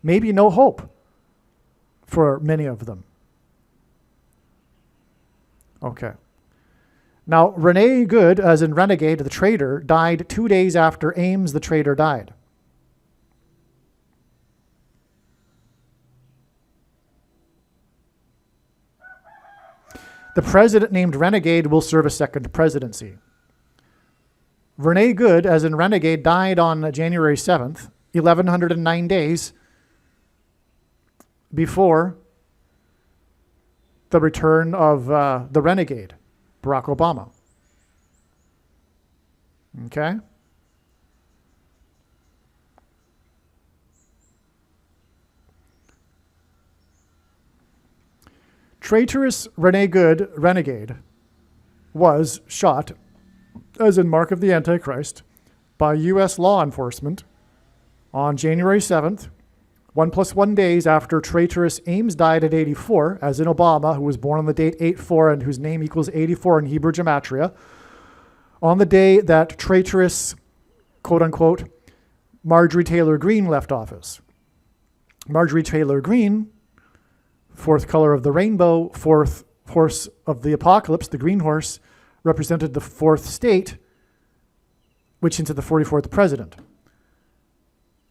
maybe no hope for many of them. Okay. Now, Renee Good, as in Renegade, the traitor, died 2 days after Ames, the traitor, died. The president named Renegade will serve a second presidency. Renee Good, as in Renegade, died on January 7th, 1109 days before the return of the renegade, Barack Obama. Okay? Traitorous Renee Good, renegade, was shot, as in mark of the Antichrist, by U.S. law enforcement on January 7th, 1+1 days after traitorous Ames died at 84, as in Obama, who was born on the date 8/4 and whose name equals 84 in Hebrew gematria, on the day that traitorous, quote-unquote, Marjorie Taylor Greene left office. Marjorie Taylor Greene, fourth color of the rainbow, fourth horse of the apocalypse, the green horse, represented the fourth state, which into the 44th president.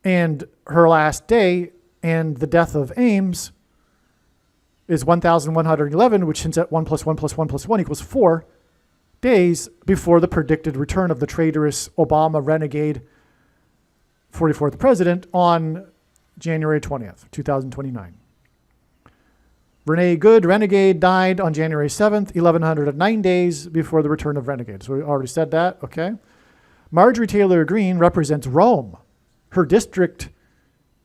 And her last day and the death of Ames is 1,111, which hints at 1 + 1 + 1 + 1 equals 4 days before the predicted return of the traitorous Obama renegade 44th president on January 20th, 2029. Renee Good, renegade, died on January 7th, 1109 days before the return of renegade. So we already said that, okay? Marjorie Taylor Greene represents Rome. Her district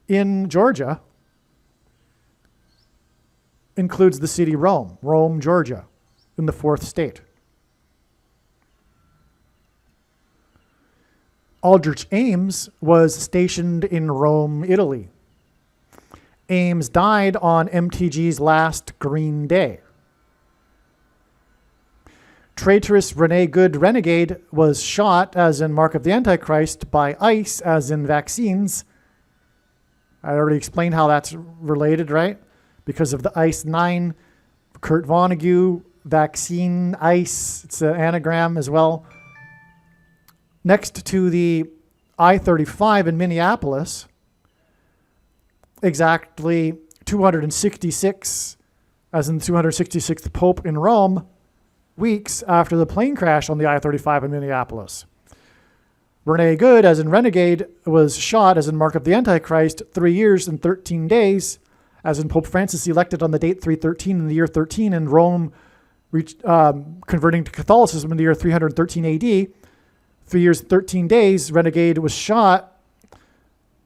in Georgia includes the city Rome, Georgia, in the fourth state. Aldrich Ames was stationed in Rome, Italy. Ames died on MTG's last green day. Traitorous Renee Good, renegade, was shot, as in mark of the Antichrist, by ICE, as in vaccines. I already explained how that's related, right? Because of the ICE-9, Kurt Vonnegut, vaccine, ICE, it's an anagram as well. Next to the I-35 in Minneapolis, exactly 266, as in the 266th Pope in Rome, weeks after the plane crash on the I-35 in Minneapolis. Renee Good, as in renegade, was shot, as in mark of the Antichrist, 3 years and 13 days, as in Pope Francis elected on the date 313 in the year 13, and Rome converting to Catholicism in the year 313 AD. 3 years, 13 days, renegade was shot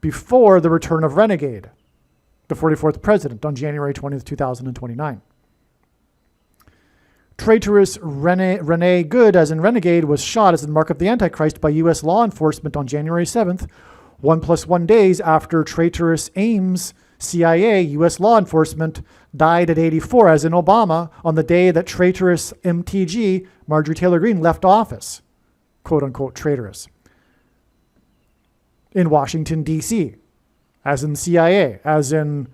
before the return of renegade, the 44th president, on January 20th, 2029. Traitorous Renee Good, as in renegade, was shot, as in mark of the Antichrist, by U.S. law enforcement on January 7th, 1+1 days after traitorous Ames, CIA, U.S. law enforcement, died at 84, as in Obama, on the day that traitorous MTG, Marjorie Taylor Greene, left office, quote-unquote traitorous, in Washington, D.C., as in CIA, as in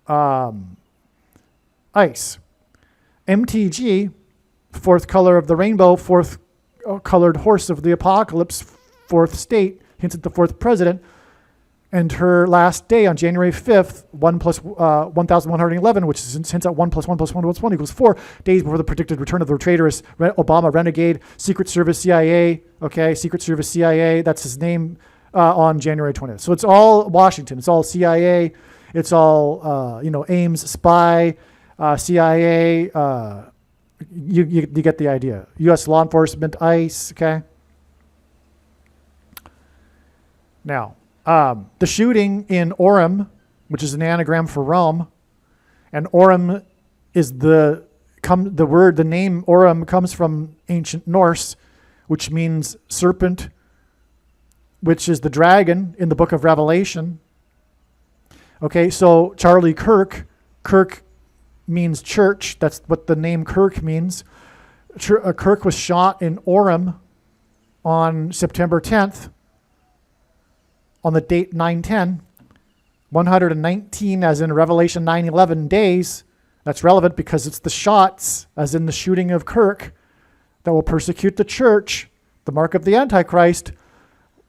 ICE. MTG, fourth color of the rainbow, fourth colored horse of the apocalypse, fourth state, hints at the fourth president, and her last day on January 5th, 1,111, which is hints at 1 + 1 + 1 + 1 equals 4 days before the predicted return of the traitorous Obama renegade, Secret Service CIA, okay, Secret Service CIA, that's his name, on January 20th. So it's all Washington, it's all CIA, it's all, Ames spy, CIA, you get the idea. U.S. law enforcement, ICE, okay? Now, the shooting in Orem, which is an anagram for Rome, and Orem is the name Orem comes from ancient Norse, which means serpent, which is the dragon in the book of Revelation. Okay, so Charlie Kirk means church. That's what the name Kirk means. Kirk was shot in Orem on September 10th, on the date 9/10, 119, as in Revelation 9:11 days. That's relevant because it's the shots, as in the shooting of Kirk, that will persecute the church, the mark of the Antichrist.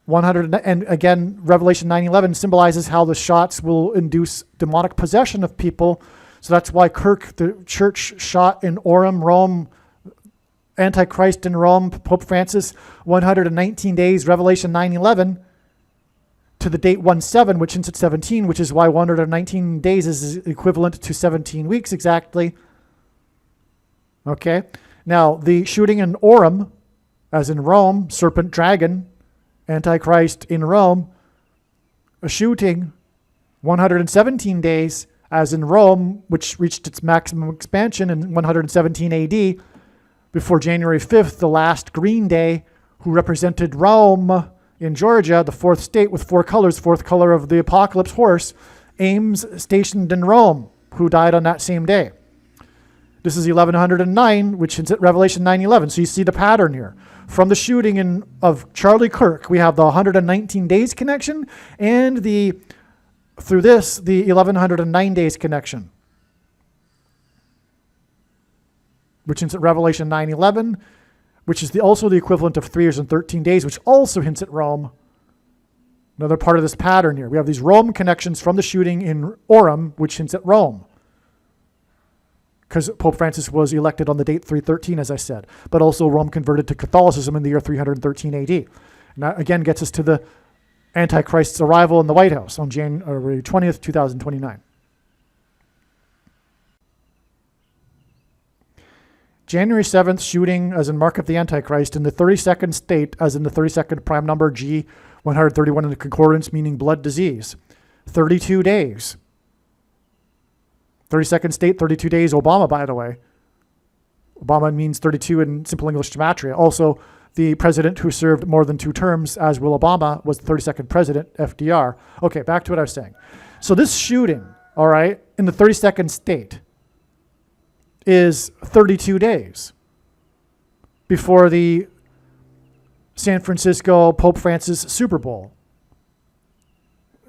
100, and again, Revelation 9:11 symbolizes how the shots will induce demonic possession of people. So that's why Kirk, the church shot in Orem, Rome, Antichrist in Rome, Pope Francis, 119 days, Revelation 9:11, to the date 1/7, which hints at 17, which is why 119 days is equivalent to 17 weeks exactly. Okay. Now, the shooting in Orem, as in Rome, serpent dragon, Antichrist in Rome, a shooting 117 days, as in Rome, which reached its maximum expansion in 117 AD, before January 5th, the last Green Day, who represented Rome in Georgia, the fourth state with four colors, fourth color of the apocalypse horse, Ames stationed in Rome, who died on that same day. This is 1109, which is at Revelation 9:11. So you see the pattern here. From the shooting of Charlie Kirk, we have the 119 days connection, and through this, the 1109 days connection, which hints at Revelation 9:11, which is also the equivalent of 3 years and 13 days, which also hints at Rome. Another part of this pattern here. We have these Rome connections from the shooting in Orem, which hints at Rome, because Pope Francis was elected on the date 313, as I said, but also Rome converted to Catholicism in the year 313 AD. And that again gets us to the Antichrist's arrival in the White House on January 20th, 2029. January 7th shooting as in Mark of the Antichrist in the 32nd state as in the 32nd prime number G131 in the concordance, meaning blood disease. 32 days. 32nd state, 32 days. Obama, by the way. Obama means 32 in simple English gematria. Also, the president who served more than 2 terms, as will Obama, was the 32nd president, FDR. Okay, back to what I was saying. So this shooting, all right, in the 32nd state is 32 days before the San Francisco Pope Francis Super Bowl.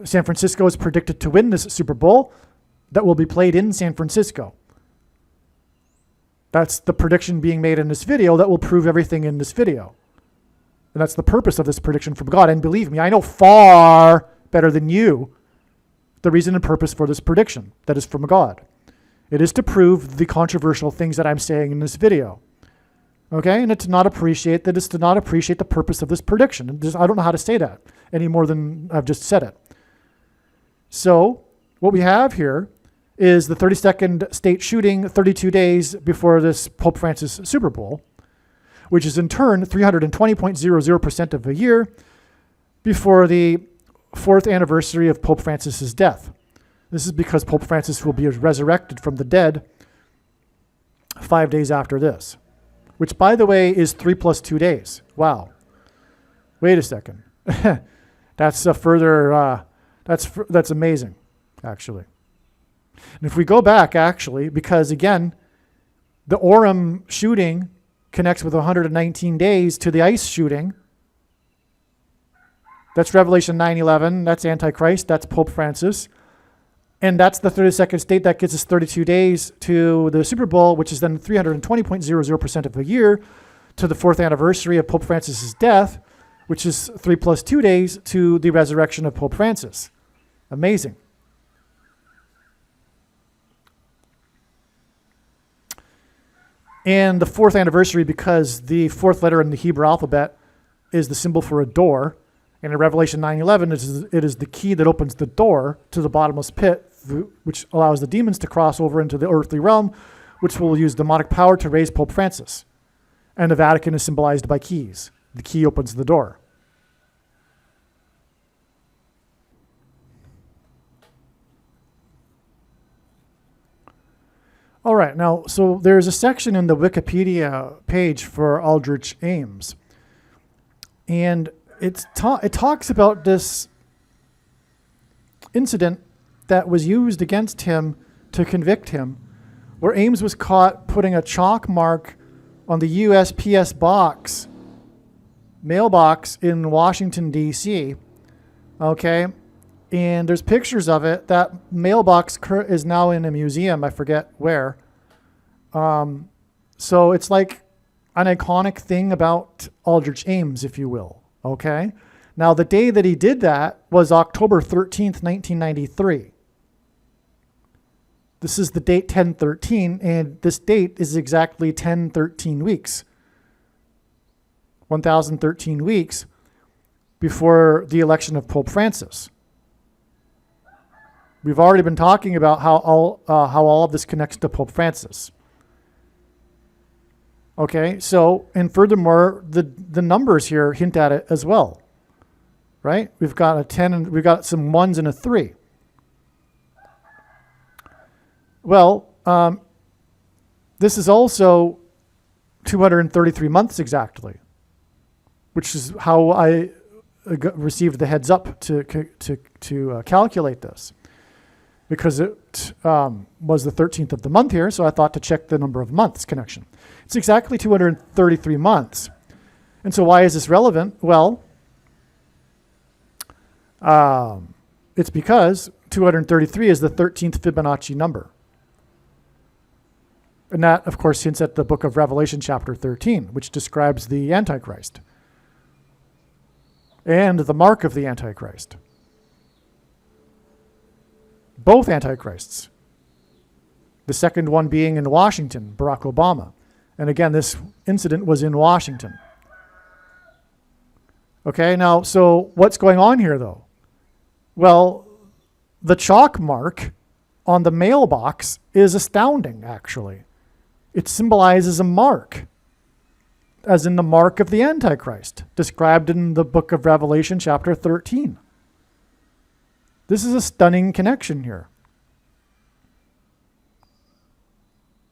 San Francisco is predicted to win this Super Bowl that will be played in San Francisco. That's the prediction being made in this video that will prove everything in this video. And that's the purpose of this prediction from God. And believe me, I know far better than you the reason and purpose for this prediction that is from God. It is to prove the controversial things that I'm saying in this video. Okay? And it's to not appreciate the purpose of this prediction. I don't know how to say that any more than I've just said it. So what we have here is the 32nd state shooting 32 days before this Pope Francis Super Bowl, which is in turn 320.00% of a year before the 4th anniversary of Pope Francis's death. This is because Pope Francis will be resurrected from the dead 5 days after this, which, by the way, is 3 plus 2 days. Wow. Wait a second. That's a further, that's amazing, actually. And if we go back, actually, because, again, the Orem shooting connects with 119 days to the ICE shooting. That's Revelation 9:11. That's Antichrist. That's Pope Francis. And that's the 32nd state. That gets us 32 days to the Super Bowl, which is then 320.00% of a year to the 4th anniversary of Pope Francis's death, which is 3 plus 2 days to the resurrection of Pope Francis. Amazing. And the 4th anniversary, because the 4th letter in the Hebrew alphabet is the symbol for a door. And in Revelation 9:11, it is the key that opens the door to the bottomless pit, which allows the demons to cross over into the earthly realm, which will use demonic power to raise Pope Francis. And the Vatican is symbolized by keys. The key opens the door. All right, now, so there's a section in the Wikipedia page for Aldrich Ames. And it talks about this incident that was used against him to convict him, where Ames was caught putting a chalk mark on the USPS mailbox in Washington, D.C., okay? And there's pictures of it. That mailbox is now in a museum. I forget where. So it's like an iconic thing about Aldrich Ames, if you will. Okay. Now, the day that he did that was October 13th, 1993. This is the date 1013, and this date is exactly 1013 weeks. 1013 weeks before the election of Pope Francis. We've already been talking about how all of this connects to Pope Francis. Okay, so, and furthermore, the numbers here hint at it as well, right? We've got a 10 and we've got some 1s and a 3. Well, this is also 233 months exactly, which is how I received the heads up to calculate this, because it was the 13th of the month here, so I thought to check the number of months connection. It's exactly 233 months. And so why is this relevant? Well, it's because 233 is the 13th Fibonacci number. And that, of course, hints at the book of Revelation, chapter 13, which describes the Antichrist and the mark of the Antichrist. Both Antichrists. The second one being in Washington, Barack Obama. And again, this incident was in Washington. Okay, now, so what's going on here, though? Well, the chalk mark on the mailbox is astounding, actually. It symbolizes a mark, as in the mark of the Antichrist, described in the book of Revelation, chapter 13. This is a stunning connection here.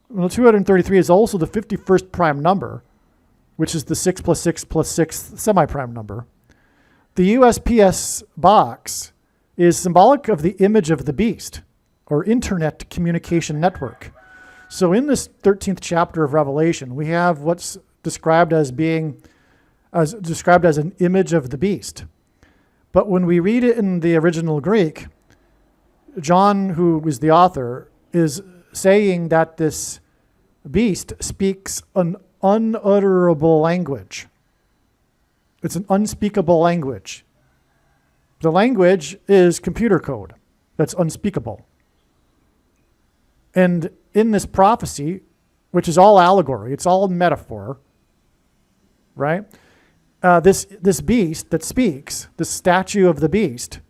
Well, 233 is also the 51st prime number, which is the 6 plus 6 plus 6 semi-prime number. The USPS box is symbolic of the image of the beast, or Internet Communication Network. So in this 13th chapter of Revelation, we have what's described as an image of the beast. But when we read it in the original Greek, John, who is the author, is saying that this beast speaks an unutterable language. It's an unspeakable language. The language is computer code that's unspeakable. And in this prophecy, which is all allegory, it's all metaphor, right? This beast that speaks, this statue of the beast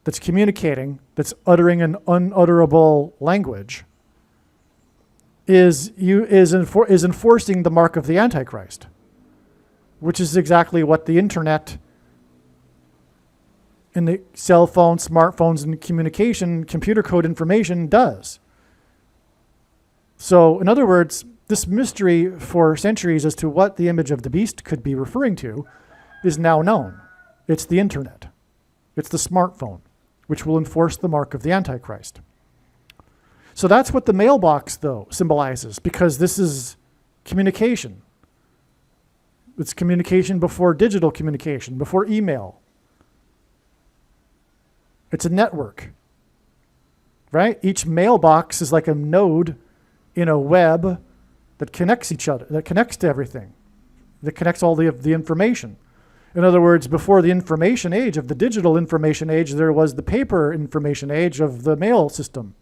that's communicating, that's uttering an unutterable language, is enforcing the mark of the Antichrist, which is exactly what the internet and the cell phones, smartphones, and communication, computer code information does. So, in other words, this mystery for centuries as to what the image of the beast could be referring to is now known. It's the internet. It's the smartphone, which will enforce the mark of the Antichrist. So that's what the mailbox, though, symbolizes, because this is communication. It's communication before digital communication, before email. It's a network, right? Each mailbox is like a node in a web that connects each other, that connects to everything, that connects all the information. In other words, before the information age of the digital information age, there was the paper information age of the mail system.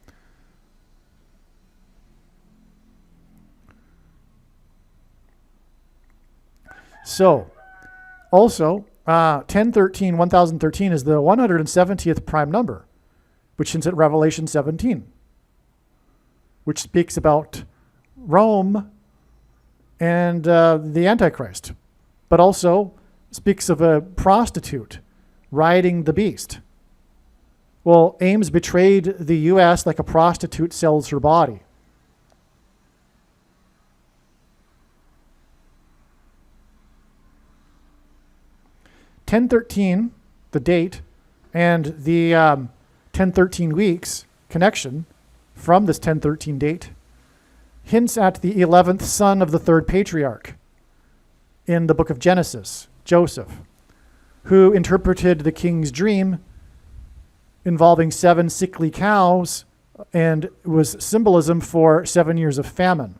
So, also, 1013 is the 170th prime number, which hints at Revelation 17, which speaks about Rome and the Antichrist, but also speaks of a prostitute riding the beast. Well, Ames betrayed the U.S. like a prostitute sells her body. (1013), the date, and the 1013 weeks connection from this 1013 date hints at the 11th son of the third patriarch in the book of Genesis, Joseph, who interpreted the king's dream involving 7 sickly cows and was symbolism for 7 years of famine.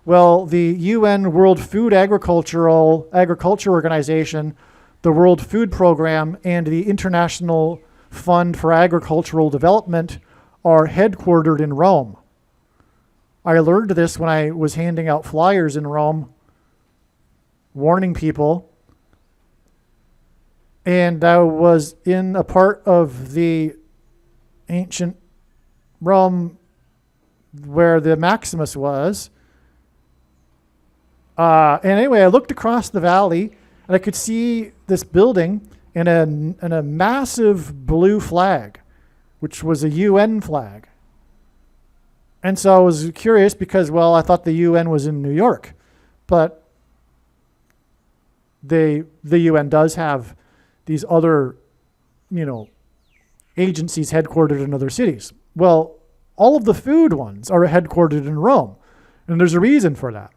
Well, the UN World Food Agriculture Organization, the World Food Program, and the International Fund for Agricultural Development are headquartered in Rome. I learned this when I was handing out flyers in Rome, warning people. And I was in a part of the ancient Rome where the Maximus was, And anyway, I looked across the valley and I could see this building and a massive blue flag, which was a UN flag. And so I was curious because, well, I thought the UN was in New York, but the UN does have these other, agencies headquartered in other cities. Well, all of the food ones are headquartered in Rome, and there's a reason for that.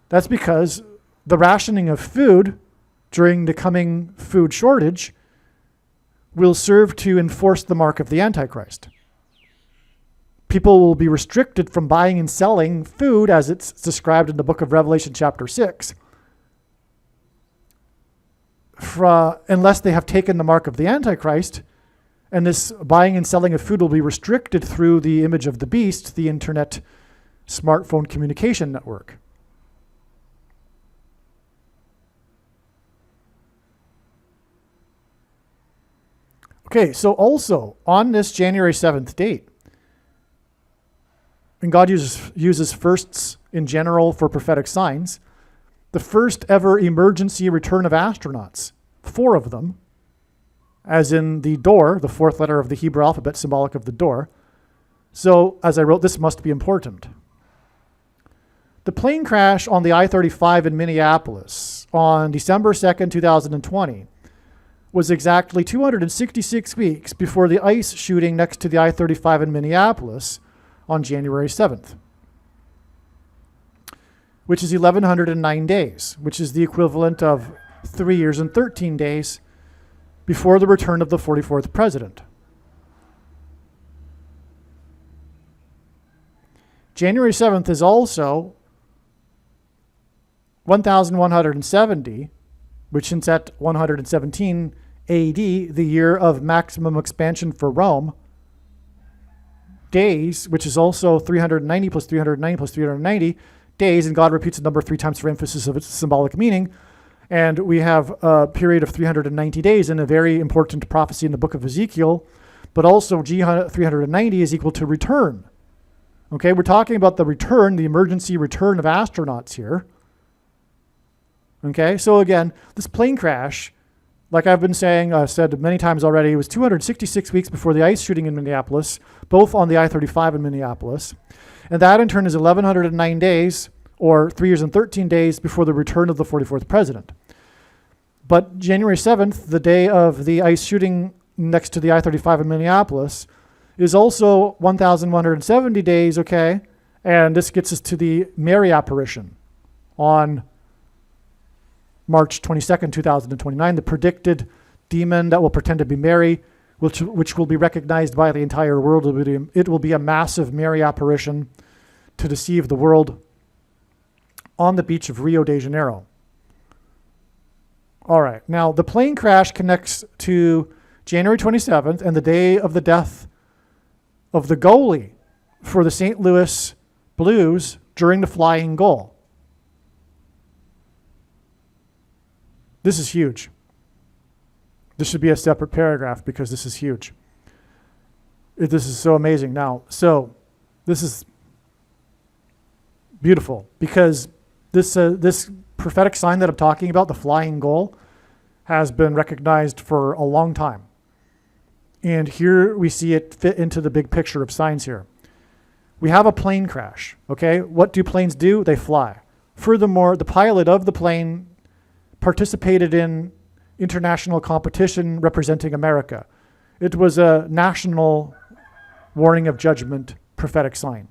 That's because the rationing of food during the coming food shortage will serve to enforce the mark of the Antichrist. People will be restricted from buying and selling food as it's described in the book of Revelation chapter 6, unless they have taken the mark of the Antichrist, and this buying and selling of food will be restricted through the image of the beast, the internet smartphone communication network. Okay, so also on this January 7th date, and God uses firsts in general for prophetic signs, the first ever emergency return of astronauts, 4 of them, as in the door, the 4th letter of the Hebrew alphabet, symbolic of the door. So, as I wrote, this must be important. The plane crash on the I-35 in Minneapolis on December 2nd, 2020, was exactly 266 weeks before the ICE shooting next to the I-35 in Minneapolis on January 7th, which is 1,109 days, which is the equivalent of 3 years and 13 days before the return of the 44th president. January 7th is also 1,170, which is at 117 AD, the year of maximum expansion for Rome, days, which is also 390 plus 390 plus 390 days, and God repeats the number 3 times for emphasis of its symbolic meaning. And we have a period of 390 days in a very important prophecy in the book of Ezekiel, but also G 390 is equal to return. Okay, we're talking about the return, the emergency return of astronauts here. Okay, so again, this plane crash, like I've been saying, said many times already, it was 266 weeks before the ICE shooting in Minneapolis, both on the I-35 in Minneapolis. And that in turn is 1,109 days, or 3 years and 13 days before the return of the 44th president. But January 7th, the day of the ICE shooting next to the I-35 in Minneapolis, is also 1,170 days, okay? And this gets us to the Mary apparition on March 22nd, 2029, the predicted demon that will pretend to be Mary, which will be recognized by the entire world. It will be a massive Mary apparition to deceive the world on the beach of Rio de Janeiro. All right, now the plane crash connects to January 27th and the day of the death of the goalie for the St. Louis Blues during the Flying Goal. This is huge. This should be a separate paragraph because this is huge. This is so amazing. Now, so this is beautiful because this prophetic sign that I'm talking about, the flying goal, has been recognized for a long time. And here we see it fit into the big picture of signs here. We have a plane crash, okay? What do planes do? They fly. Furthermore, the pilot of the plane participated in international competition representing America. It was a national warning of judgment prophetic sign.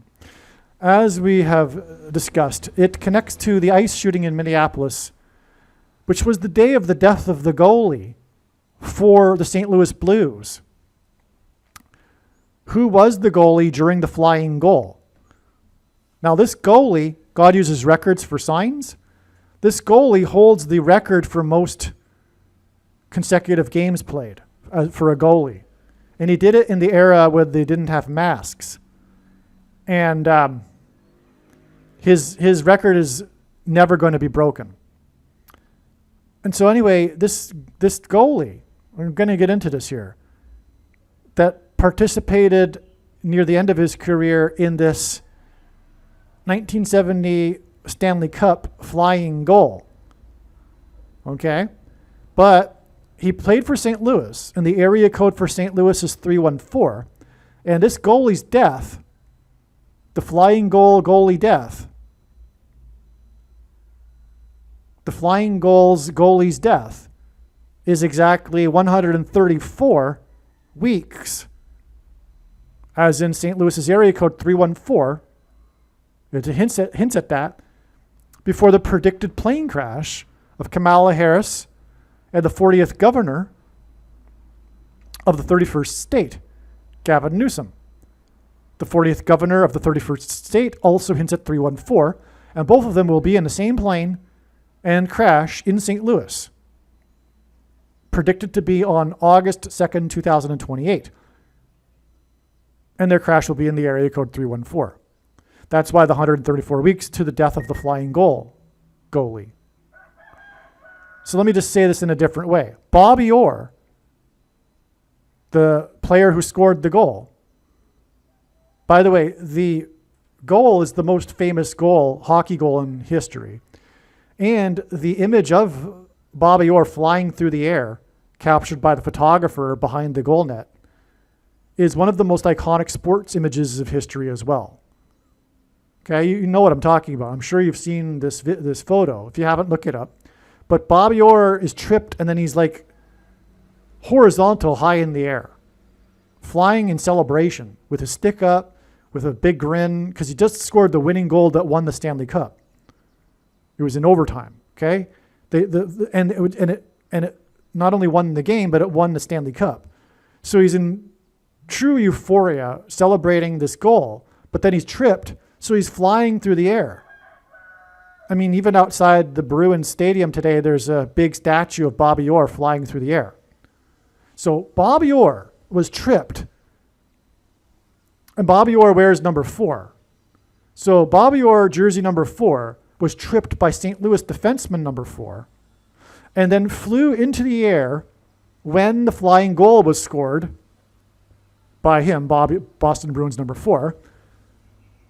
As we have discussed, it connects to the ICE shooting in Minneapolis, which was the day of the death of the goalie for the St. Louis Blues. Who was the goalie during the Flying Goal? Now, this goalie, God uses records for signs. This goalie holds the record for most consecutive games played for a goalie. And he did it in the era where they didn't have masks. And his record is never going to be broken. And so anyway, this goalie, we're going to get into this here, that participated near the end of his career in this 1970 Stanley Cup flying goal. Okay? But he played for St. Louis, and the area code for St. Louis is 314. And this goalie's death, the flying goalie death, the flying goalie's death is exactly 134 weeks, as in St. Louis's area code 314. It hints at that before the predicted plane crash of Kamala Harris and the 40th governor of the 31st state, Gavin Newsom. The 40th governor of the 31st state also hints at 314, and both of them will be in the same plane and crash in St. Louis, predicted to be on August 2nd, 2028. And their crash will be in the area code 314. That's why the 134 weeks to the death of the flying goalie. So let me just say this in a different way. Bobby Orr, the player who scored the goal. By the way, the goal is the most famous hockey goal in history. And the image of Bobby Orr flying through the air, captured by the photographer behind the goal net, is one of the most iconic sports images of history as well. Okay, you know what I'm talking about. I'm sure you've seen this photo. If you haven't, look it up. But Bobby Orr is tripped, and then he's like horizontal high in the air, flying in celebration with his stick up, with a big grin, because he just scored the winning goal that won the Stanley Cup. It was in overtime. Okay, it not only won the game, but it won the Stanley Cup. So he's in true euphoria, celebrating this goal. But then he's tripped, so he's flying through the air. I mean, even outside the Bruins Stadium today, there's a big statue of Bobby Orr flying through the air. So Bobby Orr was tripped. And Bobby Orr wears number 4. So Bobby Orr, jersey number 4, was tripped by St. Louis defenseman number 4, and then flew into the air when the flying goal was scored by him, Boston Bruins number 4,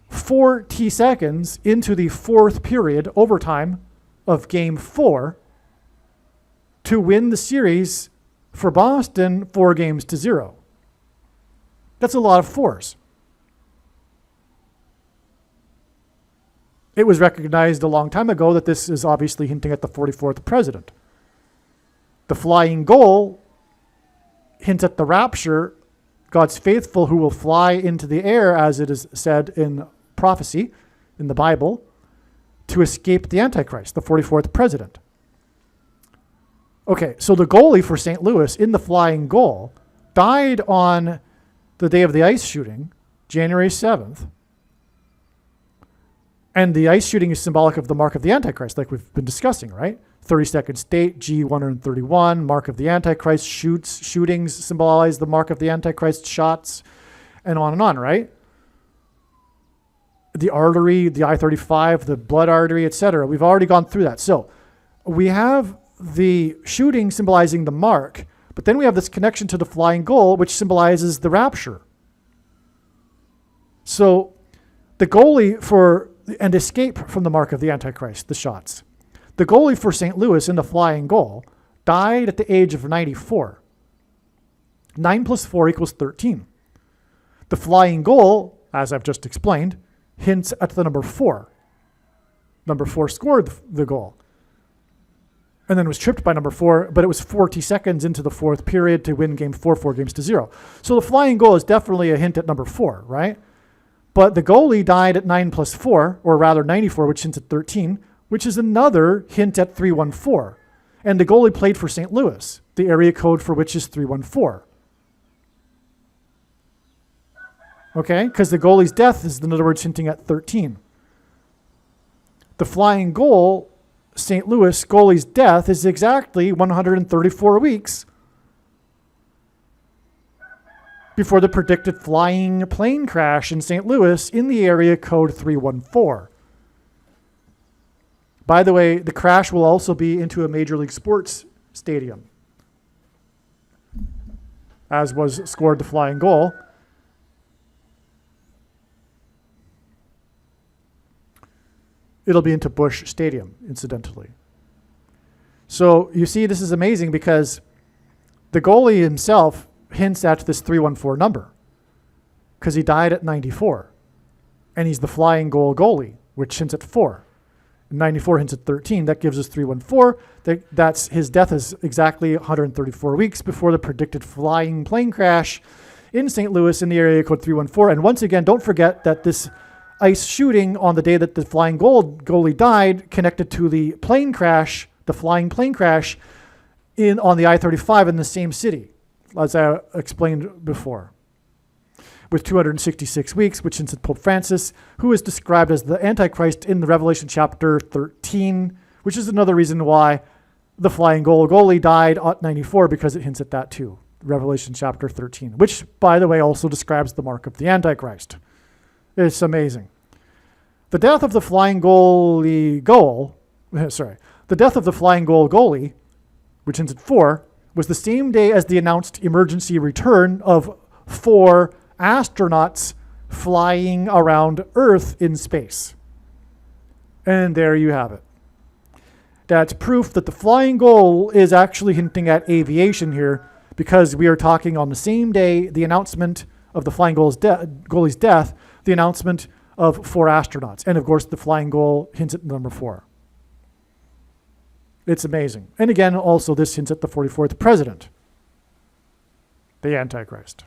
40 seconds into the fourth period, overtime of game 4, to win the series for Boston 4-0. That's a lot of force. It was recognized a long time ago that this is obviously hinting at the 44th president. The flying goal hints at the rapture, God's faithful who will fly into the air, as it is said in prophecy in the Bible, to escape the Antichrist, the 44th president. Okay, so the goalie for St. Louis in the flying goal died on the day of the ice shooting, January 7th. And the ice shooting is symbolic of the mark of the Antichrist, like we've been discussing, right? 32nd state, G131, mark of the Antichrist, shootings symbolize the mark of the Antichrist, shots, and on, right? The artery, the I-35, the blood artery, etc. We've already gone through that. So we have the shooting symbolizing the mark, but then we have this connection to the flying goal, which symbolizes the rapture. So the goalie and escape from the mark of the Antichrist, the shots. The goalie for St. Louis in the flying goal died at the age of 94. 9 plus 4 equals 13. The flying goal, as I've just explained, hints at the number 4. Number 4 scored the goal. And then was tripped by number 4, but it was 40 seconds into the fourth period to win game 4, 4-0. So the flying goal is definitely a hint at number 4, right? But the goalie died at 9 plus 4, or rather 94, which hints at 13, which is another hint at 314. And the goalie played for St. Louis, the area code for which is 314. Okay, because the goalie's death is, in other words, hinting at 13. The flying goal, St. Louis goalie's death, is exactly 134 weeks before the predicted flying plane crash in St. Louis in the area code 314. By the way, the crash will also be into a Major League Sports stadium, as was scored the flying goal. It'll be into Busch Stadium, incidentally. So you see, this is amazing because the goalie himself hints at this 314 number because he died at 94. And he's the flying goal goalie, which hints at 4. 94 hints at 13. That gives us 314. That's his death is exactly 134 weeks before the predicted flying plane crash in St. Louis in the area code 314. And once again, don't forget that this ice shooting on the day that the flying goalie died connected to the plane crash, the flying plane crash on the I-35 in the same city, as I explained before, with 266 weeks, which hints at Pope Francis, who is described as the Antichrist in the Revelation chapter 13, which is another reason why the flying goalie died at 94, because it hints at that too. Revelation chapter 13, which, by the way, also describes the mark of the Antichrist. It's amazing. The death of the flying goalie, which hints at 4, was the same day as the announced emergency return of 4 astronauts flying around Earth in space. And there you have it. That's proof that the flying goal is actually hinting at aviation here, because we are talking on the same day, the announcement of the flying goalie's death, the announcement of 4 astronauts. And of course, the flying goal hints at number 4. It's amazing. And again, also this hints at the 44th president, the Antichrist.